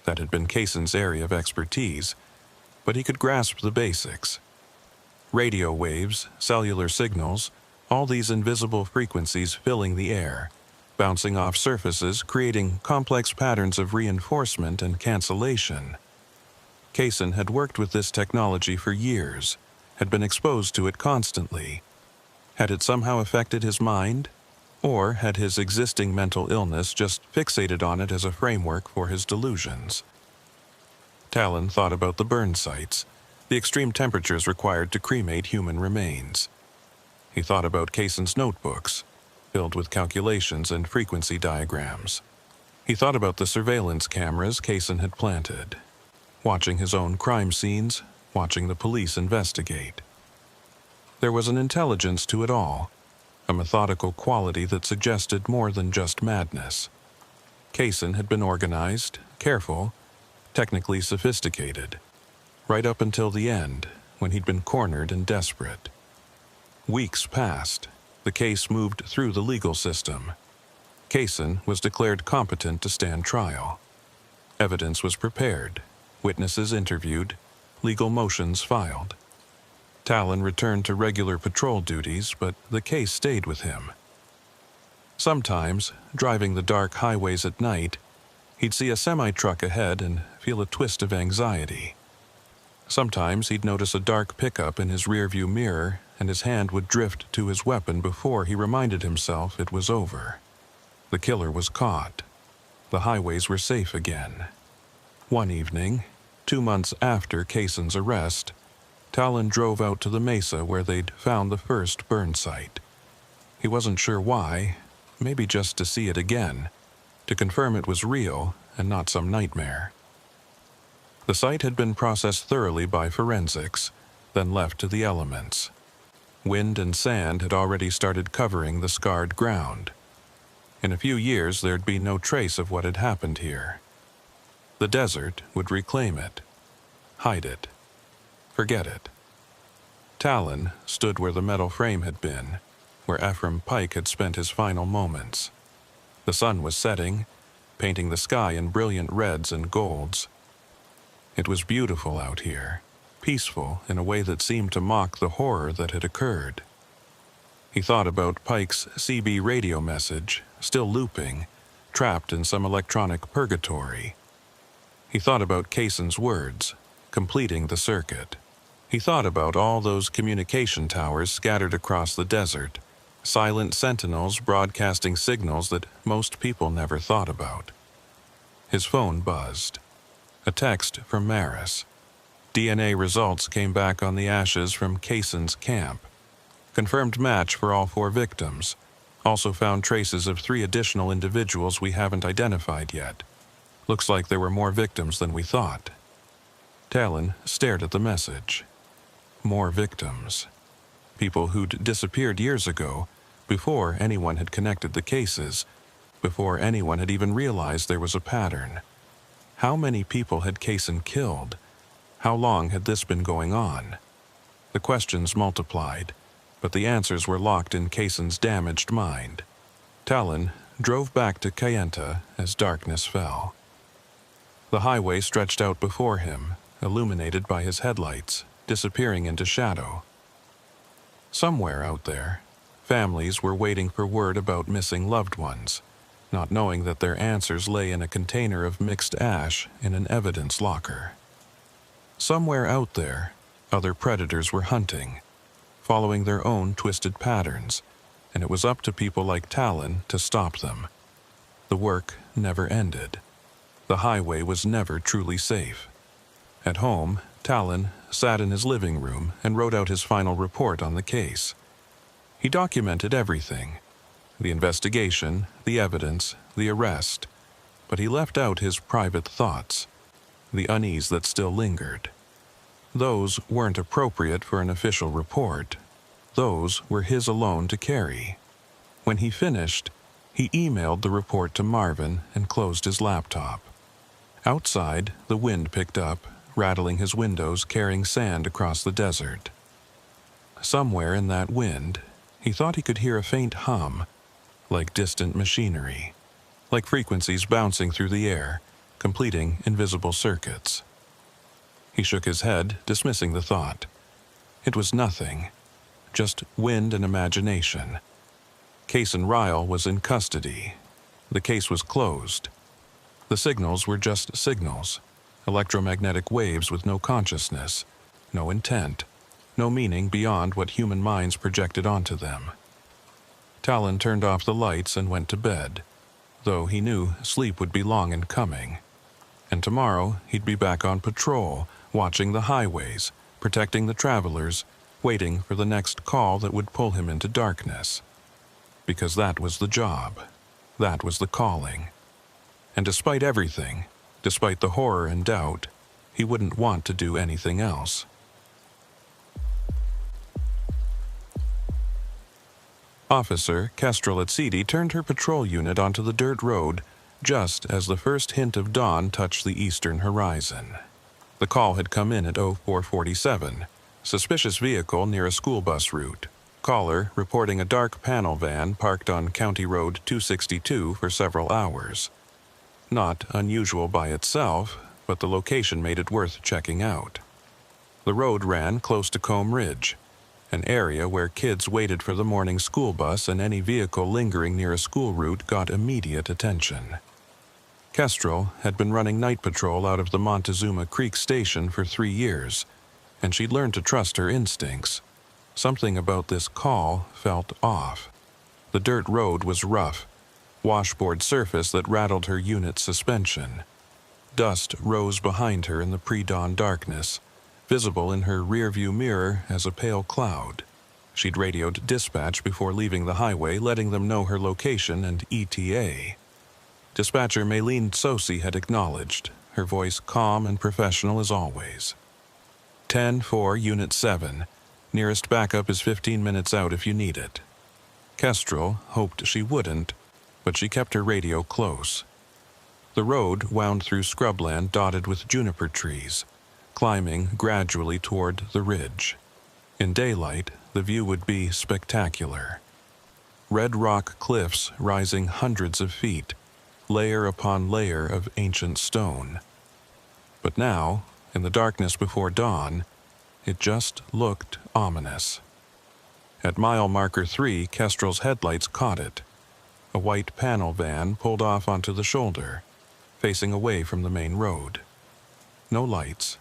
That had been Kaysen's area of expertise, but he could grasp the basics. Radio waves, cellular signals, all these invisible frequencies filling the air, bouncing off surfaces, creating complex patterns of reinforcement and cancellation. Kaysen had worked with this technology for years, had been exposed to it constantly. Had it somehow affected his mind? Or had his existing mental illness just fixated on it as a framework for his delusions? Talon thought about the burn sites, the extreme temperatures required to cremate human remains. He thought about Kaysen's notebooks, filled with calculations and frequency diagrams. He thought about the surveillance cameras Kaysen had planted, watching his own crime scenes, watching the police investigate. There was an intelligence to it all, a methodical quality that suggested more than just madness. Kaysen had been organized, careful, technically sophisticated, right up until the end, when he'd been cornered and desperate. Weeks passed. The case moved through the legal system. Kaysen was declared competent to stand trial. Evidence was prepared, witnesses interviewed, legal motions filed. Talon returned to regular patrol duties, but the case stayed with him. Sometimes, driving the dark highways at night, he'd see a semi-truck ahead and feel a twist of anxiety. Sometimes he'd notice a dark pickup in his rearview mirror, and his hand would drift to his weapon before he reminded himself it was over. The killer was caught. The highways were safe again. One evening, 2 months after Kaysen's arrest, Talon drove out to the mesa where they'd found the first burn site. He wasn't sure why, maybe just to see it again, to confirm it was real and not some nightmare. The site had been processed thoroughly by forensics, then left to the elements. Wind and sand had already started covering the scarred ground. In a few years, there'd be no trace of what had happened here. The desert would reclaim it, hide it, forget it. Talon stood where the metal frame had been, where Ephraim Pike had spent his final moments. The sun was setting, painting the sky in brilliant reds and golds. It was beautiful out here, peaceful in a way that seemed to mock the horror that had occurred. He thought about Pike's CB radio message, still looping, trapped in some electronic purgatory. He thought about Kaysen's words, completing the circuit. He thought about all those communication towers scattered across the desert, silent sentinels broadcasting signals that most people never thought about. His phone buzzed. A text from Maris. DNA results came back on the ashes from Kaysen's camp. Confirmed match for all 4 victims. Also found traces of 3 additional individuals we haven't identified yet. Looks like there were more victims than we thought. Talon stared at the message. More victims. People who'd disappeared years ago, before anyone had connected the cases, before anyone had even realized there was a pattern. How many people had Kaysen killed? How long had this been going on? The questions multiplied, but the answers were locked in Kaysen's damaged mind. Talon drove back to Kayenta as darkness fell. The highway stretched out before him, illuminated by his headlights, disappearing into shadow. Somewhere out there, families were waiting for word about missing loved ones, not knowing that their answers lay in a container of mixed ash in an evidence locker. Somewhere out there, other predators were hunting, following their own twisted patterns, and it was up to people like Talon to stop them. The work never ended. The highway was never truly safe. At home, Talon sat in his living room and wrote out his final report on the case. He documented everything: the investigation, the evidence, the arrest, but he left out his private thoughts, the unease that still lingered. Those weren't appropriate for an official report. Those were his alone to carry. When he finished, he emailed the report to Marvin and closed his laptop. Outside, the wind picked up, rattling his windows, carrying sand across the desert. Somewhere in that wind, he thought he could hear a faint hum, like distant machinery, like frequencies bouncing through the air, completing invisible circuits. He shook his head, dismissing the thought. It was nothing, just wind and imagination. Kaysen Ryle was in custody. The case was closed. The signals were just signals, electromagnetic waves with no consciousness, no intent, no meaning beyond what human minds projected onto them. Talon turned off the lights and went to bed, though he knew sleep would be long in coming. And tomorrow he'd be back on patrol, watching the highways, protecting the travelers, waiting for the next call that would pull him into darkness. Because that was the job. That was the calling. And despite everything, despite the horror and doubt, he wouldn't want to do anything else. Officer Kestrel Atsidi turned her patrol unit onto the dirt road just as the first hint of dawn touched the eastern horizon. The call had come in at 0447, suspicious vehicle near a school bus route. Caller reporting a dark panel van parked on County Road 262 for several hours. Not unusual by itself, but the location made it worth checking out. The road ran close to Combe Ridge, an area where kids waited for the morning school bus, and any vehicle lingering near a school route got immediate attention. Kestrel had been running night patrol out of the Montezuma Creek station for 3 years, and she'd learned to trust her instincts. Something about this call felt off. The dirt road was rough, washboard surface that rattled her unit's suspension. Dust rose behind her in the pre-dawn darkness, visible in her rearview mirror as a pale cloud. She'd radioed dispatch before leaving the highway, letting them know her location and ETA. Dispatcher Maylene Sosi had acknowledged, her voice calm and professional as always. 10-4, Unit 7. Nearest backup is 15 minutes out if you need it. Kestrel hoped she wouldn't, but she kept her radio close. The road wound through scrubland dotted with juniper trees, climbing gradually toward the ridge. In daylight, the view would be spectacular. red rock cliffs rising hundreds of feet, layer upon layer of ancient stone. But now, in the darkness before dawn, it just looked ominous. At mile marker 3, Kestrel's headlights caught it. A white panel van pulled off onto the shoulder, facing away from the main road. No lights,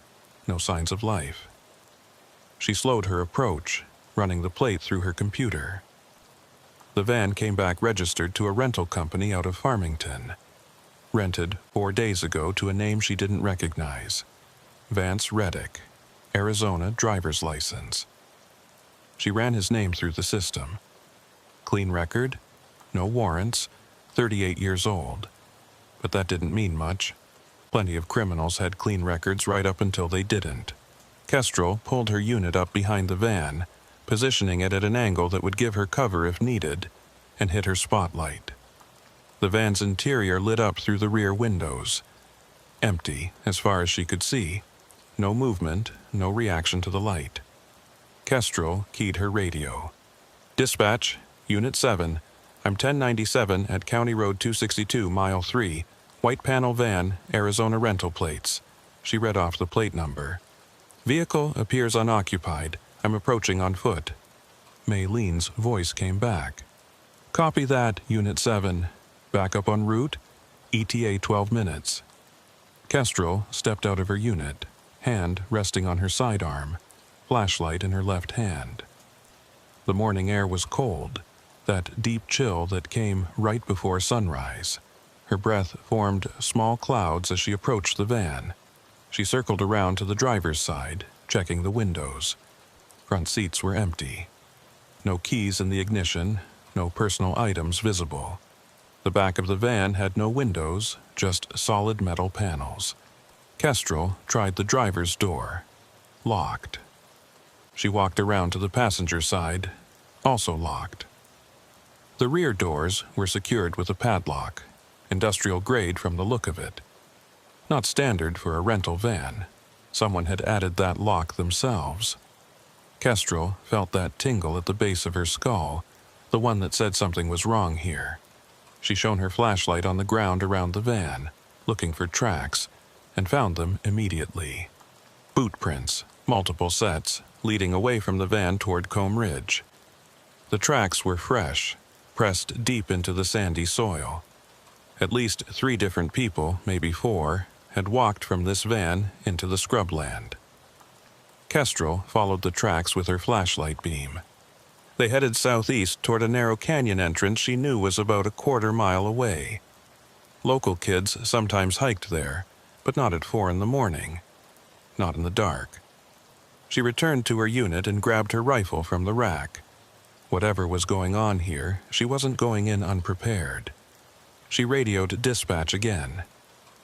no signs of life. She slowed her approach, running the plate through her computer. The van came back registered to a rental company out of Farmington. Rented 4 days ago to a name she didn't recognize. Vance Reddick, Arizona driver's license. She ran his name through the system. Clean record, no warrants, 38 years old. But that didn't mean much. Plenty of criminals had clean records right up until they didn't. Kestrel pulled her unit up behind the van, positioning it at an angle that would give her cover if needed, and hit her spotlight. The van's interior lit up through the rear windows. Empty, as far as she could see. No movement, no reaction to the light. Kestrel keyed her radio. "Dispatch, Unit 7, I'm 1097 at County Road 262, Mile 3, white panel van, Arizona rental plates." She read off the plate number. "Vehicle appears unoccupied. I'm approaching on foot." Maylene's voice came back. "Copy that, Unit 7. Backup en route. ETA 12 minutes. Kestrel stepped out of her unit, hand resting on her sidearm, flashlight in her left hand. The morning air was cold, that deep chill that came right before sunrise. Her breath formed small clouds as she approached the van. She circled around to the driver's side, checking the windows. Front seats were empty. No keys in the ignition, no personal items visible. The back of the van had no windows, just solid metal panels. Kestrel tried the driver's door. Locked. She walked around to the passenger side, also locked. The rear doors were secured with a padlock, industrial grade from the look of it. Not standard for a rental van. Someone had added that lock themselves. Kestrel felt that tingle at the base of her skull, the one that said something was wrong here. She shone her flashlight on the ground around the van, looking for tracks, and found them immediately. Boot prints, multiple sets, leading away from the van toward Comb Ridge. The tracks were fresh, pressed deep into the sandy soil. At least 3 different people, maybe 4, had walked from this van into the scrubland. Kestrel followed the tracks with her flashlight beam. They headed southeast toward a narrow canyon entrance she knew was about a quarter mile away. Local kids sometimes hiked there, but not at 4 in the morning. Not in the dark. She returned to her unit and grabbed her rifle from the rack. Whatever was going on here, she wasn't going in unprepared. She radioed dispatch again.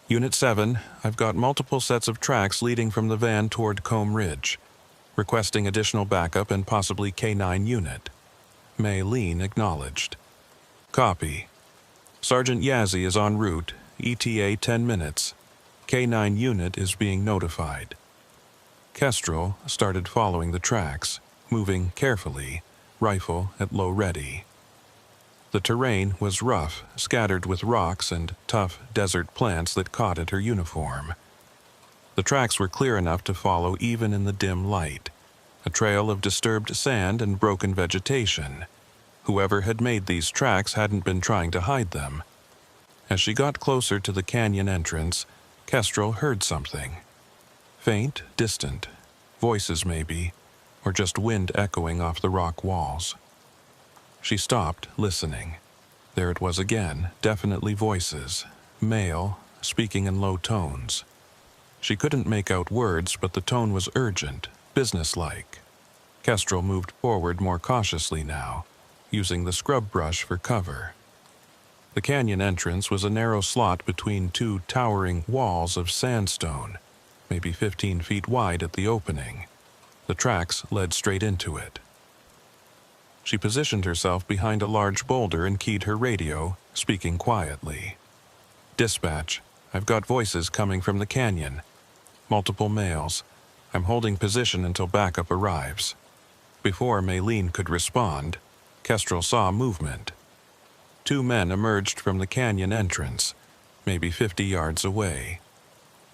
"Unit 7, I've got multiple sets of tracks leading from the van toward Comb Ridge. Requesting additional backup and possibly K9 unit." Maylene acknowledged. "Copy. Sergeant Yazzie is en route, ETA 10 minutes. K9 unit is being notified." Kestrel started following the tracks, moving carefully, rifle at low ready. The terrain was rough, scattered with rocks and tough desert plants that caught at her uniform. The tracks were clear enough to follow even in the dim light, a trail of disturbed sand and broken vegetation. Whoever had made these tracks hadn't been trying to hide them. As she got closer to the canyon entrance, Kestrel heard something. Faint, distant, voices maybe, or just wind echoing off the rock walls. She stopped, listening. There it was again, definitely voices, male, speaking in low tones. She couldn't make out words, but the tone was urgent, businesslike. Kestrel moved forward more cautiously now, using the scrub brush for cover. The canyon entrance was a narrow slot between 2 towering walls of sandstone, maybe 15 feet wide at the opening. The tracks led straight into it. She positioned herself behind a large boulder and keyed her radio, speaking quietly. "Dispatch, I've got voices coming from the canyon. Multiple males. I'm holding position until backup arrives." Before Maylene could respond, Kestrel saw movement, two men emerged from the canyon entrance, maybe 50 yards away.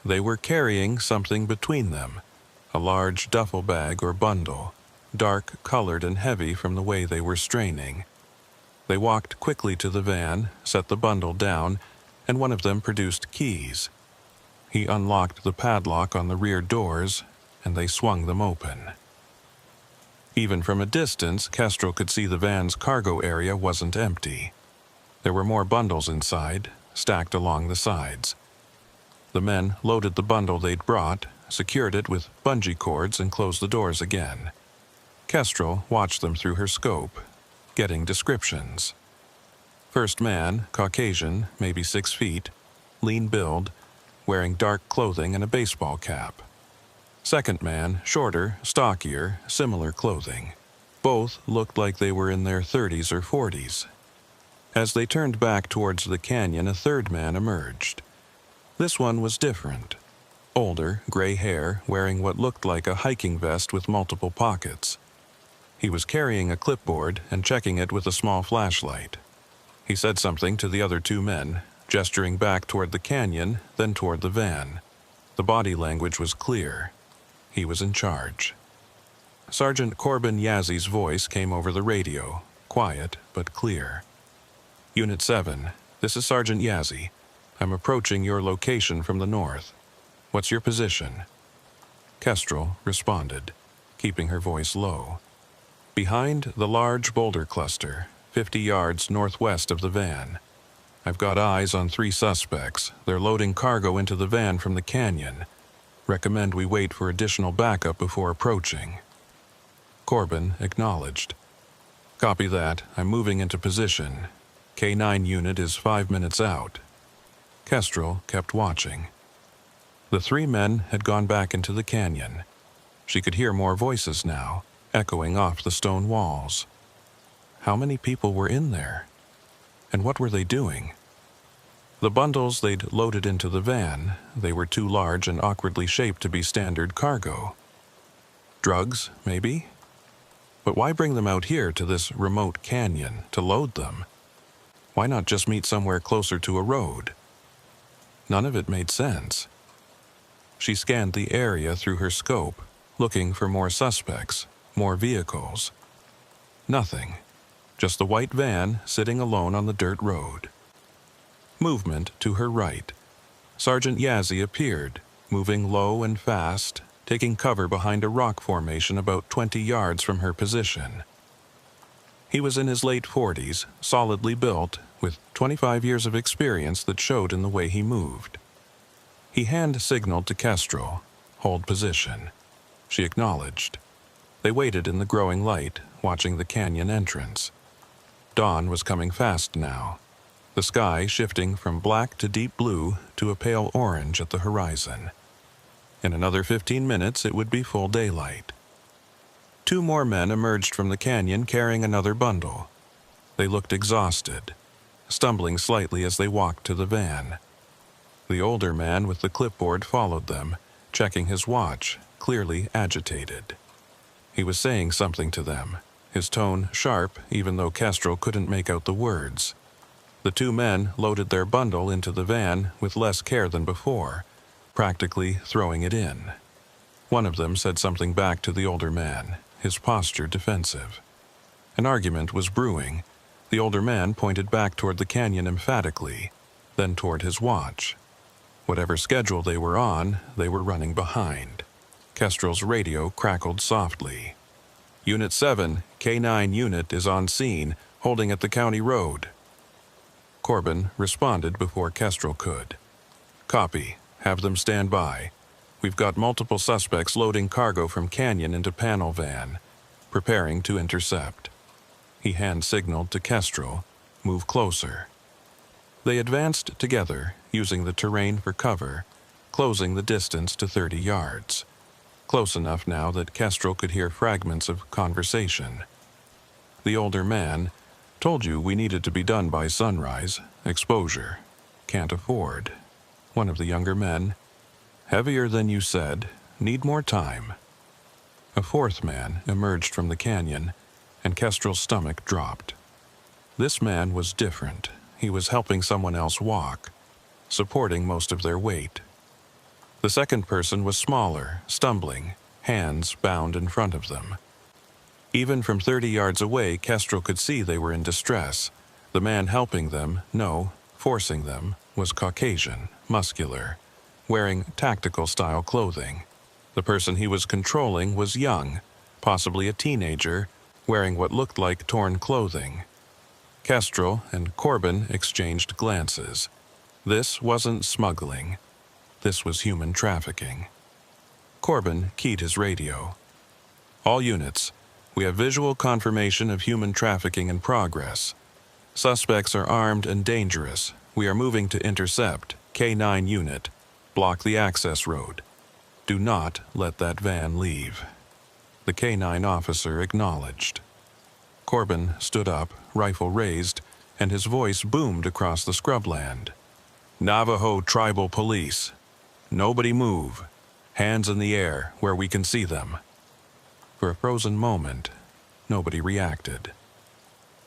They were carrying something between them, a large duffel bag or bundle, dark-colored and heavy from the way they were straining. They walked quickly to the van, set the bundle down, and one of them produced keys. He unlocked the padlock on the rear doors, and they swung them open. Even from a distance, Kestrel could see the van's cargo area wasn't empty. There were more bundles inside, stacked along the sides. The men loaded the bundle they'd brought, secured it with bungee cords, and closed the doors again. Kestrel watched them through her scope, getting descriptions. First man, Caucasian, maybe 6 feet, lean build, wearing dark clothing and a baseball cap. Second man, shorter, stockier, similar clothing. Both looked like they were in their 30s or 40s. As they turned back towards the canyon, a third man emerged. This one was different. Older, gray hair, wearing what looked like a hiking vest with multiple pockets. He was carrying a clipboard and checking it with a small flashlight. He said something to the other two men, gesturing back toward the canyon, then toward the van. The body language was clear. He was in charge. Sergeant Corbin Yazzy's voice came over the radio, quiet but clear. Unit 7, this is Sergeant Yazzie. I'm approaching your location from the north. What's your position? Kestrel responded, keeping her voice low. Behind the large boulder cluster, 50 yards northwest of the van. I've got eyes on 3 suspects. They're loading cargo into the van from the canyon. Recommend we wait for additional backup before approaching. Corbin acknowledged. Copy that. I'm moving into position. K9 unit is 5 minutes out. Kestrel kept watching. The 3 men had gone back into the canyon. She could hear more voices now, echoing off the stone walls. How many people were in there? And what were they doing? The bundles they'd loaded into the van, they were too large and awkwardly shaped to be standard cargo. Drugs, maybe? But why bring them out here to this remote canyon to load them? Why not just meet somewhere closer to a road? None of it made sense. She scanned the area through her scope, looking for more suspects, more vehicles. Nothing. Just the white van sitting alone on the dirt road. Movement to her right. Sergeant Yazzie appeared, moving low and fast, taking cover behind a rock formation about 20 yards from her position. He was in his late 40s, solidly built, with 25 years of experience that showed in the way he moved. He hand-signaled to Kestrel, hold position. She acknowledged. They waited in the growing light, watching the canyon entrance. Dawn was coming fast now, the sky shifting from black to deep blue to a pale orange at the horizon. In another 15 minutes, it would be full daylight. 2 more men emerged from the canyon carrying another bundle. They looked exhausted, stumbling slightly as they walked to the van. The older man with the clipboard followed them, checking his watch, clearly agitated. He was saying something to them, his tone sharp even though Kestrel couldn't make out the words. The 2 men loaded their bundle into the van with less care than before, practically throwing it in. One of them said something back to the older man, his posture defensive. An argument was brewing. The older man pointed back toward the canyon emphatically, then toward his watch. Whatever schedule they were on, they were running behind. Kestrel's radio crackled softly. Unit 7, K9 unit is on scene, holding at the county road. Corbin responded before Kestrel could. Copy. Have them stand by. We've got multiple suspects loading cargo from canyon into panel van, preparing to intercept. He hand-signaled to Kestrel, move closer. They advanced together, using the terrain for cover, closing the distance to 30 yards. Close enough now that Kestrel could hear fragments of conversation. The older man, told you we needed to be done by sunrise. Exposure. Can't afford. One of the younger men, heavier than you said. Need more time. A 4th man emerged from the canyon, and Kestrel's stomach dropped. This man was different. He was helping someone else walk, supporting most of their weight. The second person was smaller, stumbling, hands bound in front of them. Even from 30 yards away, Kestrel could see they were in distress. The man helping them, forcing them, was Caucasian, muscular, wearing tactical-style clothing. The person he was controlling was young, possibly a teenager, wearing what looked like torn clothing. Kestrel and Corbin exchanged glances. This wasn't smuggling. This was human trafficking. Corbin keyed his radio. "All units, we have visual confirmation of human trafficking in progress. Suspects are armed and dangerous. We are moving to intercept. K9 unit. Block the access road. Do not let that van leave." The K9 officer acknowledged. Corbin stood up, rifle raised, and his voice boomed across the scrubland. "Navajo Tribal Police. Nobody move. Hands in the air where we can see them." For a frozen moment, nobody reacted.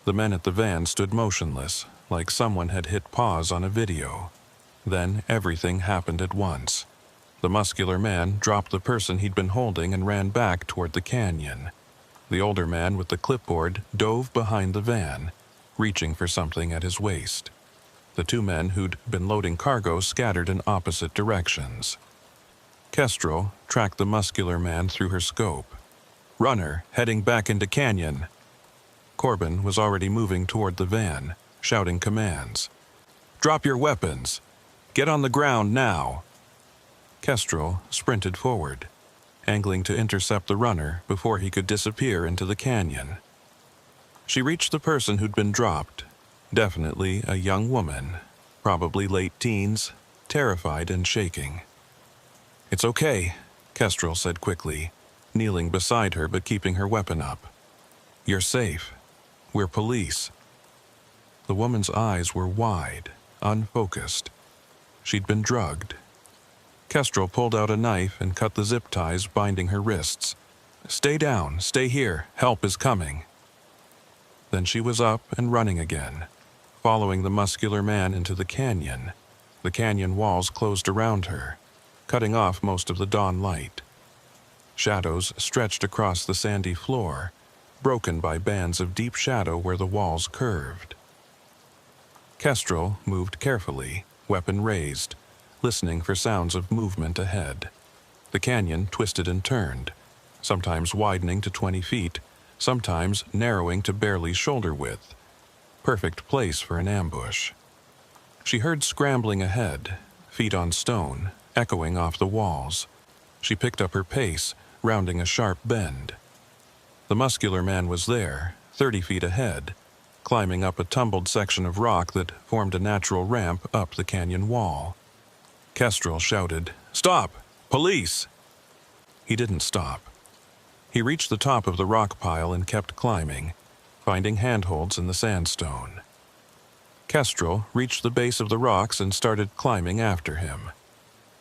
The men at the van stood motionless, like someone had hit pause on a video. Then everything happened at once. The muscular man dropped the person he'd been holding and ran back toward the canyon. The older man with the clipboard dove behind the van, reaching for something at his waist. The two men who'd been loading cargo scattered in opposite directions. Kestrel tracked the muscular man through her scope. "Runner, heading back into canyon." Corbin was already moving toward the van, shouting commands. "Drop your weapons! Get on the ground now!" Kestrel sprinted forward, angling to intercept the runner before he could disappear into the canyon. She reached the person who'd been dropped, definitely a young woman, probably late teens, terrified and shaking. "It's okay," Kestrel said quickly, kneeling beside her but keeping her weapon up. "You're safe. We're police." The woman's eyes were wide, unfocused. She'd been drugged. Kestrel pulled out a knife and cut the zip ties binding her wrists. "Stay down, stay here, help is coming." Then she was up and running again, following the muscular man into the canyon. The canyon walls closed around her, cutting off most of the dawn light. Shadows stretched across the sandy floor, broken by bands of deep shadow where the walls curved. Kestrel moved carefully, weapon raised, listening for sounds of movement ahead. The canyon twisted and turned, sometimes widening to 20 feet, sometimes narrowing to barely shoulder width. Perfect place for an ambush. She heard scrambling ahead, feet on stone, echoing off the walls. She picked up her pace, rounding a sharp bend. The muscular man was there, 30 feet ahead, climbing up a tumbled section of rock that formed a natural ramp up the canyon wall. Kestrel shouted, "Stop! Police!" He didn't stop. He reached the top of the rock pile and kept climbing, finding handholds in the sandstone. Kestrel reached the base of the rocks and started climbing after him.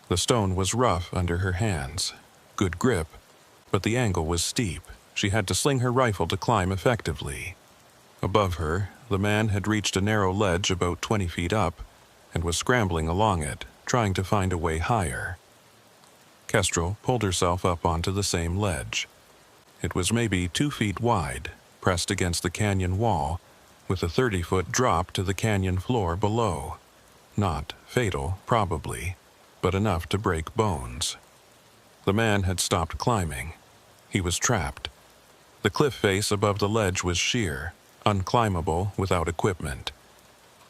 The stone was rough under her hands. Good grip, but the angle was steep. She had to sling her rifle to climb effectively. Above her, the man had reached a narrow ledge about 20 feet up and was scrambling along it, trying to find a way higher. Kestrel pulled herself up onto the same ledge. It was maybe 2 feet wide, pressed against the canyon wall, with a 30-foot drop to the canyon floor below. Not fatal, probably, but enough to break bones. The man had stopped climbing. He was trapped. The cliff face above the ledge was sheer, unclimbable without equipment.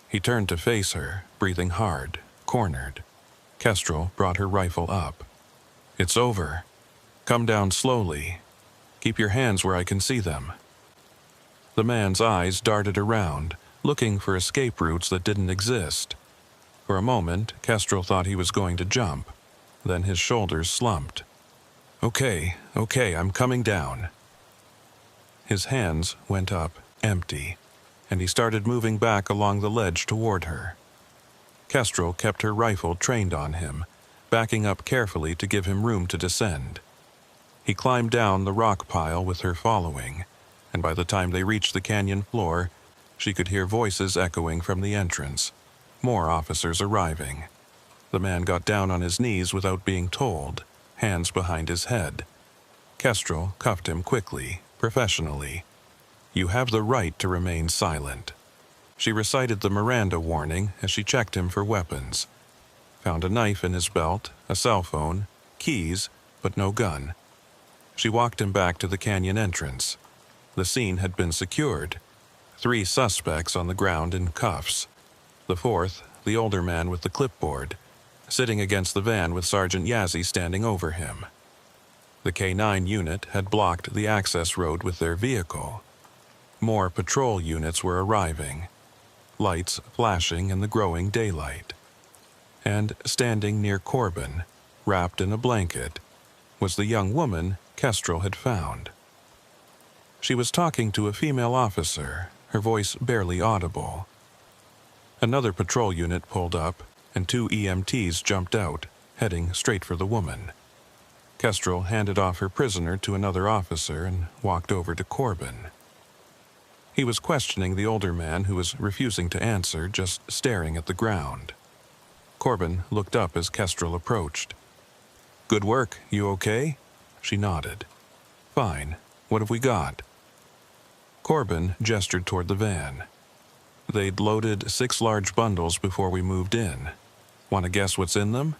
He turned to face her, breathing hard, cornered. Kestrel brought her rifle up. "It's over. Come down slowly. Keep your hands where I can see them." The man's eyes darted around, looking for escape routes that didn't exist. For a moment, Kestrel thought he was going to jump. Then his shoulders slumped. Okay, I'm coming down." His hands went up, empty, and he started moving back along the ledge toward her. Kestrel kept her rifle trained on him, backing up carefully to give him room to descend. He climbed down the rock pile with her following, and by the time they reached the canyon floor, She could hear voices echoing from the entrance. More officers arriving. The man got down on his knees without being told, hands behind his head. Kestrel cuffed him quickly, professionally. "You have the right to remain silent." She recited the Miranda warning as she checked him for weapons. Found a knife in his belt, a cell phone, keys, but no gun. She walked him back to the canyon entrance. The scene had been secured. 3 suspects on the ground in cuffs. The 4th, the older man with the clipboard, sitting against the van with Sergeant Yazzie standing over him. The K9 unit had blocked the access road with their vehicle. More patrol units were arriving, lights flashing in the growing daylight. And standing near Corbin, wrapped in a blanket, was the young woman Kestrel had found. She was talking to a female officer, her voice barely audible. Another patrol unit pulled up, and 2 EMTs jumped out, heading straight for the woman. Kestrel handed off her prisoner to another officer and walked over to Corbin. He was questioning the older man who was refusing to answer, just staring at the ground. Corbin looked up as Kestrel approached. "Good work, you okay?" She nodded. "Fine. What have we got?" Corbin gestured toward the van. "They'd loaded 6 large bundles before we moved in. Want to guess what's in them?"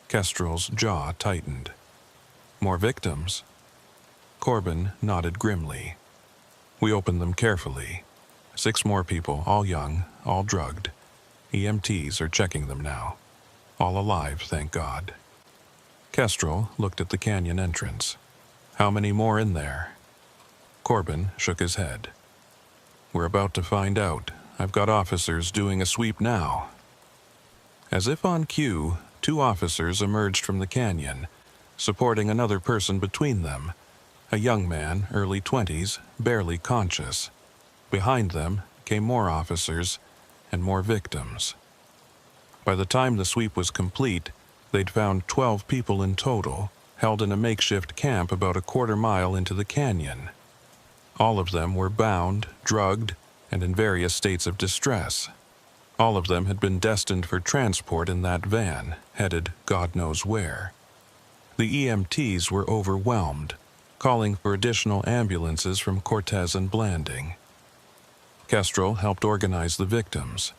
Kestrel's jaw tightened. "More victims?" Corbin nodded grimly. "We opened them carefully. 6 more people, all young, all drugged. EMTs are checking them now. All alive, thank God." Kestrel looked at the canyon entrance. "How many more in there?" Corbin shook his head. "We're about to find out. I've got officers doing a sweep now." As if on cue, 2 officers emerged from the canyon, supporting another person between them, a young man, early 20s, barely conscious. Behind them came more officers and more victims. By the time the sweep was complete, they'd found 12 people in total, held in a makeshift camp about a quarter-mile into the canyon. All of them were bound, drugged, and in various states of distress. All of them had been destined for transport in that van, headed God knows where. The EMTs were overwhelmed, calling for additional ambulances from Cortez and Blanding. Kestrel helped organize the victims,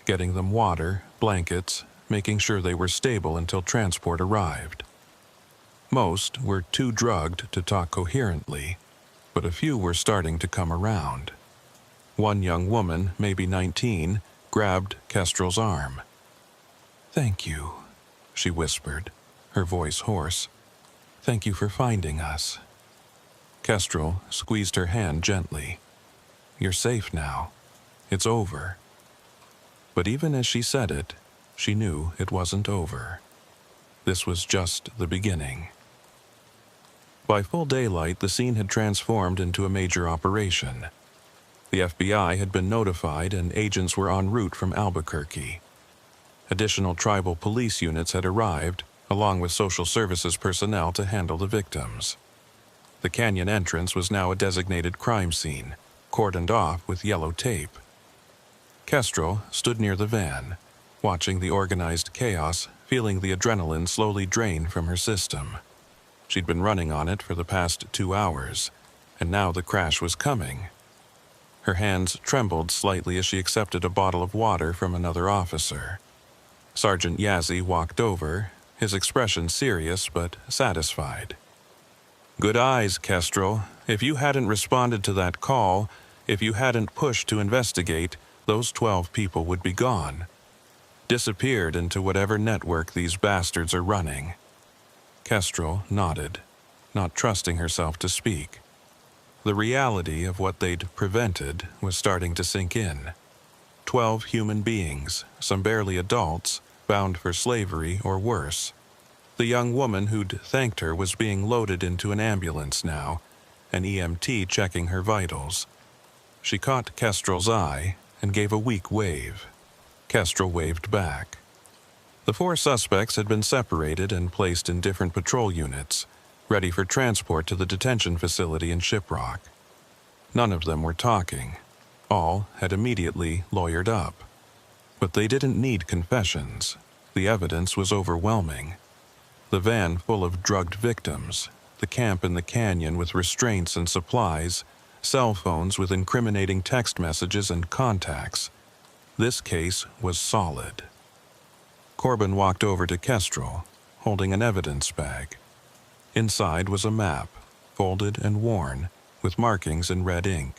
getting them water, blankets, making sure they were stable until transport arrived. Most were too drugged to talk coherently, but a few were starting to come around. One young woman, maybe 19, grabbed Kestrel's arm. "Thank you," she whispered, her voice hoarse. "Thank you for finding us." Kestrel squeezed her hand gently. "You're safe now. It's over." But even as she said it, she knew it wasn't over. This was just the beginning. By full daylight, the scene had transformed into a major operation. The FBI had been notified and agents were en route from Albuquerque. Additional tribal police units had arrived, along with social services personnel to handle the victims. The canyon entrance was now a designated crime scene, cordoned off with yellow tape. Kestrel stood near the van, watching the organized chaos, feeling the adrenaline slowly drain from her system. She'd been running on it for the past 2 hours, and now the crash was coming. Her hands trembled slightly as she accepted a bottle of water from another officer. Sergeant Yazzie walked over, his expression serious but satisfied. "Good eyes, Kestrel. If you hadn't responded to that call, if you hadn't pushed to investigate, those 12 people would be gone. Disappeared into whatever network these bastards are running." Kestrel nodded, not trusting herself to speak. The reality of what they'd prevented was starting to sink in. 12 human beings, some barely adults, bound for slavery or worse. The young woman who'd thanked her was being loaded into an ambulance now, an EMT checking her vitals. She caught Kestrel's eye and gave a weak wave. Kestrel waved back. The 4 suspects had been separated and placed in different patrol units, ready for transport to the detention facility in Shiprock. None of them were talking. All had immediately lawyered up. But they didn't need confessions. The evidence was overwhelming. The van full of drugged victims, the camp in the canyon with restraints and supplies, cell phones with incriminating text messages and contacts. This case was solid. Corbin walked over to Kestrel, holding an evidence bag. Inside was a map, folded and worn, with markings in red ink.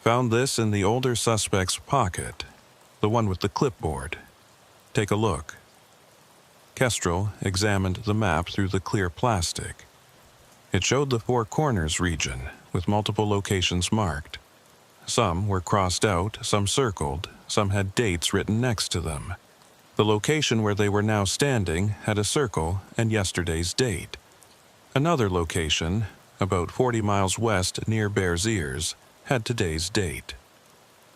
Found this in the older suspect's pocket, the one with the clipboard. Take a look. Kestrel examined the map through the clear plastic. It showed the Four Corners region, with multiple locations marked. Some were crossed out, some circled, some had dates written next to them. The location where they were now standing had a circle and yesterday's date. Another location, about 40 miles west near Bears Ears, had today's date.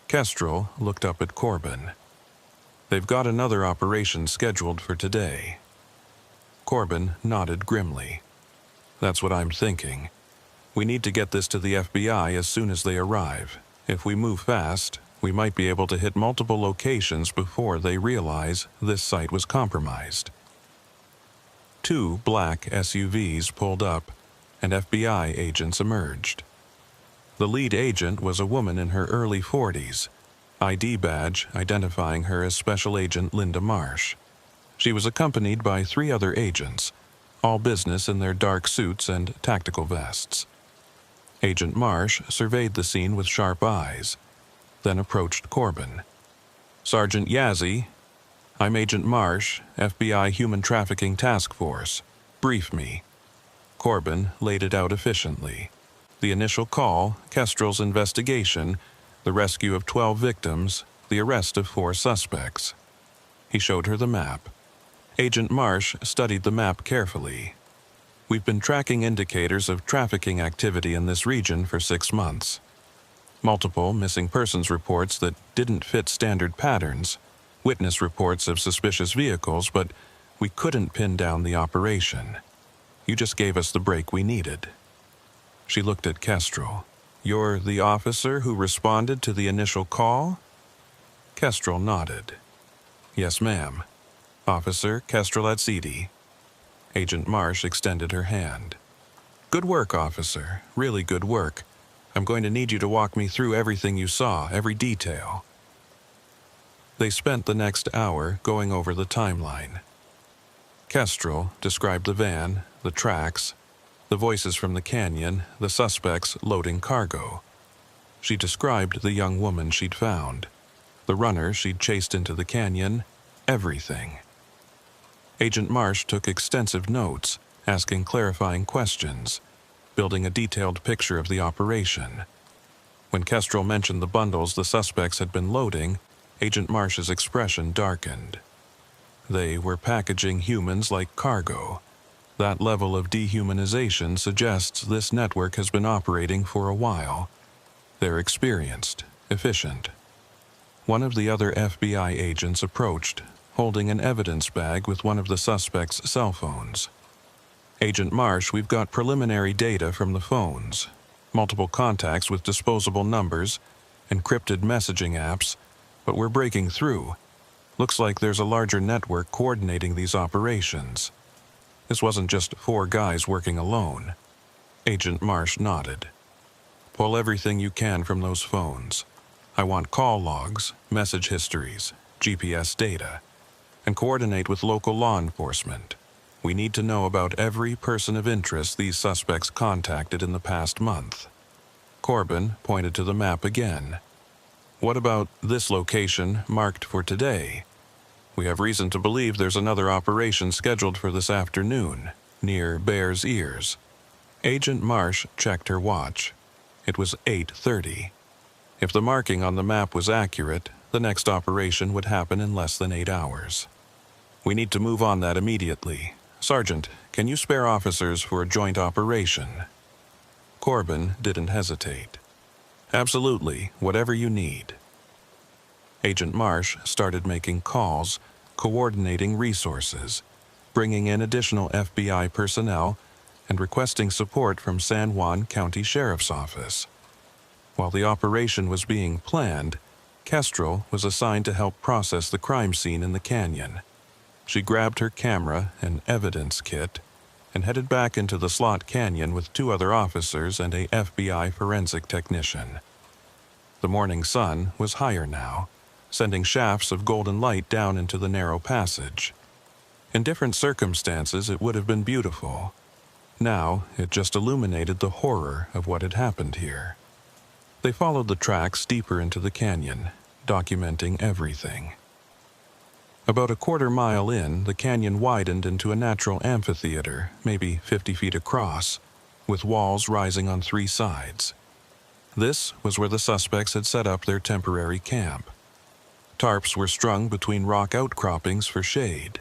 Kestrel looked up at Corbin. They've got another operation scheduled for today. Corbin nodded grimly. That's what I'm thinking. We need to get this to the FBI as soon as they arrive. If we move fast, we might be able to hit multiple locations before they realize this site was compromised. 2 black SUVs pulled up, and FBI agents emerged. The lead agent was a woman in her early 40s, ID badge identifying her as Special Agent Linda Marsh. She was accompanied by 3 other agents, all business in their dark suits and tactical vests. Agent Marsh surveyed the scene with sharp eyes, then approached Corbin. Sergeant Yazzie, I'm Agent Marsh, FBI Human Trafficking Task Force. Brief me. Corbin laid it out efficiently. The initial call, Kestrel's investigation, the rescue of 12 victims, the arrest of 4 suspects. He showed her the map. Agent Marsh studied the map carefully. We've been tracking indicators of trafficking activity in this region for 6 months. Multiple missing persons reports that didn't fit standard patterns, witness reports of suspicious vehicles, but we couldn't pin down the operation. You just gave us the break we needed. She looked at Kestrel. You're the officer who responded to the initial call? Kestrel nodded. Yes, ma'am. Officer Kestrel Atsidi. Agent Marsh extended her hand. Good work, officer. Really good work. I'm going to need you to walk me through everything you saw, every detail. They spent the next hour going over the timeline. Kestrel described the van, the tracks, the voices from the canyon, the suspects loading cargo. She described the young woman she'd found, the runner she'd chased into the canyon, everything. Agent Marsh took extensive notes, asking clarifying questions, building a detailed picture of the operation. When Kestrel mentioned the bundles the suspects had been loading, Agent Marsh's expression darkened. They were packaging humans like cargo. That level of dehumanization suggests this network has been operating for a while. They're experienced, efficient. One of the other FBI agents approached, holding an evidence bag with one of the suspects' cell phones. Agent Marsh, we've got preliminary data from the phones, multiple contacts with disposable numbers, encrypted messaging apps, but we're breaking through. Looks like there's a larger network coordinating these operations. This wasn't just 4 guys working alone. Agent Marsh nodded. Pull everything you can from those phones. I want call logs, message histories, GPS data, and coordinate with local law enforcement. We need to know about every person of interest these suspects contacted in the past month. Corbin pointed to the map again. What about this location marked for today? We have reason to believe there's another operation scheduled for this afternoon, near Bears Ears. Agent Marsh checked her watch. It was 8:30. If the marking on the map was accurate, the next operation would happen in less than 8 hours. We need to move on that immediately. Sergeant, can you spare officers for a joint operation? Corbin didn't hesitate. Absolutely, whatever you need. Agent Marsh started making calls, coordinating resources, bringing in additional FBI personnel, and requesting support from San Juan County Sheriff's Office. While the operation was being planned, Kestrel was assigned to help process the crime scene in the canyon. She grabbed her camera and evidence kit and headed back into the slot canyon with 2 other officers and a FBI forensic technician. The morning sun was higher now, sending shafts of golden light down into the narrow passage. In different circumstances, it would have been beautiful. Now, it just illuminated the horror of what had happened here. They followed the tracks deeper into the canyon, documenting everything. About a quarter-mile in, the canyon widened into a natural amphitheater, maybe 50 feet across, with walls rising on 3 sides. This was where the suspects had set up their temporary camp. Tarps were strung between rock outcroppings for shade.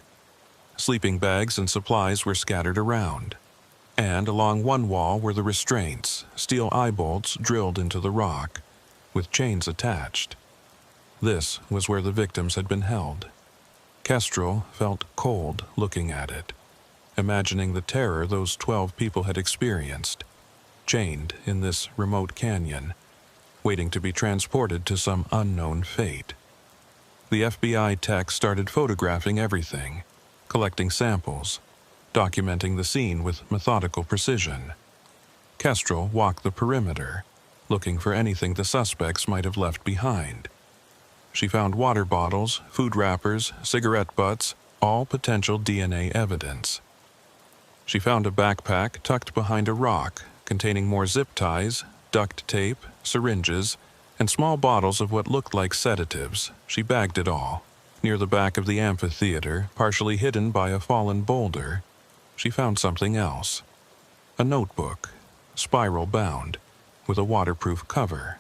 Sleeping bags and supplies were scattered around. And along one wall were the restraints, steel eye bolts drilled into the rock, with chains attached. This was where the victims had been held. Kestrel felt cold looking at it, imagining the terror those 12 people had experienced, chained in this remote canyon, waiting to be transported to some unknown fate. The FBI tech started photographing everything, collecting samples, documenting the scene with methodical precision. Kestrel walked the perimeter, looking for anything the suspects might have left behind. She found water bottles, food wrappers, cigarette butts, all potential DNA evidence. She found a backpack tucked behind a rock containing more zip ties, duct tape, syringes, and small bottles of what looked like sedatives. She bagged it all. Near the back of the amphitheater, partially hidden by a fallen boulder, she found something else. A notebook, spiral-bound, with a waterproof cover.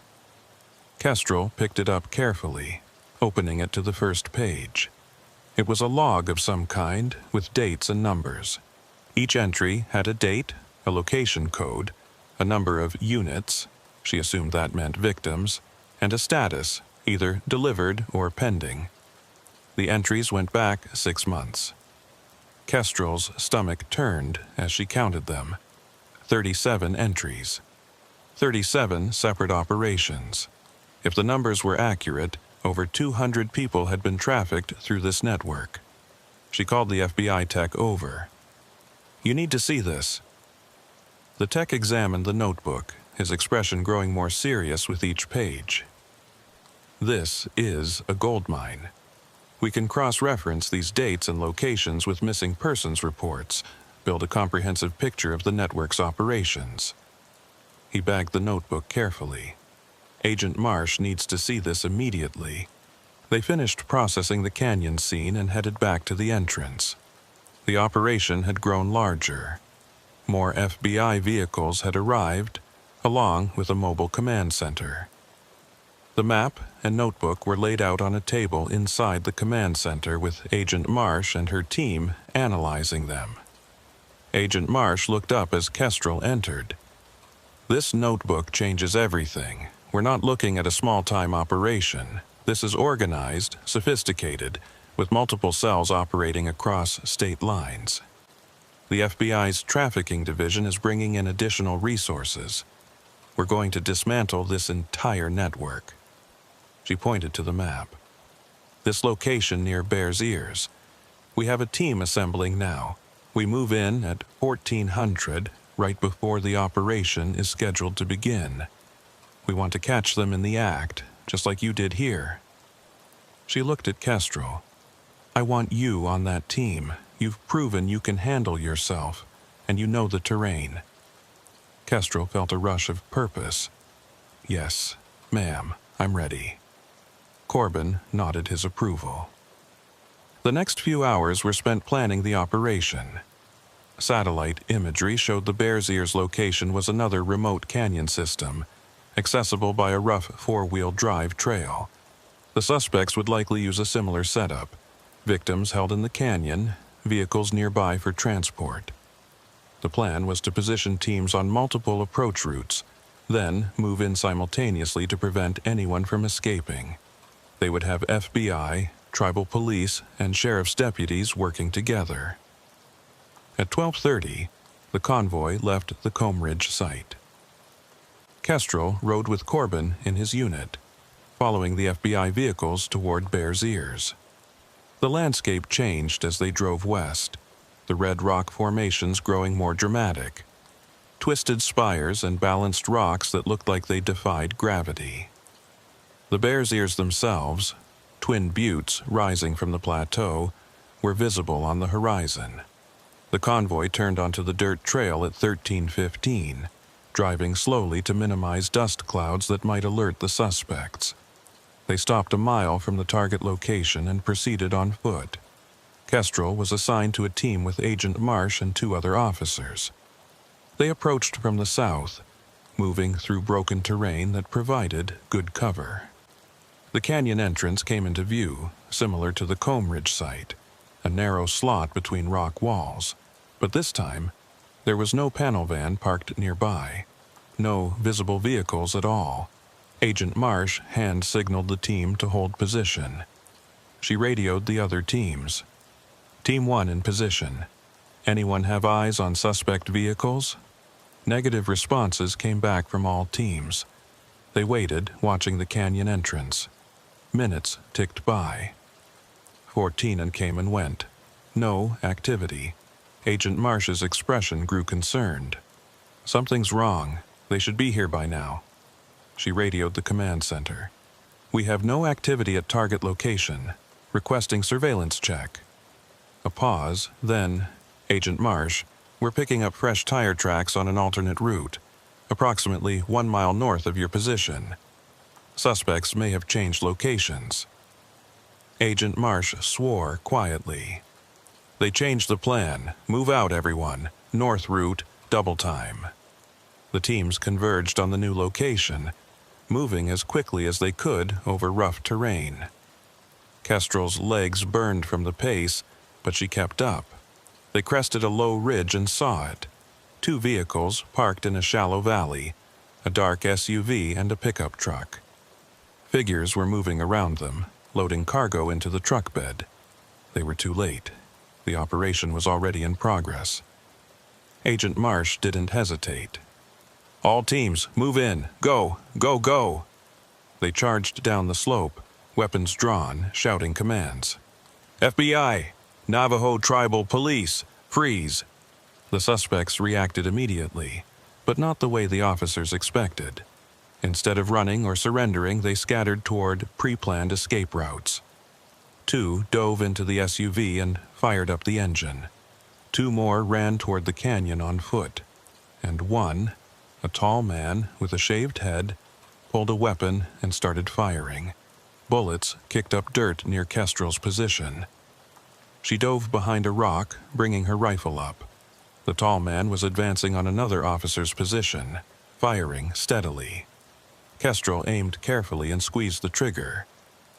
Kestrel picked it up carefully, opening it to the first page. It was a log of some kind, with dates and numbers. Each entry had a date, a location code, a number of units, she assumed that meant victims, and a status, either delivered or pending. The entries went back 6 months. Kestrel's stomach turned as she counted them. 37 entries. 37 separate operations. If the numbers were accurate, over 200 people had been trafficked through this network. She called the FBI tech over. "You need to see this." The tech examined the notebook, his expression growing more serious with each page. "This is a gold mine. We can cross-reference these dates and locations with missing persons reports, build a comprehensive picture of the network's operations." He bagged the notebook carefully. Agent Marsh needs to see this immediately. They finished processing the canyon scene and headed back to the entrance. The operation had grown larger. More FBI vehicles had arrived, along with a mobile command center. The map and notebook were laid out on a table inside the command center with Agent Marsh and her team analyzing them. Agent Marsh looked up as Kestrel entered. "This notebook changes everything. We're not looking at a small-time operation. This is organized, sophisticated, with multiple cells operating across state lines. The FBI's trafficking division is bringing in additional resources. We're going to dismantle this entire network." She pointed to the map. "This location near Bear's Ears. We have a team assembling now. We move in at 1400, right before the operation is scheduled to begin. We want to catch them in the act, just like you did here." She looked at Kestrel. "I want you on that team. You've proven you can handle yourself, and you know the terrain." Kestrel felt a rush of purpose. "Yes, ma'am, I'm ready." Corbin nodded his approval. The next few hours were spent planning the operation. Satellite imagery showed the Bear's Ears location was another remote canyon system, accessible by a rough 4-wheel drive trail. The suspects would likely use a similar setup: victims held in the canyon, vehicles nearby for transport. The plan was to position teams on multiple approach routes, then move in simultaneously to prevent anyone from escaping. They would have FBI, tribal police, and sheriff's deputies working together. At 12:30, the convoy left the Combe Ridge site. Kestrel rode with Corbin in his unit, following the FBI vehicles toward Bear's Ears. The landscape changed as they drove west, the red rock formations growing more dramatic, twisted spires and balanced rocks that looked like they defied gravity. The Bear's Ears themselves, twin buttes rising from the plateau, were visible on the horizon. The convoy turned onto the dirt trail at 13:15, driving slowly to minimize dust clouds that might alert the suspects. They stopped a mile from the target location and proceeded on foot. Kestrel was assigned to a team with Agent Marsh and 2 other officers. They approached from the south, moving through broken terrain that provided good cover. The canyon entrance came into view, similar to the Comb Ridge site, a narrow slot between rock walls, but this time there was no panel van parked nearby, no visible vehicles at all. Agent Marsh hand-signaled the team to hold position. She radioed the other teams. Team 1 in position. Anyone have eyes on suspect vehicles? Negative responses came back from all teams. They waited, watching the canyon entrance. Minutes ticked by. 14 and came and went. No activity. Agent Marsh's expression grew concerned. Something's wrong. They should be here by now. She radioed the command center. We have no activity at target location. Requesting surveillance check. A pause, then, Agent Marsh, we're picking up fresh tire tracks on an alternate route, approximately 1 mile north of your position. Suspects may have changed locations. Agent Marsh swore quietly. They changed the plan. Move out, everyone. North route, double time. The teams converged on the new location, moving as quickly as they could over rough terrain. Kestrel's legs burned from the pace, but she kept up. They crested a low ridge and saw it. 2 vehicles parked in a shallow valley, a dark SUV and a pickup truck. Figures were moving around them, loading cargo into the truck bed. They were too late. The operation was already in progress. Agent Marsh didn't hesitate. All teams, move in. Go, go, go. They charged down the slope, weapons drawn, shouting commands. FBI, Navajo Tribal Police, freeze. The suspects reacted immediately, but not the way the officers expected. Instead of running or surrendering, they scattered toward pre-planned escape routes. 2 dove into the SUV and fired up the engine. 2 more ran toward the canyon on foot. And 1, a tall man with a shaved head, pulled a weapon and started firing. Bullets kicked up dirt near Kestrel's position. She dove behind a rock, bringing her rifle up. The tall man was advancing on another officer's position, firing steadily. Kestrel aimed carefully and squeezed the trigger.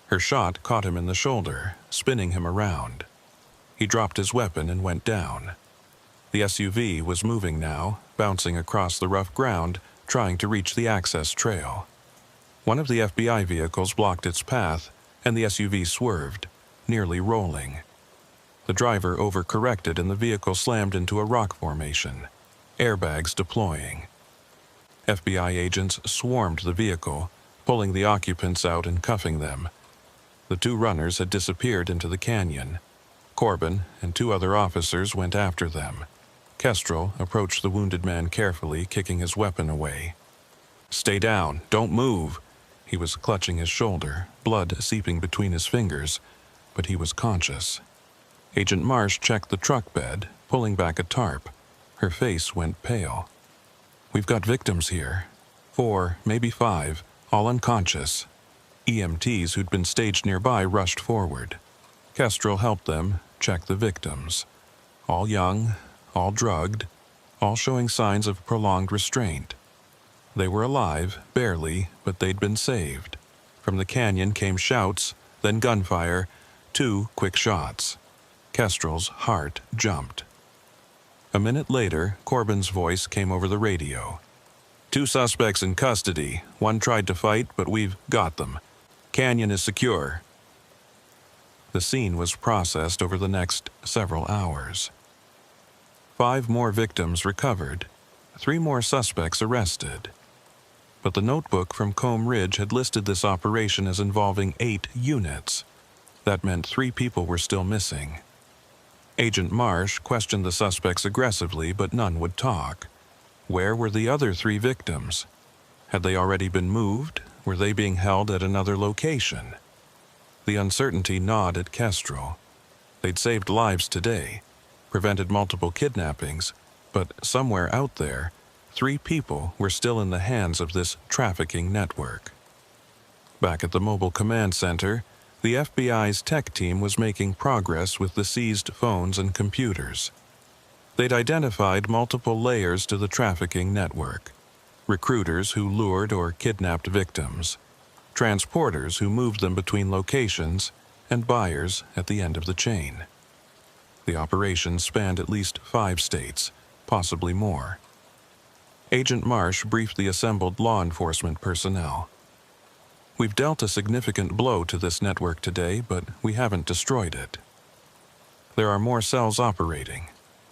Her shot caught him in the shoulder, spinning him around. He dropped his weapon and went down. The SUV was moving now, bouncing across the rough ground, trying to reach the access trail. One of the FBI vehicles blocked its path, and the SUV swerved, nearly rolling. The driver overcorrected and the vehicle slammed into a rock formation, airbags deploying. FBI agents swarmed the vehicle, pulling the occupants out and cuffing them. The 2 runners had disappeared into the canyon. Corbin and 2 other officers went after them. Kestrel approached the wounded man carefully, kicking his weapon away. Stay down, don't move. He was clutching his shoulder, blood seeping between his fingers, but he was conscious. Agent Marsh checked the truck bed, pulling back a tarp. Her face went pale. We've got victims here. 4, maybe 5, all unconscious. EMTs who'd been staged nearby rushed forward. Kestrel helped them check the victims. All young, all drugged, all showing signs of prolonged restraint. They were alive, barely, but they'd been saved. From the canyon came shouts, then gunfire, 2 quick shots. Kestrel's heart jumped. A minute later, Corbin's voice came over the radio. 2 suspects in custody. 1 tried to fight, but we've got them. Canyon is secure. The scene was processed over the next several hours. 5 more victims recovered. 3 more suspects arrested. but the notebook from Combe Ridge had listed this operation as involving 8 units. That meant 3 people were still missing. Agent Marsh questioned the suspects aggressively, but none would talk. Where were the other 3 victims? Had they already been moved? Were they being held at another location? The uncertainty gnawed at Kestrel. They'd saved lives today, prevented multiple kidnappings, but somewhere out there, 3 people were still in the hands of this trafficking network. Back at the mobile command center, the FBI's tech team was making progress with the seized phones and computers. They'd identified multiple layers to the trafficking network: recruiters who lured or kidnapped victims, transporters who moved them between locations, and buyers at the end of the chain. The operation spanned at least 5 states, possibly more. Agent Marsh briefed the assembled law enforcement personnel. "We've dealt a significant blow to this network today, but we haven't destroyed it. There are more cells operating,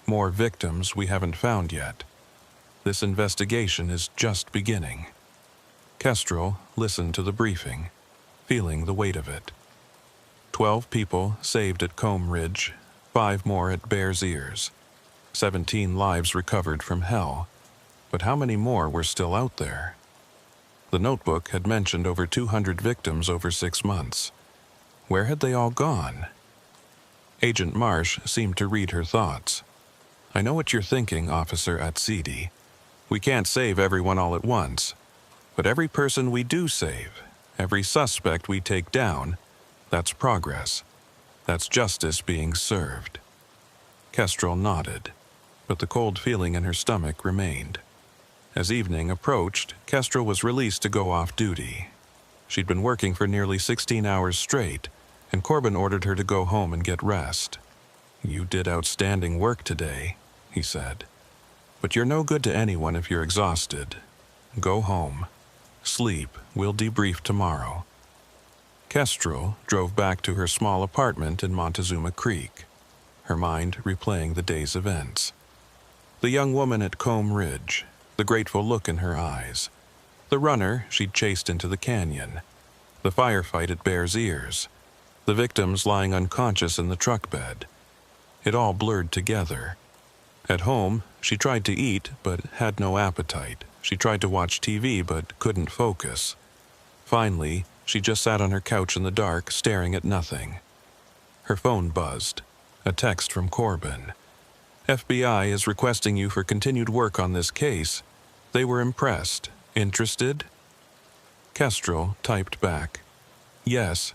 more victims we haven't found yet. This investigation is just beginning." Kestrel listened to the briefing, feeling the weight of it. 12 people saved at Combe Ridge, 5 more at Bears Ears, 17 lives recovered from hell. But how many more were still out there? The notebook had mentioned over 200 victims over 6 months. Where had they all gone? Agent Marsh seemed to read her thoughts. "I know what you're thinking, Officer Atsidi. We can't save everyone all at once. But every person we do save, every suspect we take down, that's progress. That's justice being served." Kestrel nodded, but the cold feeling in her stomach remained. As evening approached, Kestrel was released to go off duty. She'd been working for nearly 16 hours straight, and Corbin ordered her to go home and get rest. "You did outstanding work today," he said. "But you're no good to anyone if you're exhausted. Go home. Sleep. We'll debrief tomorrow." Kestrel drove back to her small apartment in Montezuma Creek, her mind replaying the day's events. The young woman at Combe Ridge, the grateful look in her eyes, the runner she'd chased into the canyon, the firefight at Bears Ears, the victims lying unconscious in the truck bed. It all blurred together. At home, she tried to eat but had no appetite. She tried to watch TV but couldn't focus. Finally, she just sat on her couch in the dark, staring at nothing. Her phone buzzed. A text from Corbin. "FBI is requesting you for continued work on this case. They were impressed. Interested?" Kestrel typed back, "Yes,"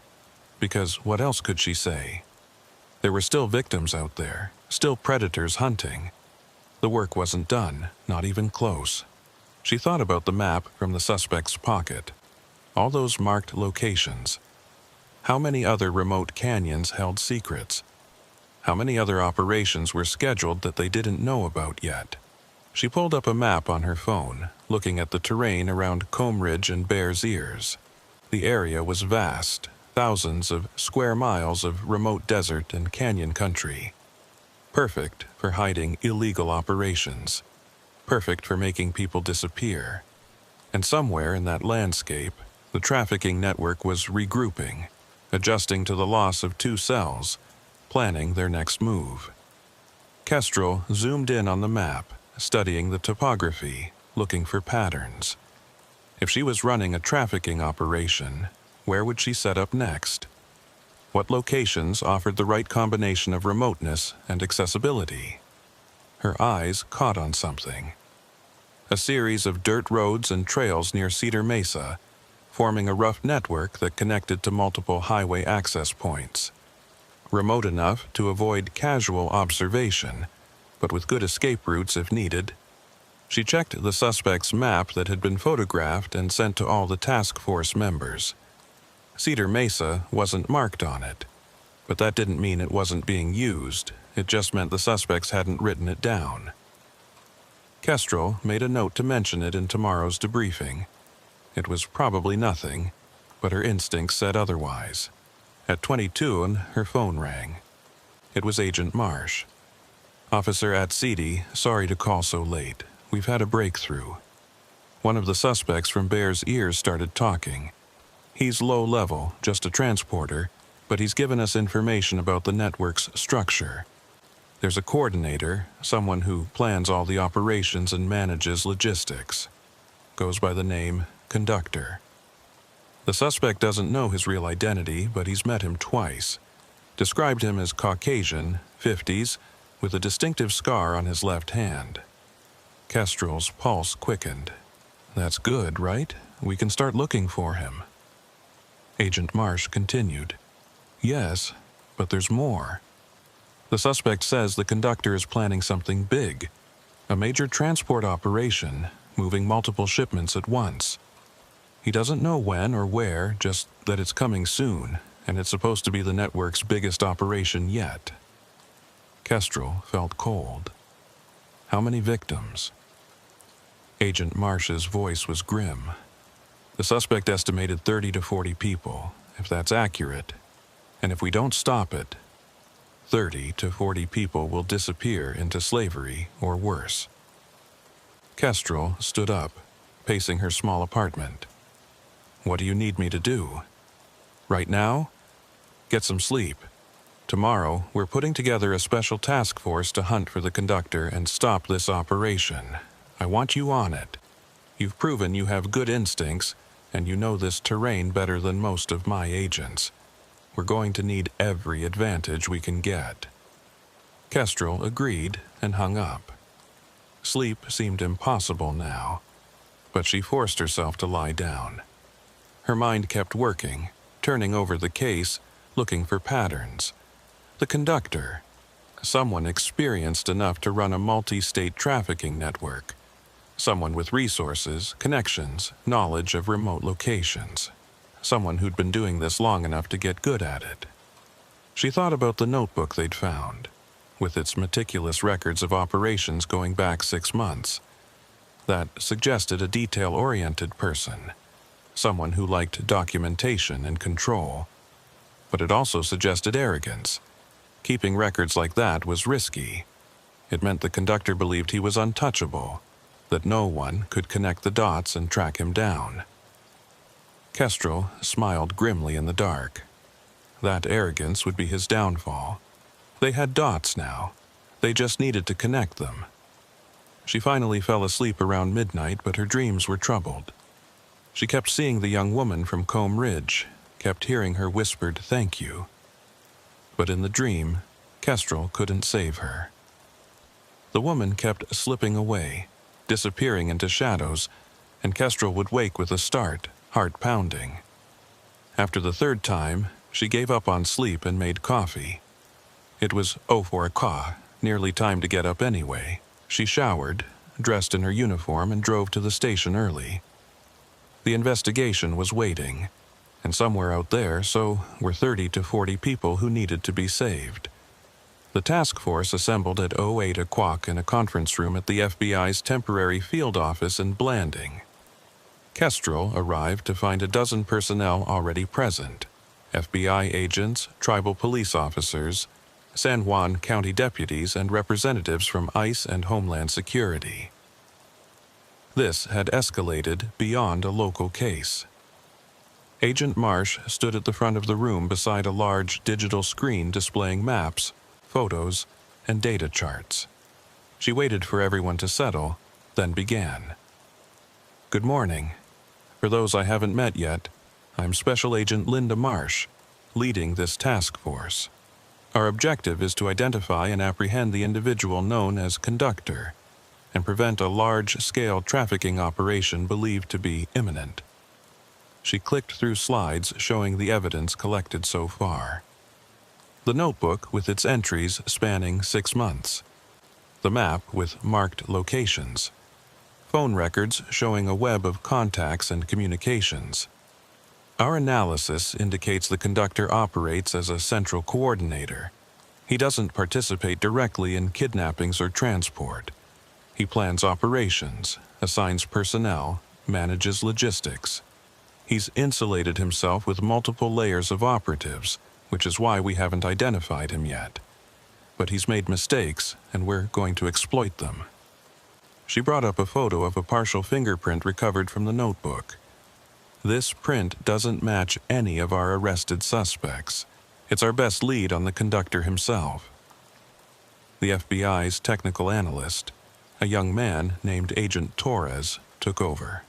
because what else could she say? There were still victims out there, still predators hunting. The work wasn't done, not even close. She thought about the map from the suspect's pocket. All those marked locations. How many other remote canyons held secrets? How many other operations were scheduled that they didn't know about yet? She pulled up a map on her phone, looking at the terrain around Combe Ridge and Bears Ears. The area was vast, thousands of square miles of remote desert and canyon country. Perfect for hiding illegal operations. Perfect for making people disappear. And somewhere in that landscape, the trafficking network was regrouping, adjusting to the loss of 2 cells, planning their next move. Kestrel zoomed in on the map, studying the topography, looking for patterns. If she was running a trafficking operation, where would she set up next? What locations offered the right combination of remoteness and accessibility? Her eyes caught on something. A series of dirt roads and trails near Cedar Mesa, forming a rough network that connected to multiple highway access points. Remote enough to avoid casual observation, but with good escape routes if needed. She checked the suspect's map that had been photographed and sent to all the task force members. Cedar Mesa wasn't marked on it, but that didn't mean it wasn't being used. It just meant the suspects hadn't written it down. Kestrel made a note to mention it in tomorrow's debriefing. It was probably nothing, but her instincts said otherwise. At 22, her phone rang. It was Agent Marsh. "Officer Atsidi, sorry to call so late. We've had a breakthrough." One of the suspects from Bear's Ears started talking. He's low level, just a transporter, but he's given us information about the network's structure. There's a coordinator, someone who plans all the operations and manages logistics. Goes by the name Conductor. The suspect doesn't know his real identity, but he's met him twice. Described him as Caucasian, 50s, with a distinctive scar on his left hand. Kestrel's pulse quickened. That's good, right? We can start looking for him. Agent Marsh continued. Yes, but there's more. The suspect says the conductor is planning something big. A major transport operation, moving multiple shipments at once. He doesn't know when or where, just that it's coming soon, and it's supposed to be the network's biggest operation yet. Kestrel felt cold. How many victims? Agent Marsh's voice was grim. The suspect estimated 30 to 40 people, if that's accurate. And if we don't stop it, 30 to 40 people will disappear into slavery or worse. Kestrel stood up, pacing her small apartment. What do you need me to do? Right now? Get some sleep. Tomorrow, we're putting together a special task force to hunt for the conductor and stop this operation. I want you on it. You've proven you have good instincts, and you know this terrain better than most of my agents. We're going to need every advantage we can get. Kestrel agreed and hung up. Sleep seemed impossible now, but she forced herself to lie down. Her mind kept working, turning over the case, looking for patterns. The conductor, someone experienced enough to run a multi-state trafficking network. Someone with resources, connections, knowledge of remote locations. Someone who'd been doing this long enough to get good at it. She thought about the notebook they'd found, with its meticulous records of operations going back 6 months. That suggested a detail-oriented person, someone who liked documentation and control. But it also suggested arrogance. Keeping records like that was risky. It meant the conductor believed he was untouchable, that no one could connect the dots and track him down. Kestrel smiled grimly in the dark. That arrogance would be his downfall. They had dots now. They just needed to connect them. She finally fell asleep around midnight, but her dreams were troubled. She kept seeing the young woman from Combe Ridge, kept hearing her whispered thank you. But in the dream, Kestrel couldn't save her. The woman kept slipping away, disappearing into shadows, and Kestrel would wake with a start, heart pounding. After the third time, she gave up on sleep and made coffee. It was 4:00, nearly time to get up anyway. She showered, dressed in her uniform, and drove to the station early. The investigation was waiting, and somewhere out there so were 30 to 40 people who needed to be saved. The task force assembled at 8:00 in a conference room at the FBI's temporary field office in Blanding. Kestrel arrived to find a dozen personnel already present: FBI agents, tribal police officers, San Juan County deputies, and representatives from ICE and Homeland Security. This had escalated beyond a local case. Agent Marsh stood at the front of the room beside a large digital screen displaying maps, photos, and data charts. She waited for everyone to settle, then began. Good morning. For those I haven't met yet, I'm Special Agent Linda Marsh, leading this task force. Our objective is to identify and apprehend the individual known as Conductor and prevent a large-scale trafficking operation believed to be imminent. She clicked through slides showing the evidence collected so far. The notebook with its entries spanning 6 months. The map with marked locations. Phone records showing a web of contacts and communications. Our analysis indicates the conductor operates as a central coordinator. He doesn't participate directly in kidnappings or transport. He plans operations, assigns personnel, manages logistics. He's insulated himself with multiple layers of operatives, which is why we haven't identified him yet. But he's made mistakes, and we're going to exploit them. She brought up a photo of a partial fingerprint recovered from the notebook. This print doesn't match any of our arrested suspects. It's our best lead on the conductor himself. The FBI's technical analyst, a young man named Agent Torres, took over.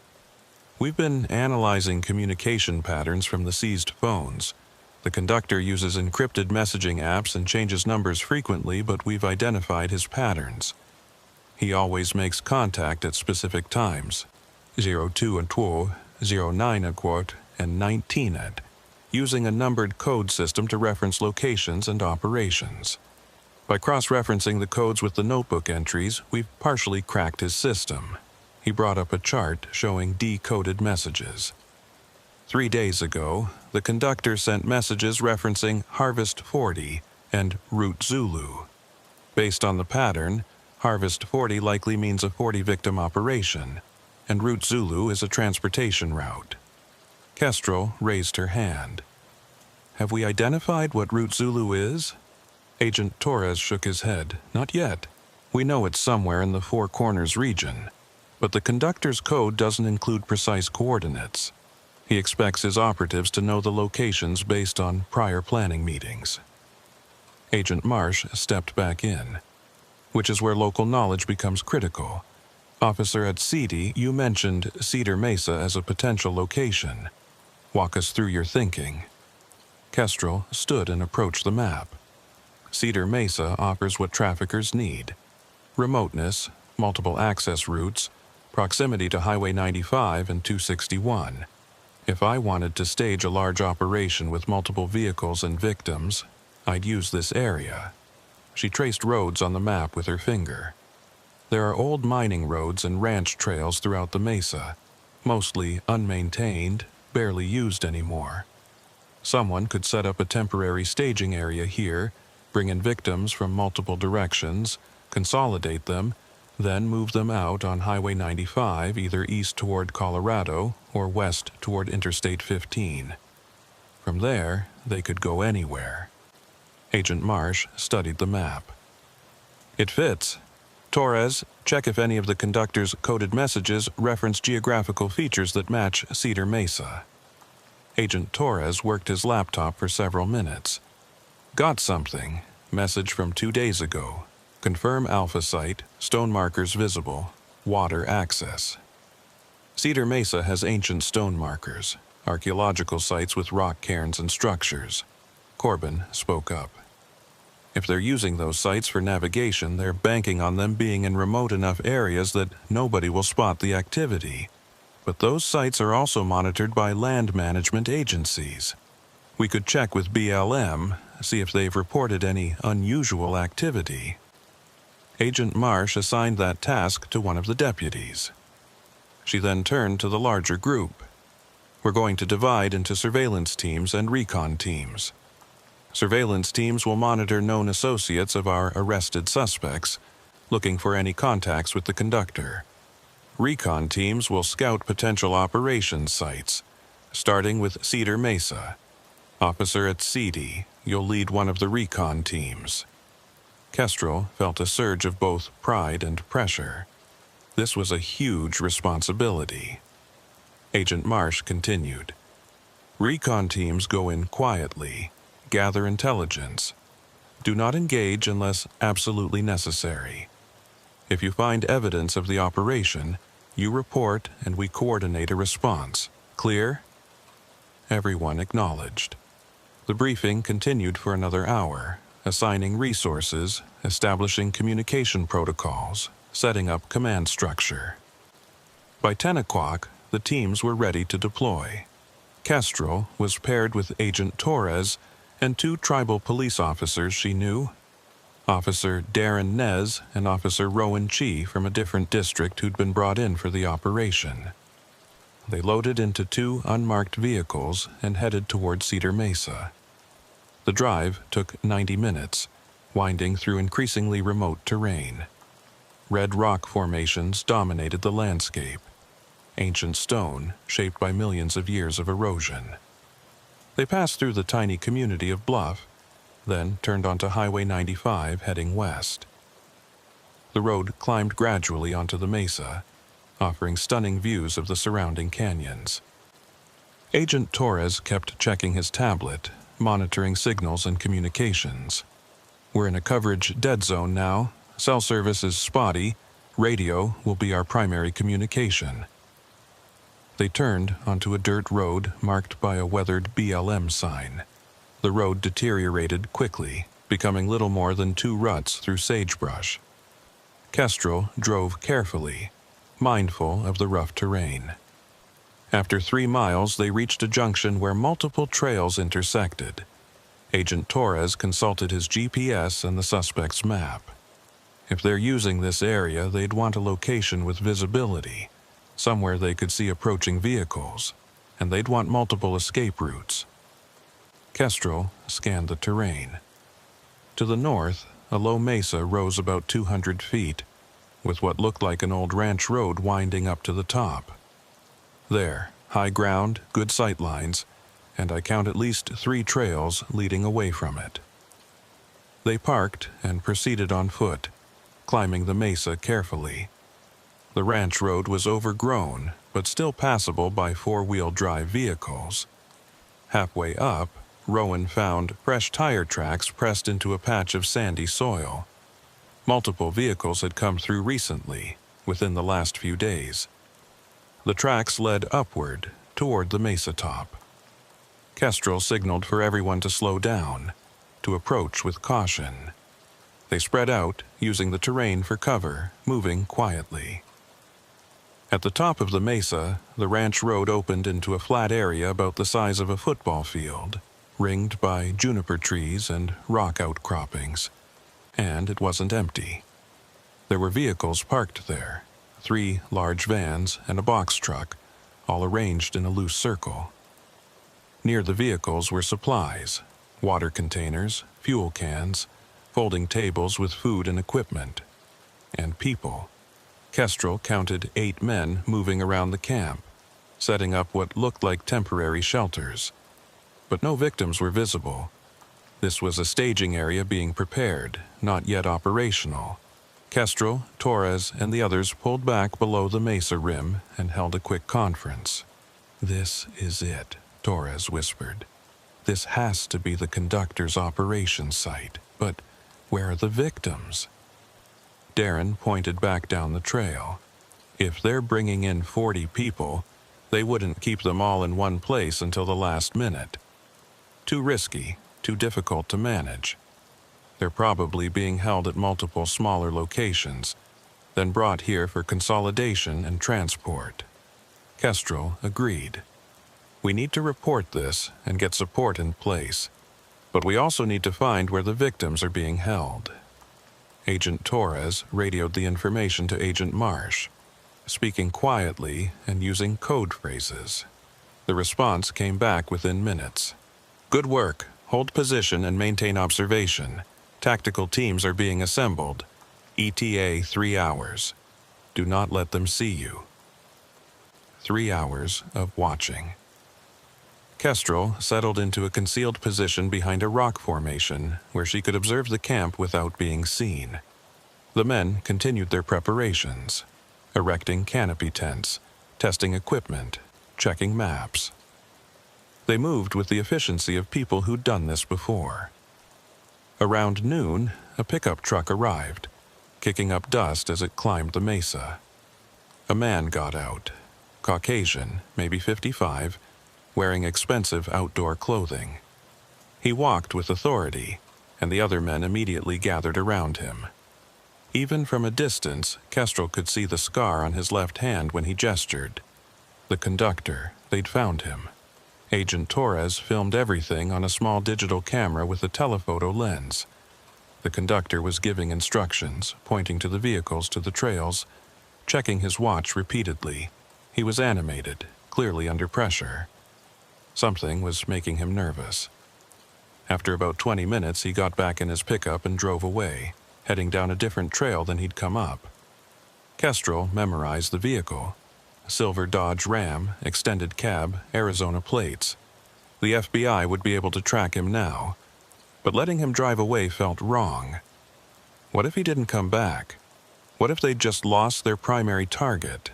We've been analyzing communication patterns from the seized phones. The conductor uses encrypted messaging apps and changes numbers frequently, but we've identified his patterns. He always makes contact at specific times, 02 and 12, 09 and quart, and 19 at, using a numbered code system to reference locations and operations. By cross-referencing the codes with the notebook entries, we've partially cracked his system. He brought up a chart showing decoded messages. 3 days ago, the conductor sent messages referencing Harvest 40 and Route Zulu. Based on the pattern, Harvest 40 likely means a 40-victim operation, and Route Zulu is a transportation route. Kestrel raised her hand. Have we identified what Route Zulu is? Agent Torres shook his head. Not yet. We know it's somewhere in the Four Corners region, but the conductor's code doesn't include precise coordinates. He expects his operatives to know the locations based on prior planning meetings. Agent Marsh stepped back in, which is where local knowledge becomes critical. Officer at CD, you mentioned Cedar Mesa as a potential location. Walk us through your thinking. Kestrel stood and approached the map. Cedar Mesa offers what traffickers need: remoteness, multiple access routes, proximity to Highway 95 and 261. If I wanted to stage a large operation with multiple vehicles and victims, I'd use this area. She traced roads on the map with her finger. There are old mining roads and ranch trails throughout the mesa, mostly unmaintained, barely used anymore. Someone could set up a temporary staging area here, bring in victims from multiple directions, consolidate them, then move them out on Highway 95 either east toward Colorado or west toward Interstate 15. From there, they could go anywhere. Agent Marsh studied the map. It fits. Torres, check if any of the conductor's coded messages reference geographical features that match Cedar Mesa. Agent Torres worked his laptop for several minutes. Got something. Message from 2 days ago. Confirm alpha site, stone markers visible, water access. Cedar Mesa has ancient stone markers, archaeological sites with rock cairns and structures. Corbin spoke up. If they're using those sites for navigation, they're banking on them being in remote enough areas that nobody will spot the activity. But those sites are also monitored by land management agencies. We could check with BLM, see if they've reported any unusual activity. Agent Marsh assigned that task to one of the deputies. She then turned to the larger group. We're going to divide into surveillance teams and recon teams. Surveillance teams will monitor known associates of our arrested suspects, looking for any contacts with the conductor. Recon teams will scout potential operations sites, starting with Cedar Mesa. Officer at CD, you'll lead one of the recon teams. Kestrel felt a surge of both pride and pressure. This was a huge responsibility. Agent Marsh continued. Recon teams go in quietly, gather intelligence. Do not engage unless absolutely necessary. If you find evidence of the operation, you report and we coordinate a response. Clear? Everyone acknowledged. The briefing continued for another hour, assigning resources, establishing communication protocols, setting up command structure. By 10 o'clock, the teams were ready to deploy. Kestrel was paired with Agent Torres and 2 tribal police officers she knew, Officer Darren Nez and Officer Rowan Chi from a different district who'd been brought in for the operation. They loaded into 2 unmarked vehicles and headed toward Cedar Mesa. The drive took 90 minutes, winding through increasingly remote terrain. Red rock formations dominated the landscape, ancient stone shaped by millions of years of erosion. They passed through the tiny community of Bluff, then turned onto Highway 95 heading west. The road climbed gradually onto the mesa, offering stunning views of the surrounding canyons. Agent Torres kept checking his tablet, monitoring signals and communications. We're in a coverage dead zone now. Cell service is spotty. Radio will be our primary communication. They turned onto a dirt road marked by a weathered BLM sign. The road deteriorated quickly, becoming little more than 2 ruts through sagebrush. Kestrel drove carefully, mindful of the rough terrain. After 3 miles, they reached a junction where multiple trails intersected. Agent Torres consulted his GPS and the suspect's map. If they're using this area, they'd want a location with visibility, somewhere they could see approaching vehicles, and they'd want multiple escape routes. Kestrel scanned the terrain. To the north, a low mesa rose about 200 feet, with what looked like an old ranch road winding up to the top. There, high ground, good sight lines, and I count at least 3 trails leading away from it. They parked and proceeded on foot, climbing the mesa carefully. The ranch road was overgrown, but still passable by 4-wheel drive vehicles. Halfway up, Rowan found fresh tire tracks pressed into a patch of sandy soil. Multiple vehicles had come through recently, within the last few days. The tracks led upward, toward the mesa top. Kestrel signaled for everyone to slow down, to approach with caution. They spread out, using the terrain for cover, moving quietly. At the top of the mesa, the ranch road opened into a flat area about the size of a football field, ringed by juniper trees and rock outcroppings. And it wasn't empty. There were vehicles parked there, 3 large vans and a box truck, all arranged in a loose circle. Near the vehicles were supplies, water containers, fuel cans, folding tables with food and equipment, and people. Kestrel counted 8 men moving around the camp, setting up what looked like temporary shelters. But no victims were visible. This was a staging area being prepared, not yet operational. Kestrel, Torres, and the others pulled back below the mesa rim and held a quick conference. "This is it," Torres whispered. "This has to be the conductor's operation site, but where are the victims?" Darren pointed back down the trail. "If they're bringing in 40 people, they wouldn't keep them all in one place until the last minute. Too risky, too difficult to manage. They're probably being held at multiple smaller locations, then brought here for consolidation and transport." Kestrel agreed. "We need to report this and get support in place, but we also need to find where the victims are being held." Agent Torres radioed the information to Agent Marsh, speaking quietly and using code phrases. The response came back within minutes. "Good work. Hold position and maintain observation. Tactical teams are being assembled. ETA 3 hours. Do not let them see you." 3 hours of watching. Kestrel settled into a concealed position behind a rock formation where she could observe the camp without being seen. The men continued their preparations, erecting canopy tents, testing equipment, checking maps. They moved with the efficiency of people who'd done this before. Around noon, a pickup truck arrived, kicking up dust as it climbed the mesa. A man got out, Caucasian, maybe 55, wearing expensive outdoor clothing. He walked with authority, and the other men immediately gathered around him. Even from a distance, Kestrel could see the scar on his left hand when he gestured. The conductor, they'd found him. Agent Torres filmed everything on a small digital camera with a telephoto lens. The conductor was giving instructions, pointing to the vehicles to the trails, checking his watch repeatedly. He was animated, clearly under pressure. Something was making him nervous. After about 20 minutes, he got back in his pickup and drove away, heading down a different trail than he'd come up. Kestrel memorized the vehicle. Silver Dodge Ram, extended cab, Arizona plates. The FBI would be able to track him now, but letting him drive away felt wrong. What if he didn't come back? What if they'd just lost their primary target?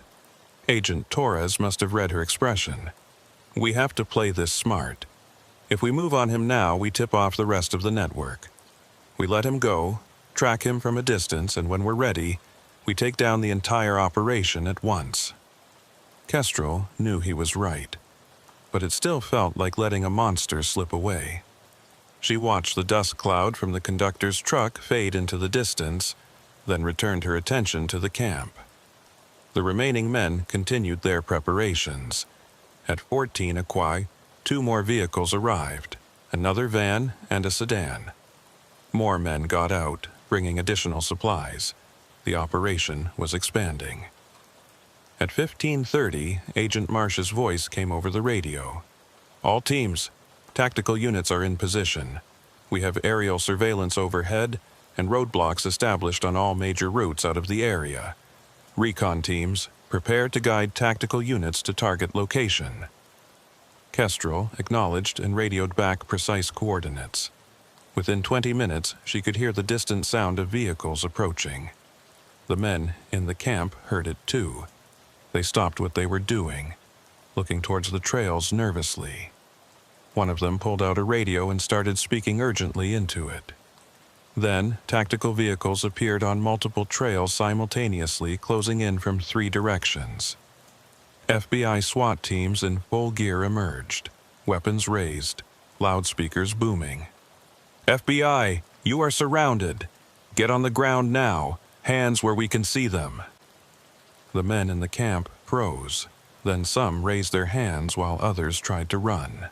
Agent Torres must have read her expression. We have to play this smart. If we move on him now, we tip off the rest of the network. We let him go, track him from a distance, and when we're ready, we take down the entire operation at once. Kestrel knew he was right, but it still felt like letting a monster slip away. She watched the dust cloud from the conductor's truck fade into the distance, then returned her attention to the camp. The remaining men continued their preparations. At 14 Aquai, 2 more vehicles arrived, another van and a sedan. More men got out, bringing additional supplies. The operation was expanding. At 15:30, Agent Marsh's voice came over the radio. All teams, tactical units are in position. We have aerial surveillance overhead and roadblocks established on all major routes out of the area. Recon teams, prepare to guide tactical units to target location. Kestrel acknowledged and radioed back precise coordinates. Within 20 minutes, she could hear the distant sound of vehicles approaching. The men in the camp heard it too. They stopped what they were doing, looking towards the trails nervously. One of them pulled out a radio and started speaking urgently into it. Then, tactical vehicles appeared on multiple trails simultaneously, closing in from 3 directions. FBI SWAT teams in full gear emerged, weapons raised, loudspeakers booming. FBI, you are surrounded. Get on the ground now, hands where we can see them. The men in the camp froze, then some raised their hands while others tried to run.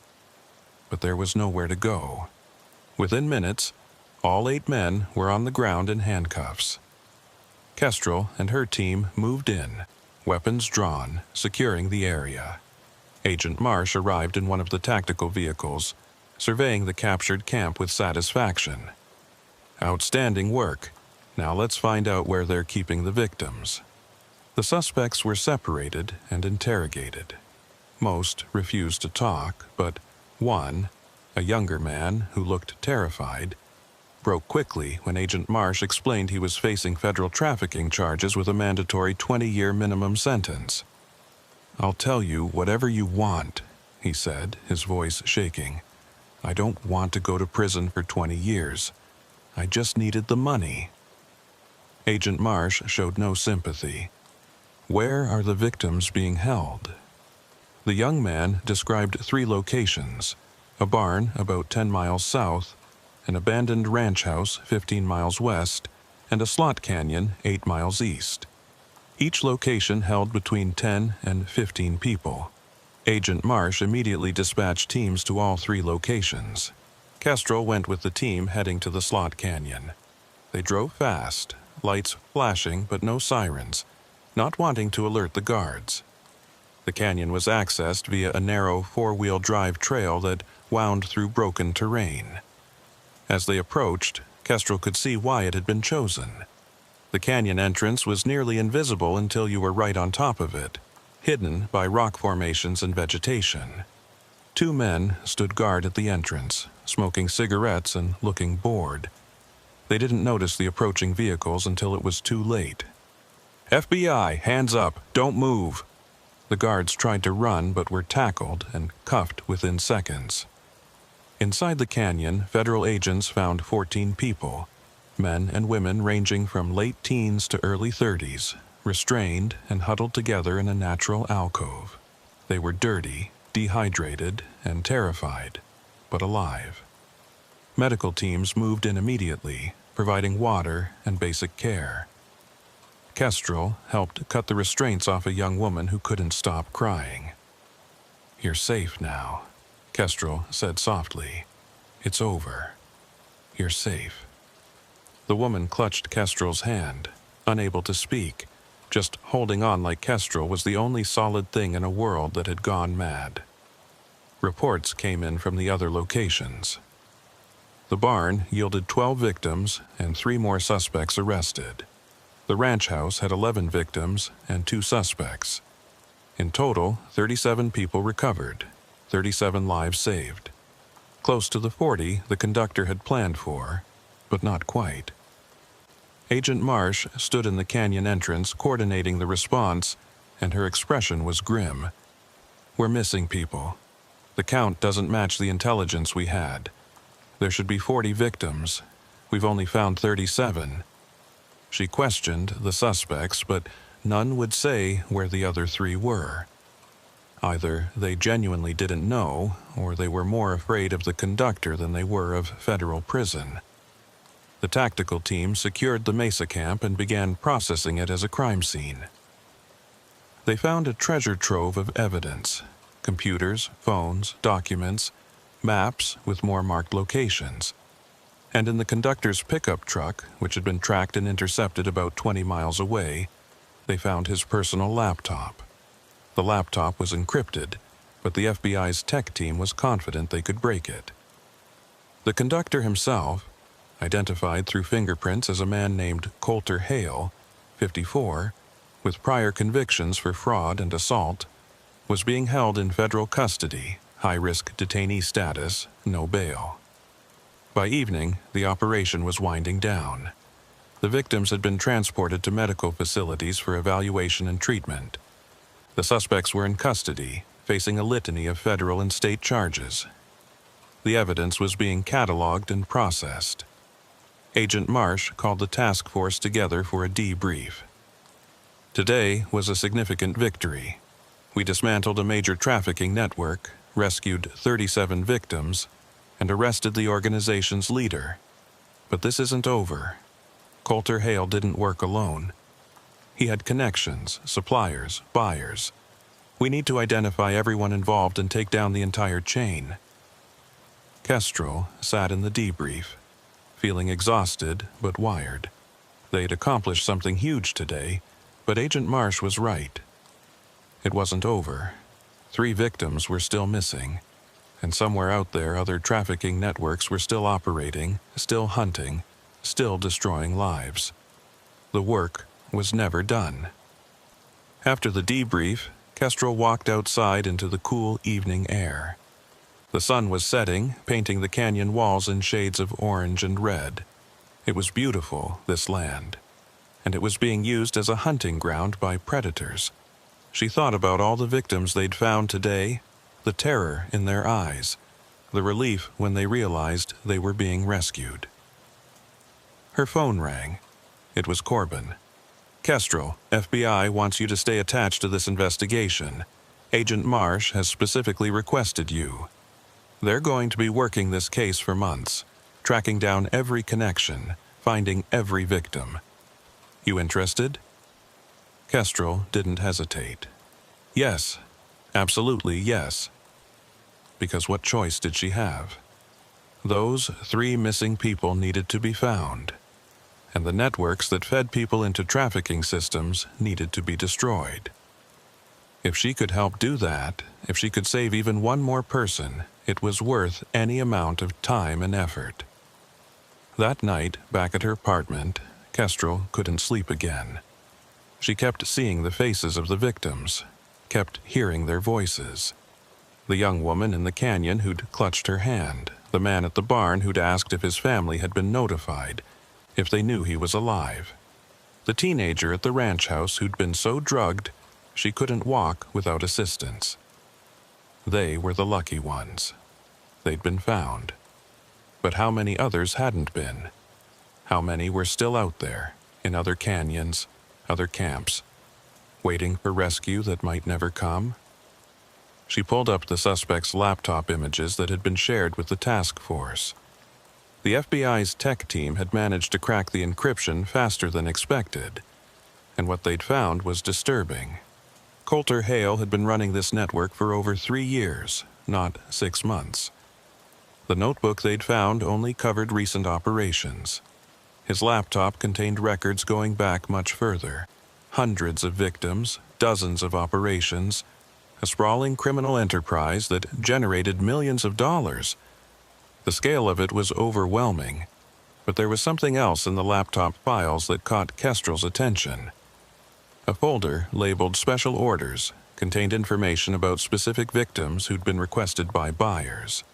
But there was nowhere to go. Within minutes, all 8 men were on the ground in handcuffs. Kestrel and her team moved in, weapons drawn, securing the area. Agent Marsh arrived in one of the tactical vehicles, surveying the captured camp with satisfaction. Outstanding work. Now let's find out where they're keeping the victims. The suspects were separated and interrogated. Most refused to talk, but one, a younger man who looked terrified, broke quickly when Agent Marsh explained he was facing federal trafficking charges with a mandatory 20-year minimum sentence. "I'll tell you whatever you want," he said, his voice shaking. "I don't want to go to prison for 20 years. I just needed the money." Agent Marsh showed no sympathy. "Where are the victims being held?" The young man described 3 locations: a barn about 10 miles south, an abandoned ranch house 15 miles west, and a slot canyon 8 miles east. Each location held between 10 and 15 people. Agent Marsh immediately dispatched teams to all 3 locations. Kestrel went with the team heading to the slot canyon. They drove fast, lights flashing but no sirens, not wanting to alert the guards. The canyon was accessed via a narrow 4-wheel drive trail that wound through broken terrain. As they approached, Kestrel could see why it had been chosen. The canyon entrance was nearly invisible until you were right on top of it, hidden by rock formations and vegetation. 2 men stood guard at the entrance, smoking cigarettes and looking bored. They didn't notice the approaching vehicles until it was too late. "FBI, hands up, don't move." The guards tried to run but were tackled and cuffed within seconds. Inside the canyon, federal agents found 14 people, men and women ranging from late teens to early 30s, restrained and huddled together in a natural alcove. They were dirty, dehydrated, and terrified, but alive. Medical teams moved in immediately, providing water and basic care. Kestrel helped cut the restraints off a young woman who couldn't stop crying. "You're safe now," Kestrel said softly. "It's over. You're safe." The woman clutched Kestrel's hand, unable to speak. Just holding on like Kestrel was the only solid thing in a world that had gone mad. Reports came in from the other locations. The barn yielded 12 victims and 3 more suspects arrested. The ranch house had 11 victims and 2 suspects. In total, 37 people recovered, 37 lives saved. Close to the 40 the conductor had planned for, but not quite. Agent Marsh stood in the canyon entrance coordinating the response, and her expression was grim. "We're missing people. The count doesn't match the intelligence we had. There should be 40 victims. We've only found 37. She questioned the suspects, but none would say where the other 3 were. Either they genuinely didn't know, or they were more afraid of the conductor than they were of federal prison. The tactical team secured the Mesa camp and began processing it as a crime scene. They found a treasure trove of evidence: computers, phones, documents, maps with more marked locations. And in the conductor's pickup truck, which had been tracked and intercepted about 20 miles away, they found his personal laptop. The laptop was encrypted, but the FBI's tech team was confident they could break it. The conductor himself, identified through fingerprints as a man named Coulter Hale, 54, with prior convictions for fraud and assault, was being held in federal custody, high-risk detainee status, no bail. By evening, the operation was winding down. The victims had been transported to medical facilities for evaluation and treatment. The suspects were in custody, facing a litany of federal and state charges. The evidence was being cataloged and processed. Agent Marsh called the task force together for a debrief. Today was a significant victory. We dismantled a major trafficking network, rescued 37 victims, and arrested the organization's leader. But this isn't over. Coulter Hale didn't work alone. He had connections, suppliers, buyers. We need to identify everyone involved and take down the entire chain. Kestrel sat in the debrief, feeling exhausted but wired. They'd accomplished something huge today, but Agent Marsh was right. It wasn't over. 3 victims were still missing, and somewhere out there other trafficking networks were still operating, still hunting, still destroying lives. The work was never done. After the debrief, Kestrel walked outside into the cool evening air. The sun was setting, painting the canyon walls in shades of orange and red. It was beautiful, this land, and it was being used as a hunting ground by predators. She thought about all the victims they'd found today, the terror in their eyes, the relief when they realized they were being rescued. Her phone rang. It was Corbin. "Kestrel, FBI wants you to stay attached to this investigation. Agent Marsh has specifically requested you. They're going to be working this case for months, tracking down every connection, finding every victim. You interested?" Kestrel didn't hesitate. Yes, absolutely yes. Because what choice did she have? Those 3 missing people needed to be found, and the networks that fed people into trafficking systems needed to be destroyed. If she could help do that, if she could save even one more person, it was worth any amount of time and effort. That night, back at her apartment, Kestrel couldn't sleep again. She kept seeing the faces of the victims, kept hearing their voices. The young woman in the canyon who'd clutched her hand, the man at the barn who'd asked if his family had been notified, if they knew he was alive. The teenager at the ranch house who'd been so drugged she couldn't walk without assistance. They were the lucky ones. They'd been found. But how many others hadn't been? How many were still out there, in other canyons, other camps, waiting for rescue that might never come? She pulled up the suspect's laptop images that had been shared with the task force. The FBI's tech team had managed to crack the encryption faster than expected, and what they'd found was disturbing. Coulter Hale had been running this network for over 3 years, not 6 months. The notebook they'd found only covered recent operations. His laptop contained records going back much further. Hundreds of victims, dozens of operations, a sprawling criminal enterprise that generated millions of dollars. The scale of it was overwhelming, but there was something else in the laptop files that caught Kestrel's attention. A folder labeled Special Orders contained information about specific victims who'd been requested by buyers.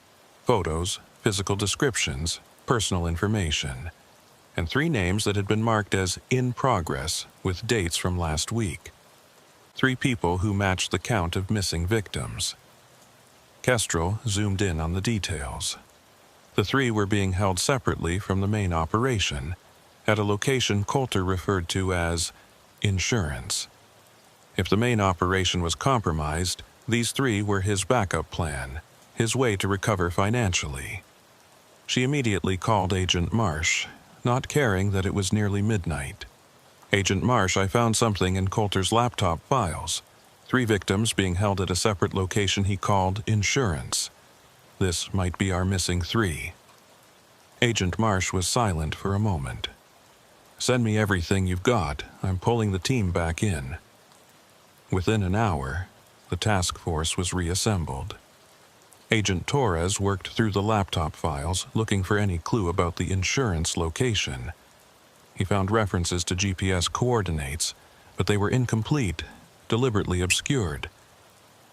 Photos, physical descriptions, personal information. and 3 names that had been marked as in progress with dates from last week. 3 people who matched the count of missing victims. Kestrel zoomed in on the details. The 3 were being held separately from the main operation, at a location Coulter referred to as insurance. If the main operation was compromised, these 3 were his backup plan, his way to recover financially. She immediately called Agent Marsh, not caring that it was nearly midnight. "Agent Marsh, I found something in Coulter's laptop files. 3 victims being held at a separate location he called insurance. This might be our missing 3. Agent Marsh was silent for a moment. "Send me everything you've got. I'm pulling the team back in." Within an hour, the task force was reassembled. Agent Torres worked through the laptop files, looking for any clue about the insurance location. He found references to GPS coordinates, but they were incomplete, deliberately obscured.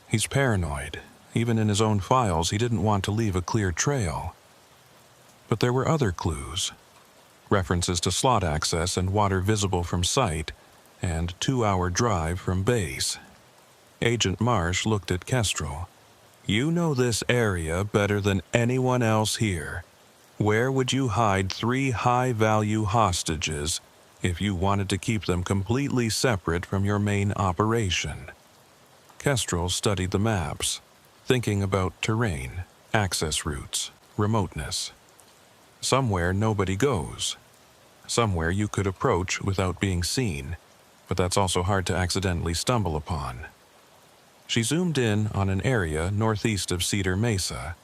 He's paranoid. Even in his own files, he didn't want to leave a clear trail. But there were other clues. References to slot access and water visible from site, and 2-hour drive from base. Agent Marsh looked at Kestrel. "You know this area better than anyone else here. Where would you hide 3 high-value hostages if you wanted to keep them completely separate from your main operation?" Kestrel studied the maps, thinking about terrain, access routes, remoteness. Somewhere nobody goes. Somewhere you could approach without being seen, but that's also hard to accidentally stumble upon. She zoomed in on an area northeast of Cedar Mesa.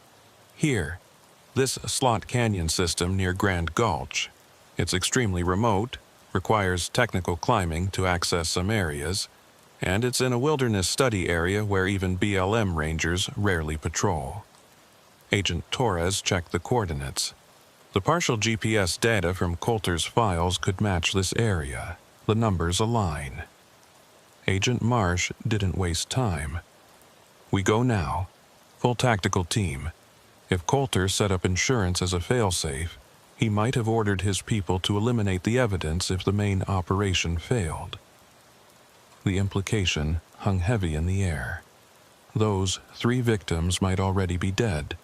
Here, this slot canyon system near Grand Gulch. It's extremely remote, requires technical climbing to access some areas, and it's in a wilderness study area where even BLM rangers rarely patrol. Agent Torres checked the coordinates. The partial GPS data from Coulter's files could match this area. The numbers align. Agent Marsh didn't waste time. "We go now. Full tactical team. If Coulter set up insurance as a failsafe, he might have ordered his people to eliminate the evidence if the main operation failed." The implication hung heavy in the air. Those 3 victims might already be dead.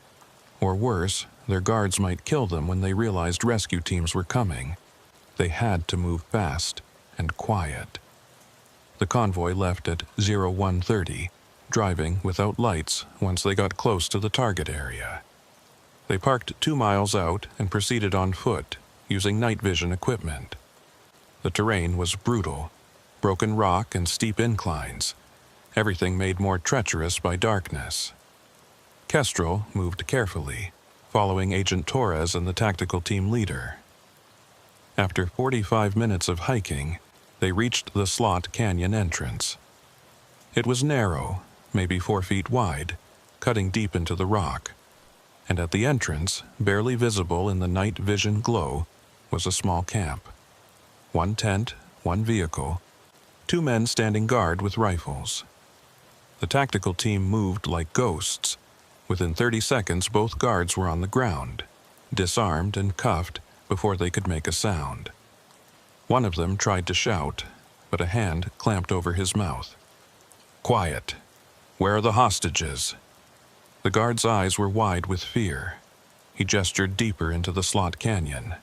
Or worse, their guards might kill them when they realized rescue teams were coming. They had to move fast and quiet. The convoy left at 0130, driving without lights once they got close to the target area. They parked 2 miles out and proceeded on foot, using night vision equipment. The terrain was brutal, broken rock and steep inclines, everything made more treacherous by darkness. Kestrel moved carefully, following Agent Torres and the tactical team leader. After 45 minutes of hiking, they reached the slot canyon entrance. It was narrow, maybe 4 feet wide, cutting deep into the rock, and at the entrance, barely visible in the night vision glow, was a small camp. 1 tent, 1 vehicle, 2 men standing guard with rifles. The tactical team moved like ghosts. Within 30 seconds, both guards were on the ground, disarmed and cuffed before they could make a sound. One of them tried to shout, but a hand clamped over his mouth. "Quiet. Where are the hostages?" The guard's eyes were wide with fear. He gestured deeper into the slot canyon.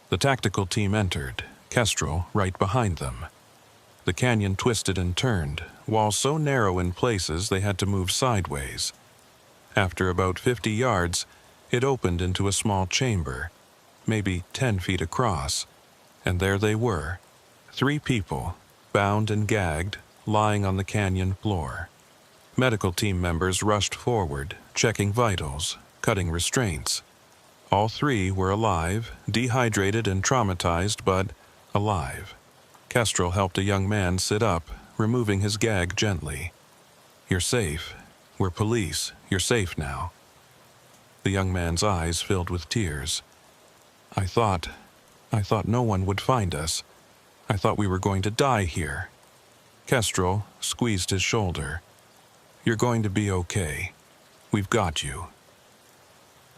The tactical team entered, Kestrel right behind them. The canyon twisted and turned, walls so narrow in places they had to move sideways. After about 50 yards, it opened into a small chamber, maybe 10 feet across, and there they were, 3 people, bound and gagged, lying on the canyon floor. Medical team members rushed forward, checking vitals, cutting restraints. All 3 were alive, dehydrated and traumatized, but alive. Kestrel helped a young man sit up, removing his gag gently. "You're safe. We're police. You're safe now." The young man's eyes filled with tears. I thought no one would find us. I thought we were going to die here." Kestrel squeezed his shoulder. "You're going to be okay. We've got you."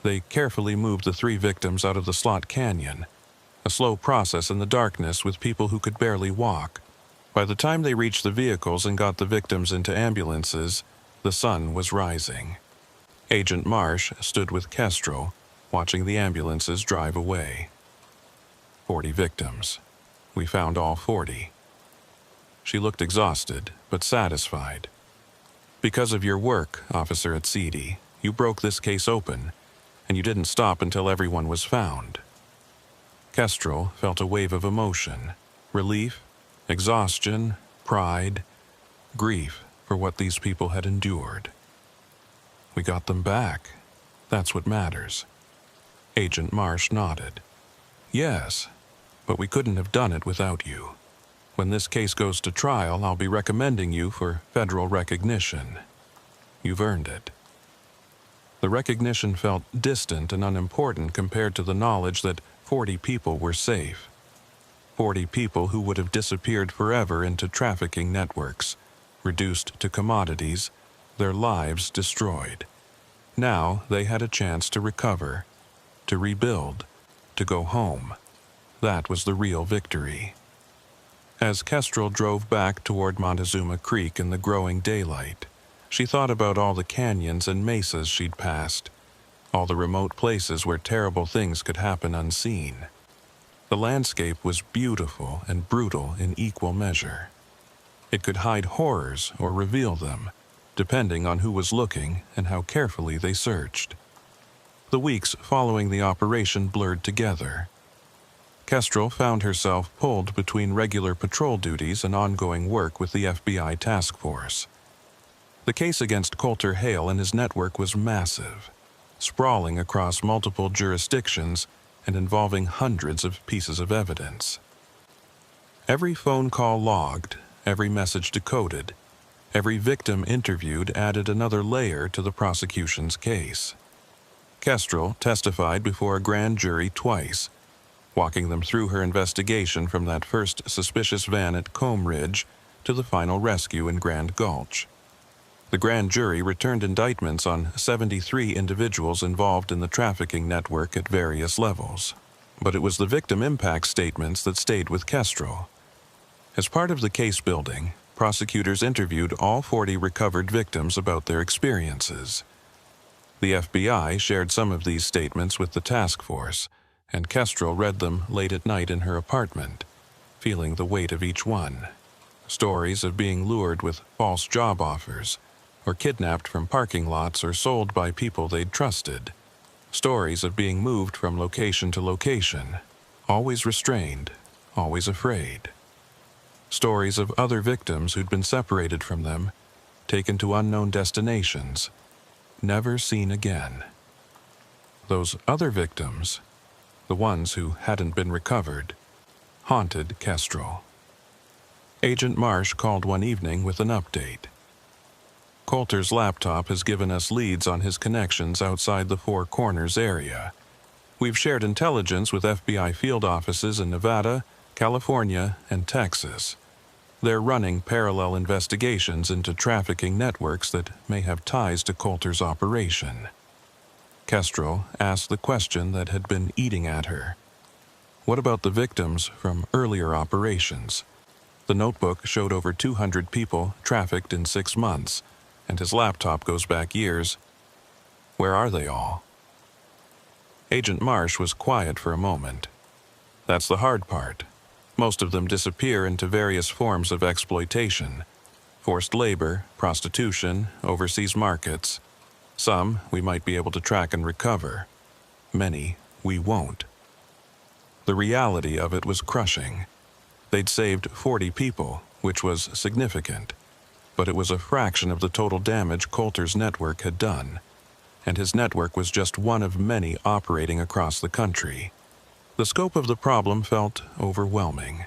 They carefully moved the 3 victims out of the slot canyon. A slow process in the darkness with people who could barely walk. By the time they reached the vehicles and got the victims into ambulances, the sun was rising. Agent Marsh stood with Kestrel, watching the ambulances drive away. 40 victims. We found all 40. She looked exhausted, but satisfied. Because of your work, officer at CD, you broke this case open, and you didn't stop until everyone was found. Kestrel felt a wave of emotion, relief, exhaustion, pride, grief for what these people had endured. We got them back. That's what matters. Agent Marsh nodded. Yes, but we couldn't have done it without you. When this case goes to trial, I'll be recommending you for federal recognition. You've earned it. The recognition felt distant and unimportant compared to the knowledge that 40 people were safe. 40 people who would have disappeared forever into trafficking networks, reduced to commodities, their lives destroyed. Now they had a chance to recover, to rebuild, to go home. That was the real victory. As Kestrel drove back toward Montezuma Creek in the growing daylight, she thought about all the canyons and mesas she'd passed, all the remote places where terrible things could happen unseen. The landscape was beautiful and brutal in equal measure. It could hide horrors or reveal them, depending on who was looking and how carefully they searched. The weeks following the operation blurred together. Kestrel found herself pulled between regular patrol duties and ongoing work with the FBI task force. The case against Colter Hale and his network was massive, sprawling across multiple jurisdictions and involving hundreds of pieces of evidence. Every phone call logged, every message decoded, every victim interviewed added another layer to the prosecution's case. Kestrel testified before a grand jury twice, walking them through her investigation from that first suspicious van at Combe Ridge to the final rescue in Grand Gulch. The grand jury returned indictments on 73 individuals involved in the trafficking network at various levels. But it was the victim impact statements that stayed with Kestrel. As part of the case building, prosecutors interviewed all 40 recovered victims about their experiences. The FBI shared some of these statements with the task force, and Kestrel read them late at night in her apartment, feeling the weight of each one. Stories of being lured with false job offers, or kidnapped from parking lots or sold by people they'd trusted. Stories of being moved from location to location, always restrained, always afraid. Stories of other victims who'd been separated from them, taken to unknown destinations, never seen again. Those other victims, the ones who hadn't been recovered, haunted Kestrel. Agent Marsh called one evening with an update. Colter's laptop has given us leads on his connections outside the Four Corners area. We've shared intelligence with FBI field offices in Nevada, California, and Texas. They're running parallel investigations into trafficking networks that may have ties to Colter's operation. Kestrel asked the question that had been eating at her. What about the victims from earlier operations? The notebook showed over 200 people trafficked in 6 months, and his laptop goes back years. Where are they all? Agent Marsh was quiet for a moment. That's the hard part. Most of them disappear into various forms of exploitation. Forced labor, prostitution, overseas markets. Some we might be able to track and recover. Many we won't. The reality of it was crushing. They'd saved 40 people, which was significant. But it was a fraction of the total damage Colter's network had done. And his network was just one of many operating across the country. The scope of the problem felt overwhelming.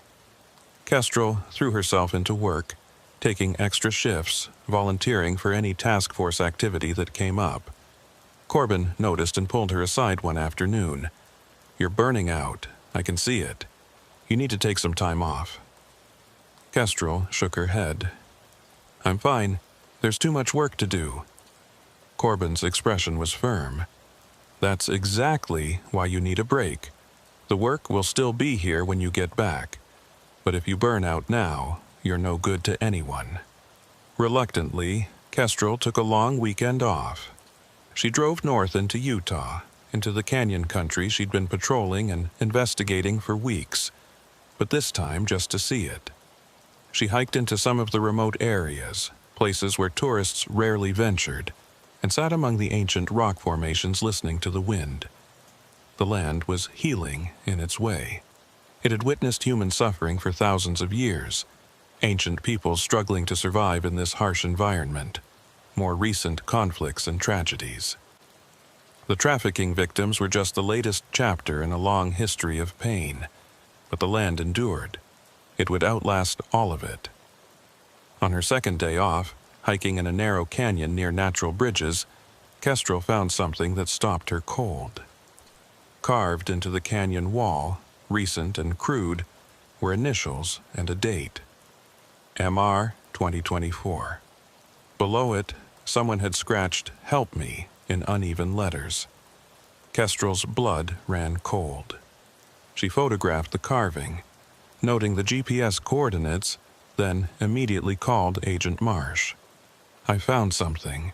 Kestrel threw herself into work, taking extra shifts, volunteering for any task force activity that came up. Corbin noticed and pulled her aside one afternoon. You're burning out. I can see it. You need to take some time off. Kestrel shook her head. I'm fine. There's too much work to do. Corbin's expression was firm. That's exactly why you need a break. The work will still be here when you get back, but if you burn out now, you're no good to anyone. Reluctantly, Kestrel took a long weekend off. She drove north into Utah, into the canyon country she'd been patrolling and investigating for weeks, but this time just to see it. She hiked into some of the remote areas, places where tourists rarely ventured, and sat among the ancient rock formations listening to the wind. The land was healing in its way. It had witnessed human suffering for thousands of years, ancient peoples struggling to survive in this harsh environment, more recent conflicts and tragedies. The trafficking victims were just the latest chapter in a long history of pain, but the land endured. It would outlast all of it. On her second day off, hiking in a narrow canyon near natural bridges, Kestrel found something that stopped her cold. Carved into the canyon wall, recent and crude, were initials and a date. MR 2024. Below it, someone had scratched "Help me" in uneven letters. Kestrel's blood ran cold. She photographed the carving, noting the GPS coordinates, then immediately called Agent Marsh. "I found something.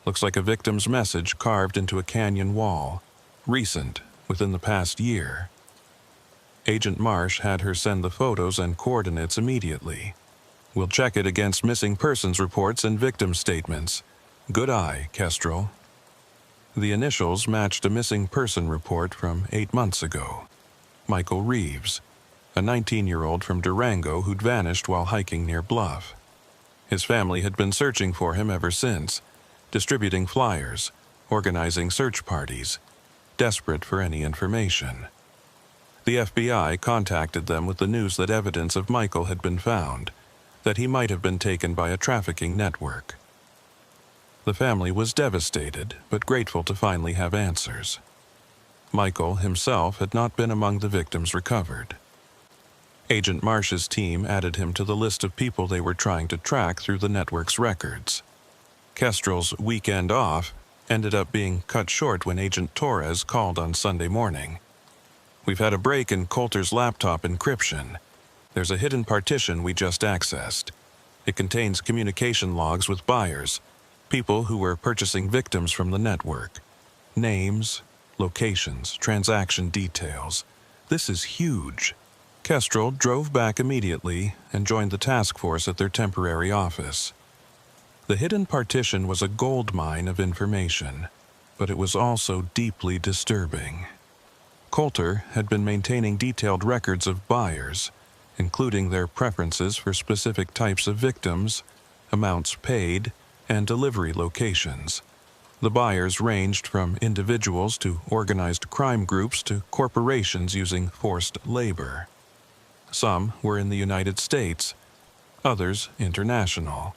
Looks like a victim's message carved into a canyon wall, recent, within the past year." Agent Marsh had her send the photos and coordinates immediately. "We'll check it against missing persons reports and victim statements. Good eye, Kestrel." The initials matched a missing person report from 8 months ago. Michael Reeves, a 19-year-old from Durango who'd vanished while hiking near Bluff. His family had been searching for him ever since, distributing flyers, organizing search parties, desperate for any information. The FBI contacted them with the news that evidence of Michael had been found, that he might have been taken by a trafficking network. The family was devastated, but grateful to finally have answers. Michael himself had not been among the victims recovered. Agent Marsh's team added him to the list of people they were trying to track through the network's records. Kestrel's weekend off ended up being cut short when Agent Torres called on Sunday morning. "We've had a break in Coulter's laptop encryption. There's a hidden partition we just accessed. It contains communication logs with buyers, people who were purchasing victims from the network. Names, locations, transaction details. This is huge." Kestrel drove back immediately and joined the task force at their temporary office. The hidden partition was a gold mine of information, but it was also deeply disturbing. Coulter had been maintaining detailed records of buyers, including their preferences for specific types of victims, amounts paid, and delivery locations. The buyers ranged from individuals to organized crime groups to corporations using forced labor. Some were in the United States, others international.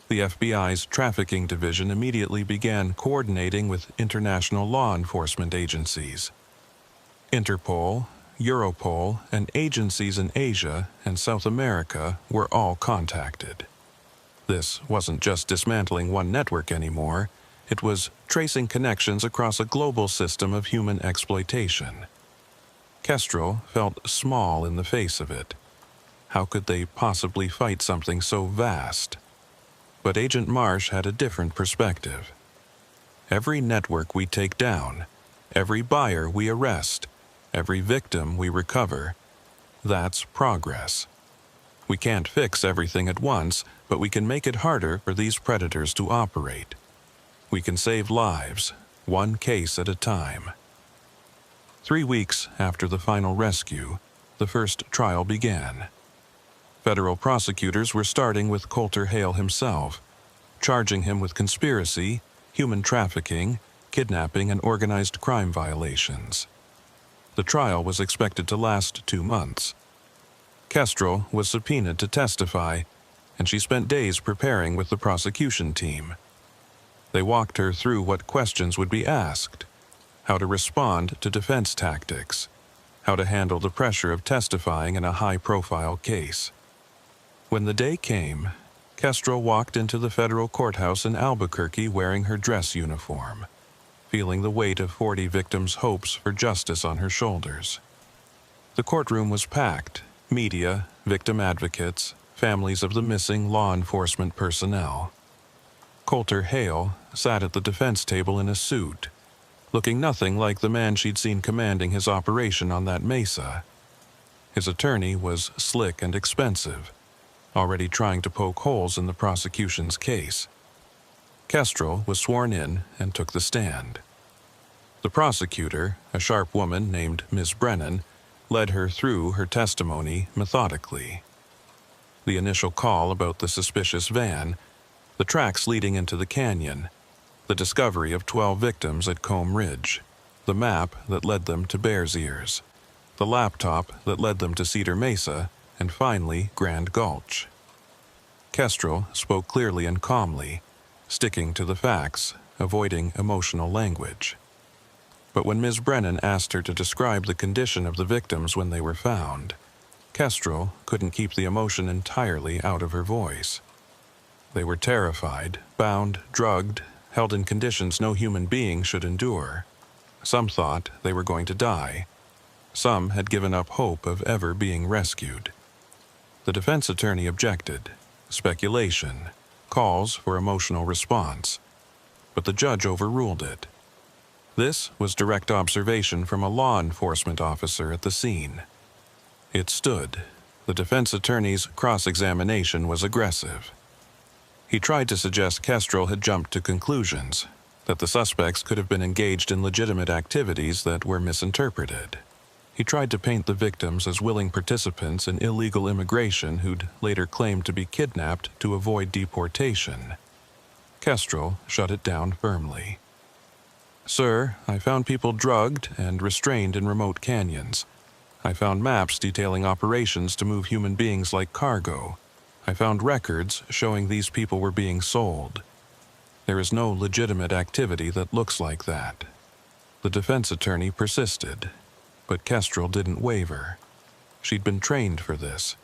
The FBI's trafficking division immediately began coordinating with international law enforcement agencies. Interpol, Europol, and agencies in Asia and South America were all contacted. This wasn't just dismantling one network anymore, it was tracing connections across a global system of human exploitation. Kestrel felt small in the face of it. How could they possibly fight something so vast? But Agent Marsh had a different perspective. "Every network we take down, every buyer we arrest, every victim we recover, that's progress. We can't fix everything at once, but we can make it harder for these predators to operate. We can save lives, one case at a time." 3 weeks after the final rescue, the first trial began. Federal prosecutors were starting with Coulter Hale himself, charging him with conspiracy, human trafficking, kidnapping, and organized crime violations. The trial was expected to last 2 months. Kestrel was subpoenaed to testify, and she spent days preparing with the prosecution team. They walked her through what questions would be asked, how to respond to defense tactics, how to handle the pressure of testifying in a high-profile case. When the day came, Kestrel walked into the federal courthouse in Albuquerque wearing her dress uniform, feeling the weight of 40 victims' hopes for justice on her shoulders. The courtroom was packed: media, victim advocates, families of the missing law enforcement personnel. Coulter Hale sat at the defense table in a suit, looking nothing like the man she'd seen commanding his operation on that mesa. His attorney was slick and expensive, already trying to poke holes in the prosecution's case. Kestrel was sworn in and took the stand. The prosecutor, a sharp woman named Miss Brennan, led her through her testimony methodically. The initial call about the suspicious van, the tracks leading into the canyon, the discovery of 12 victims at Comb Ridge, the map that led them to Bears Ears, the laptop that led them to Cedar Mesa, and finally Grand Gulch. Kestrel spoke clearly and calmly, sticking to the facts, avoiding emotional language. But when Ms. Brennan asked her to describe the condition of the victims when they were found, Kestrel couldn't keep the emotion entirely out of her voice. They were terrified, bound, drugged, held in conditions no human being should endure. Some thought they were going to die. Some had given up hope of ever being rescued. The defense attorney objected. Speculation, calls for emotional response. But the judge overruled it. This was direct observation from a law enforcement officer at the scene. It stood. The defense attorney's cross-examination was aggressive. He tried to suggest Kestrel had jumped to conclusions, that the suspects could have been engaged in legitimate activities that were misinterpreted. He tried to paint the victims as willing participants in illegal immigration who'd later claimed to be kidnapped to avoid deportation. Kestrel shut it down firmly. "Sir, I found people drugged and restrained in remote canyons. I found maps detailing operations to move human beings like cargo. I found records showing these people were being sold. There is no legitimate activity that looks like that." The defense attorney persisted, but Kestrel didn't waver. She'd been trained for this,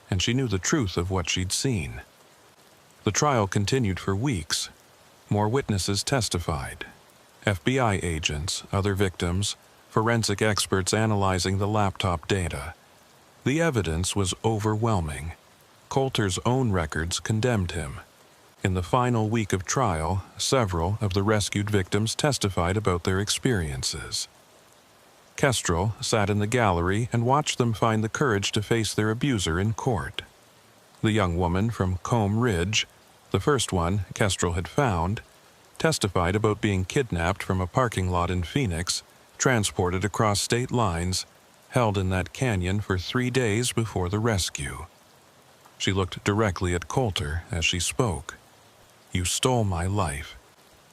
and she knew the truth of what she'd seen. The trial continued for weeks. More witnesses testified. FBI agents, other victims, forensic experts analyzing the laptop data. The evidence was overwhelming. Coulter's own records condemned him. In the final week of trial, several of the rescued victims testified about their experiences. Kestrel sat in the gallery and watched them find the courage to face their abuser in court. The young woman from Comb Ridge, the first one Kestrel had found, testified about being kidnapped from a parking lot in Phoenix, transported across state lines, held in that canyon for 3 days before the rescue. She looked directly at Coulter as she spoke. "You stole my life.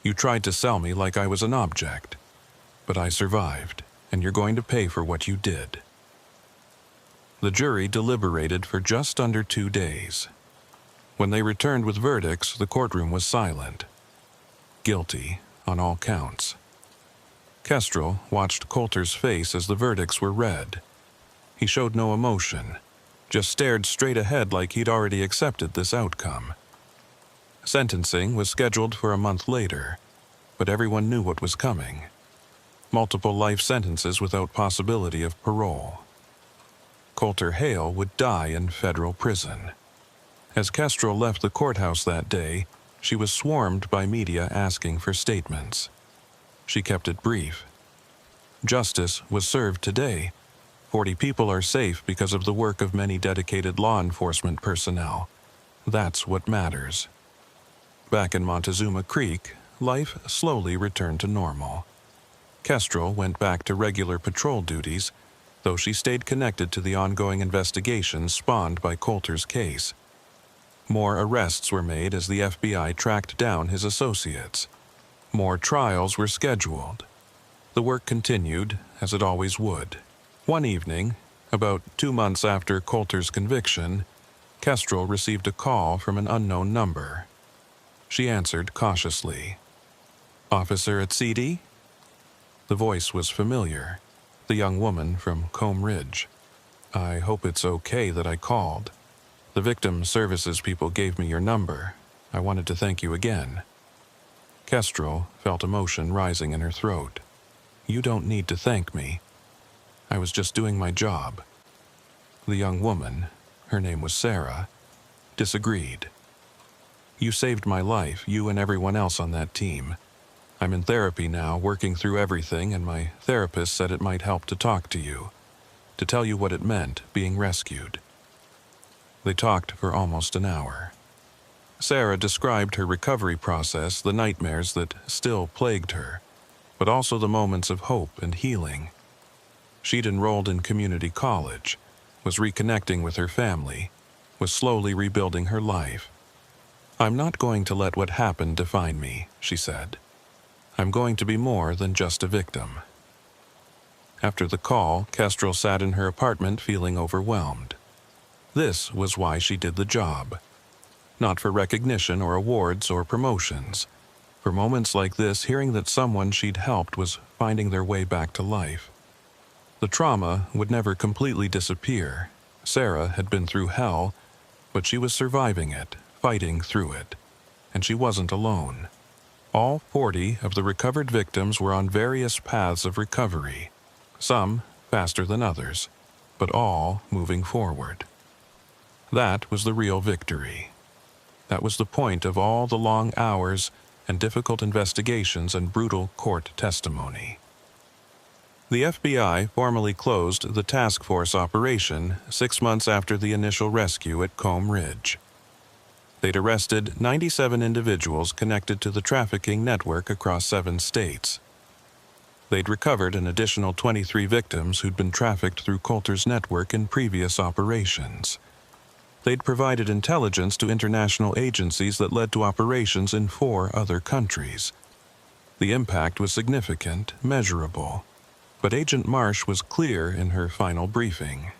You tried to sell me like I was an object. But I survived, and you're going to pay for what you did." The jury deliberated for just under 2 days. When they returned with verdicts, the courtroom was silent. Guilty on all counts. Kestrel watched Coulter's face as the verdicts were read. He showed no emotion, just stared straight ahead like he'd already accepted this outcome. Sentencing was scheduled for a month later, but everyone knew what was coming. Multiple life sentences without possibility of parole. Coulter Hale would die in federal prison. As Kestrel left the courthouse that day, she was swarmed by media asking for statements. She kept it brief. Justice was served today. 40 people are safe because of the work of many dedicated law enforcement personnel. That's what matters. Back in Montezuma Creek, life slowly returned to normal. Kestrel went back to regular patrol duties, though she stayed connected to the ongoing investigations spawned by Coulter's case. More arrests were made as the FBI tracked down his associates. More trials were scheduled. The work continued, as it always would. One evening, about 2 months after Coulter's conviction, Kestrel received a call from an unknown number. She answered cautiously. "Officer at CD?" The voice was familiar, the young woman from Comb Ridge. "I hope it's okay that I called. The victim services people gave me your number. I wanted to thank you again." Kestrel felt emotion rising in her throat. "You don't need to thank me. I was just doing my job. The young woman, her name was Sarah, disagreed. "You saved my life, you and everyone else on that team. I'm in therapy now, working through everything, and my therapist said it might help to talk to you, to tell you what it meant being rescued." They talked for almost an hour. Sarah described her recovery process, the nightmares that still plagued her, but also the moments of hope and healing. She'd enrolled in community college, was reconnecting with her family, was slowly rebuilding her life. "I'm not going to let what happened define me," she said. "I'm going to be more than just a victim." After the call, Kestrel sat in her apartment feeling overwhelmed. This was why she did the job. Not for recognition or awards or promotions. For moments like this, hearing that someone she'd helped was finding their way back to life. The trauma would never completely disappear. Sarah had been through hell, but she was surviving it, fighting through it. And she wasn't alone. All 40 of the recovered victims were on various paths of recovery, some faster than others, but all moving forward. That was the real victory. That was the point of all the long hours and difficult investigations and brutal court testimony. The FBI formally closed the task force operation 6 months after the initial rescue at Comb Ridge. They'd arrested 97 individuals connected to the trafficking network across 7 states. They'd recovered an additional 23 victims who'd been trafficked through Coulter's network in previous operations. They'd provided intelligence to international agencies that led to operations in 4 other countries. The impact was significant, measurable. But Agent Marsh was clear in her final briefing.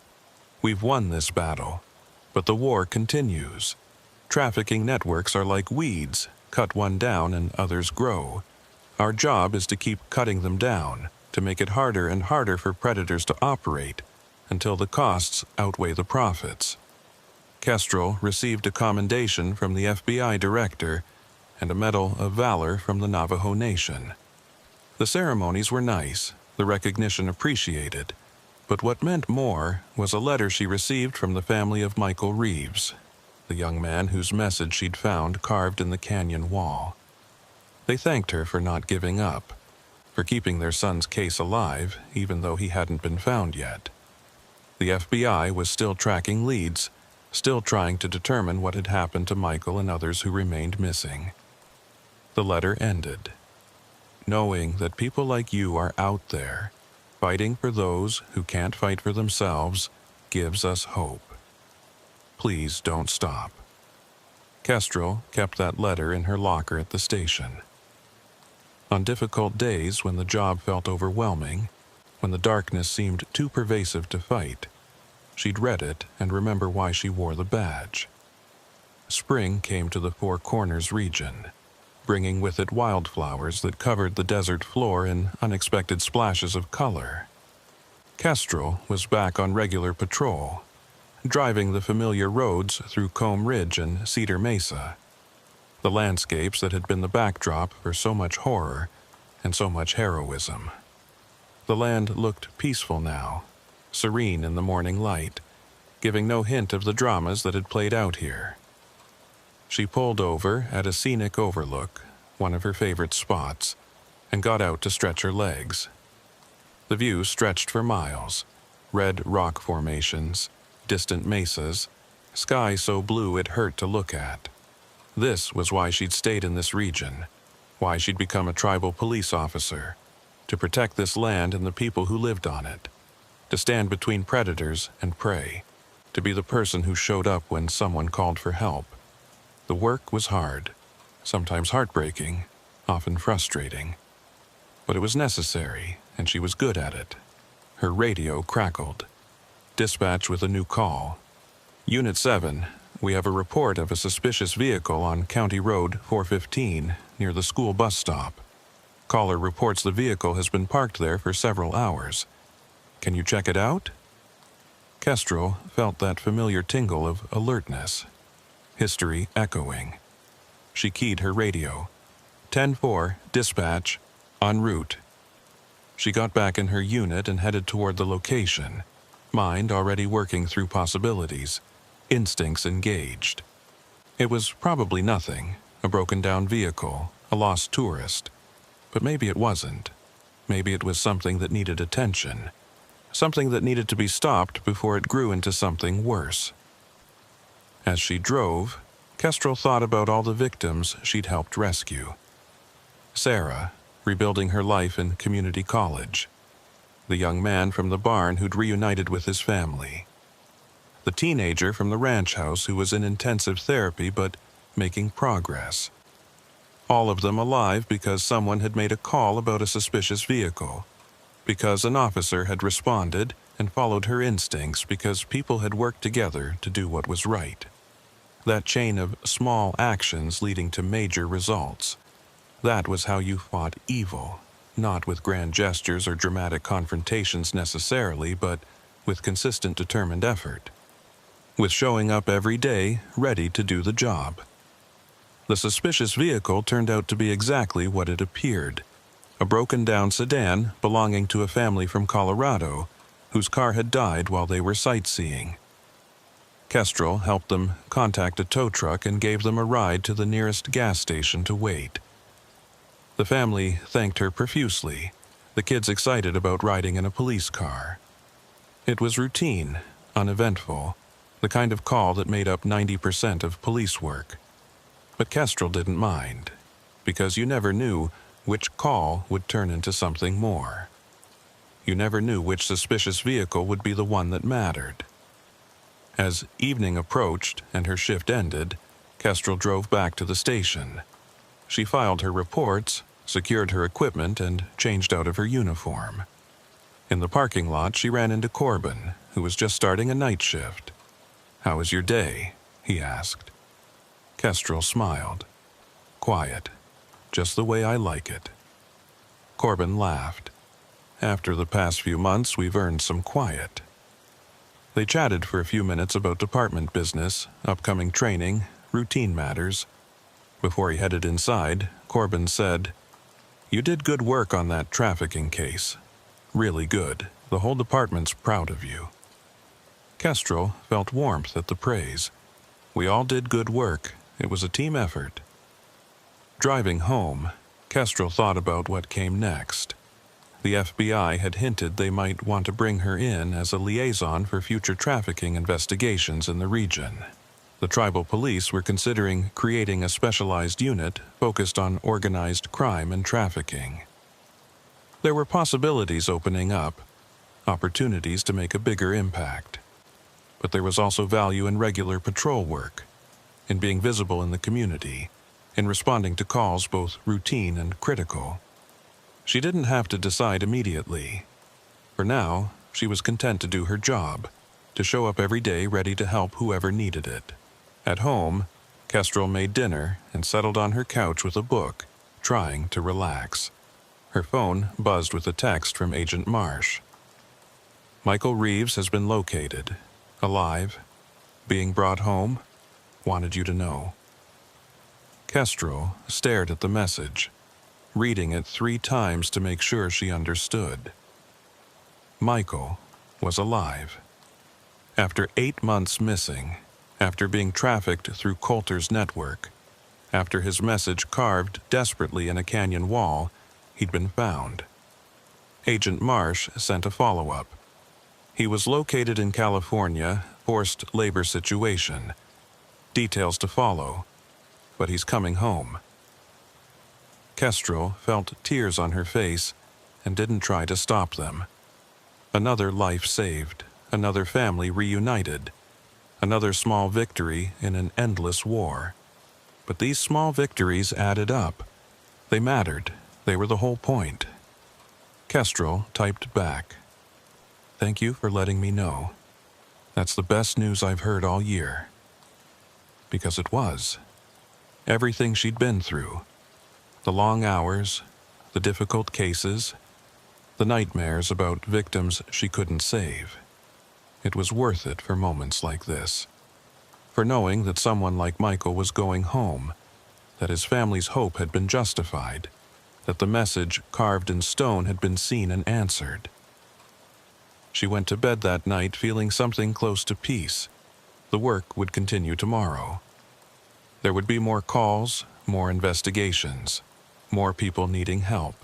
"We've won this battle, but the war continues. Trafficking networks are like weeds. Cut one down and others grow. Our job is to keep cutting them down, to make it harder and harder for predators to operate until the costs outweigh the profits." Kestrel received a commendation from the FBI director and a Medal of Valor from the Navajo Nation. The ceremonies were nice, the recognition appreciated, but what meant more was a letter she received from the family of Michael Reeves, the young man whose message she'd found carved in the canyon wall. They thanked her for not giving up, for keeping their son's case alive even though he hadn't been found yet. The FBI was still tracking leads, still trying to determine what had happened to Michael and others who remained missing. The letter ended. "Knowing that people like you are out there, fighting for those who can't fight for themselves, gives us hope. Please don't stop." Kestrel kept that letter in her locker at the station. On difficult days when the job felt overwhelming, when the darkness seemed too pervasive to fight, she'd read it and remember why she wore the badge. Spring came to the Four Corners region, bringing with it wildflowers that covered the desert floor in unexpected splashes of color. Kestrel was back on regular patrol, driving the familiar roads through Comb Ridge and Cedar Mesa, the landscapes that had been the backdrop for so much horror and so much heroism. The land looked peaceful now, serene in the morning light, giving no hint of the dramas that had played out here. She pulled over at a scenic overlook, one of her favorite spots, and got out to stretch her legs. The view stretched for miles, red rock formations, distant mesas, sky so blue it hurt to look at. This was why she'd stayed in this region, why she'd become a tribal police officer, to protect this land and the people who lived on it, to stand between predators and prey, to be the person who showed up when someone called for help. The work was hard, sometimes heartbreaking, often frustrating. But it was necessary, and she was good at it. Her radio crackled. Dispatch with a new call. "Unit 7, we have a report of a suspicious vehicle on County Road 415 near the school bus stop. Caller reports the vehicle has been parked there for several hours. Can you check it out?" Kestrel felt that familiar tingle of alertness, history echoing. She keyed her radio. 10-4, dispatch, en route. She got back in her unit and headed toward the location, mind already working through possibilities, instincts engaged. It was probably nothing, a broken-down vehicle, a lost tourist. But maybe it wasn't. Maybe it was something that needed attention, something that needed to be stopped before it grew into something worse. As she drove, Kestrel thought about all the victims she'd helped rescue. Sarah, rebuilding her life in community college. The young man from the barn who'd reunited with his family. The teenager from the ranch house who was in intensive therapy but making progress. All of them alive because someone had made a call about a suspicious vehicle, because an officer had responded and followed her instincts, because people had worked together to do what was right. That chain of small actions leading to major results. That was how you fought evil, not with grand gestures or dramatic confrontations necessarily, but with consistent determined effort. With showing up every day, ready to do the job. The suspicious vehicle turned out to be exactly what it appeared. A broken-down sedan belonging to a family from Colorado whose car had died while they were sightseeing. Kestrel helped them contact a tow truck and gave them a ride to the nearest gas station to wait. The family thanked her profusely, the kids excited about riding in a police car. It was routine, uneventful, the kind of call that made up 90% of police work. But Kestrel didn't mind, because you never knew which call would turn into something more. You never knew which suspicious vehicle would be the one that mattered. As evening approached and her shift ended, Kestrel drove back to the station. She filed her reports, secured her equipment, and changed out of her uniform. In the parking lot, she ran into Corbin, who was just starting a night shift. "How was your day?" he asked. Kestrel smiled. "Quiet. Just the way I like it." Corbin laughed. "After the past few months, we've earned some quiet." They chatted for a few minutes about department business, upcoming training, routine matters. Before he headed inside, Corbin said, "You did good work on that trafficking case. Really good. The whole department's proud of you." Kestrel felt warmth at the praise. We all did good work. It was a team effort. Driving home, Kestrel thought about what came next. The FBI had hinted they might want to bring her in as a liaison for future trafficking investigations in the region. The tribal police were considering creating a specialized unit focused on organized crime and trafficking. There were possibilities opening up, opportunities to make a bigger impact. But there was also value in regular patrol work, in being visible in the community, in responding to calls both routine and critical. She didn't have to decide immediately. For now, she was content to do her job, to show up every day ready to help whoever needed it. At home, Kestrel made dinner and settled on her couch with a book, trying to relax. Her phone buzzed with a text from Agent Marsh. "Michael Reeves has been located, alive, being brought home. Wanted you to know." Kestrel stared at the message, reading it 3 times to make sure she understood. Michael was alive. After 8 months missing, after being trafficked through Coulter's network, after his message carved desperately in a canyon wall, he'd been found. Agent Marsh sent a follow-up. He was located in California, forced labor situation. Details to follow, but he's coming home. Kestrel felt tears on her face and didn't try to stop them. Another life saved, another family reunited, another small victory in an endless war. But these small victories added up. They mattered. They were the whole point. Kestrel typed back, "Thank you for letting me know. That's the best news I've heard all year." Because it was. Everything she'd been through. The long hours, the difficult cases, the nightmares about victims she couldn't save. It was worth it for moments like this. For knowing that someone like Michael was going home, that his family's hope had been justified, that the message carved in stone had been seen and answered. She went to bed that night feeling something close to peace. The work would continue tomorrow. There would be more calls, more investigations, more people needing help.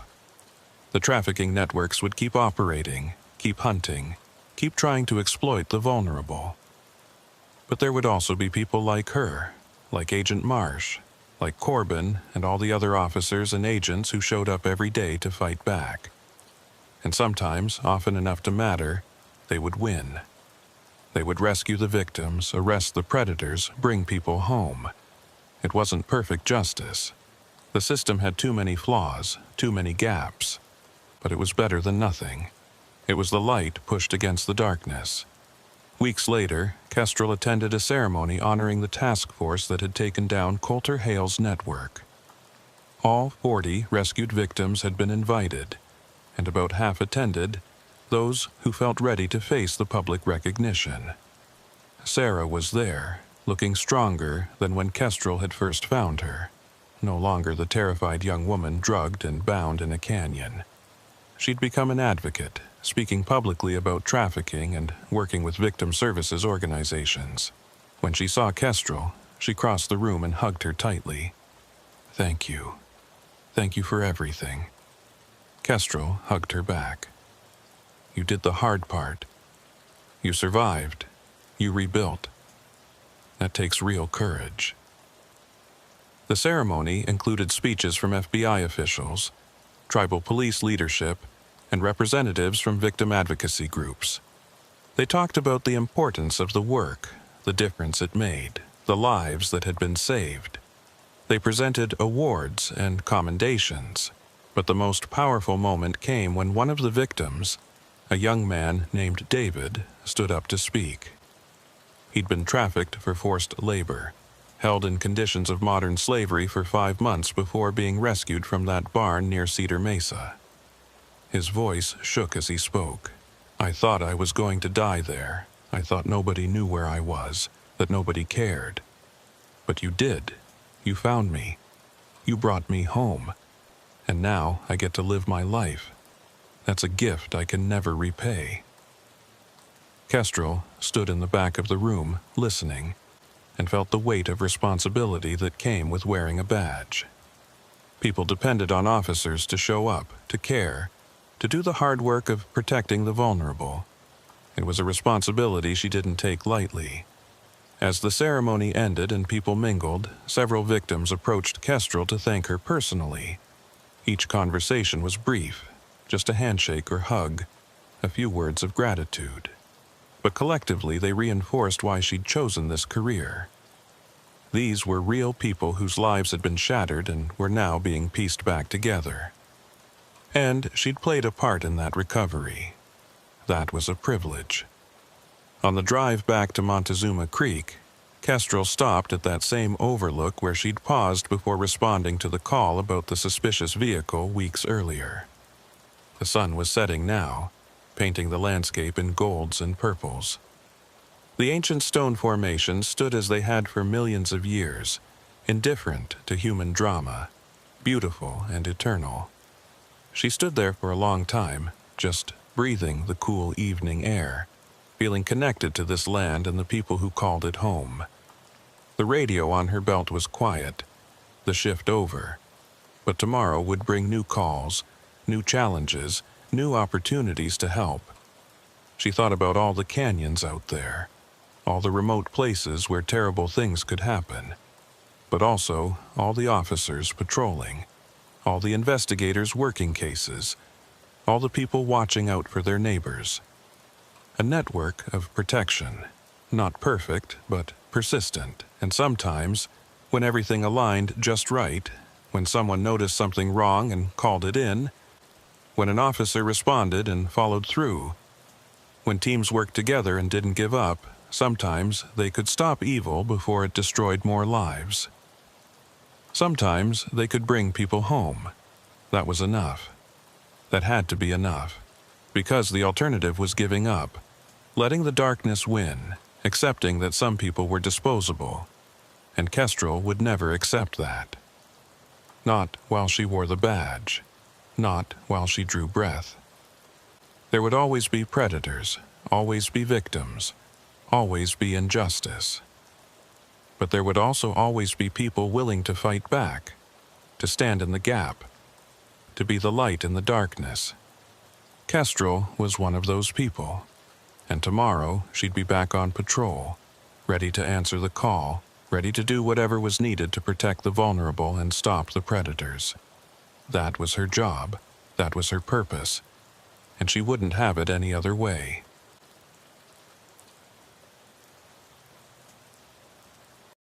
The trafficking networks would keep operating, keep hunting, keep trying to exploit the vulnerable. But there would also be people like her, like Agent Marsh, like Corbin and all the other officers and agents who showed up every day to fight back. And sometimes, often enough to matter, they would win. They would rescue the victims, arrest the predators, bring people home. It wasn't perfect justice. The system had too many flaws, too many gaps. But it was better than nothing. It was the light pushed against the darkness. Weeks later, Kestrel attended a ceremony honoring the task force that had taken down Coulter Hale's network. All 40 rescued victims had been invited, and about half attended, those who felt ready to face the public recognition. Sarah was there, looking stronger than when Kestrel had first found her, no longer the terrified young woman drugged and bound in a canyon. She'd become an advocate, speaking publicly about trafficking and working with victim services organizations. When she saw Kestrel, she crossed the room and hugged her tightly. "Thank you. Thank you for everything." Kestrel hugged her back. "You did the hard part. You survived. You rebuilt. That takes real courage." The ceremony included speeches from FBI officials, tribal police leadership, and representatives from victim advocacy groups. They talked about the importance of the work, the difference it made, the lives that had been saved. They presented awards and commendations, but the most powerful moment came when one of the victims, a young man named David, stood up to speak. He'd been trafficked for forced labor, held in conditions of modern slavery for 5 months before being rescued from that barn near Cedar Mesa. His voice shook as he spoke. "I thought I was going to die there. I thought nobody knew where I was, that nobody cared. But you did. You found me. You brought me home. And now I get to live my life. That's a gift I can never repay." Kestrel stood in the back of the room, listening, and felt the weight of responsibility that came with wearing a badge. People depended on officers to show up, to care, to do the hard work of protecting the vulnerable. It was a responsibility she didn't take lightly. As the ceremony ended and people mingled, several victims approached Kestrel to thank her personally. Each conversation was brief, just a handshake or hug, a few words of gratitude. But collectively they reinforced why she'd chosen this career. These were real people whose lives had been shattered and were now being pieced back together. And she'd played a part in that recovery. That was a privilege. On the drive back to Montezuma Creek, Kestrel stopped at that same overlook where she'd paused before responding to the call about the suspicious vehicle weeks earlier. The sun was setting now, painting the landscape in golds and purples. The ancient stone formations stood as they had for millions of years, indifferent to human drama, beautiful and eternal. She stood there for a long time, just breathing the cool evening air, feeling connected to this land and the people who called it home. The radio on her belt was quiet, the shift over, but tomorrow would bring new calls, new challenges, new opportunities to help. She thought about all the canyons out there, all the remote places where terrible things could happen, but also all the officers patrolling, all the investigators working cases, all the people watching out for their neighbors. A network of protection, not perfect, but persistent, and sometimes, when everything aligned just right, when someone noticed something wrong and called it in, when an officer responded and followed through, when teams worked together and didn't give up, sometimes they could stop evil before it destroyed more lives. Sometimes they could bring people home. That was enough. That had to be enough, because the alternative was giving up, letting the darkness win, accepting that some people were disposable, and Kestrel would never accept that. Not while she wore the badge, not while she drew breath. There would always be predators, always be victims, always be injustice. But there would also always be people willing to fight back, to stand in the gap, to be the light in the darkness. Kestrel was one of those people, and tomorrow she'd be back on patrol, ready to answer the call, ready to do whatever was needed to protect the vulnerable and stop the predators. That was her job, that was her purpose, and she wouldn't have it any other way.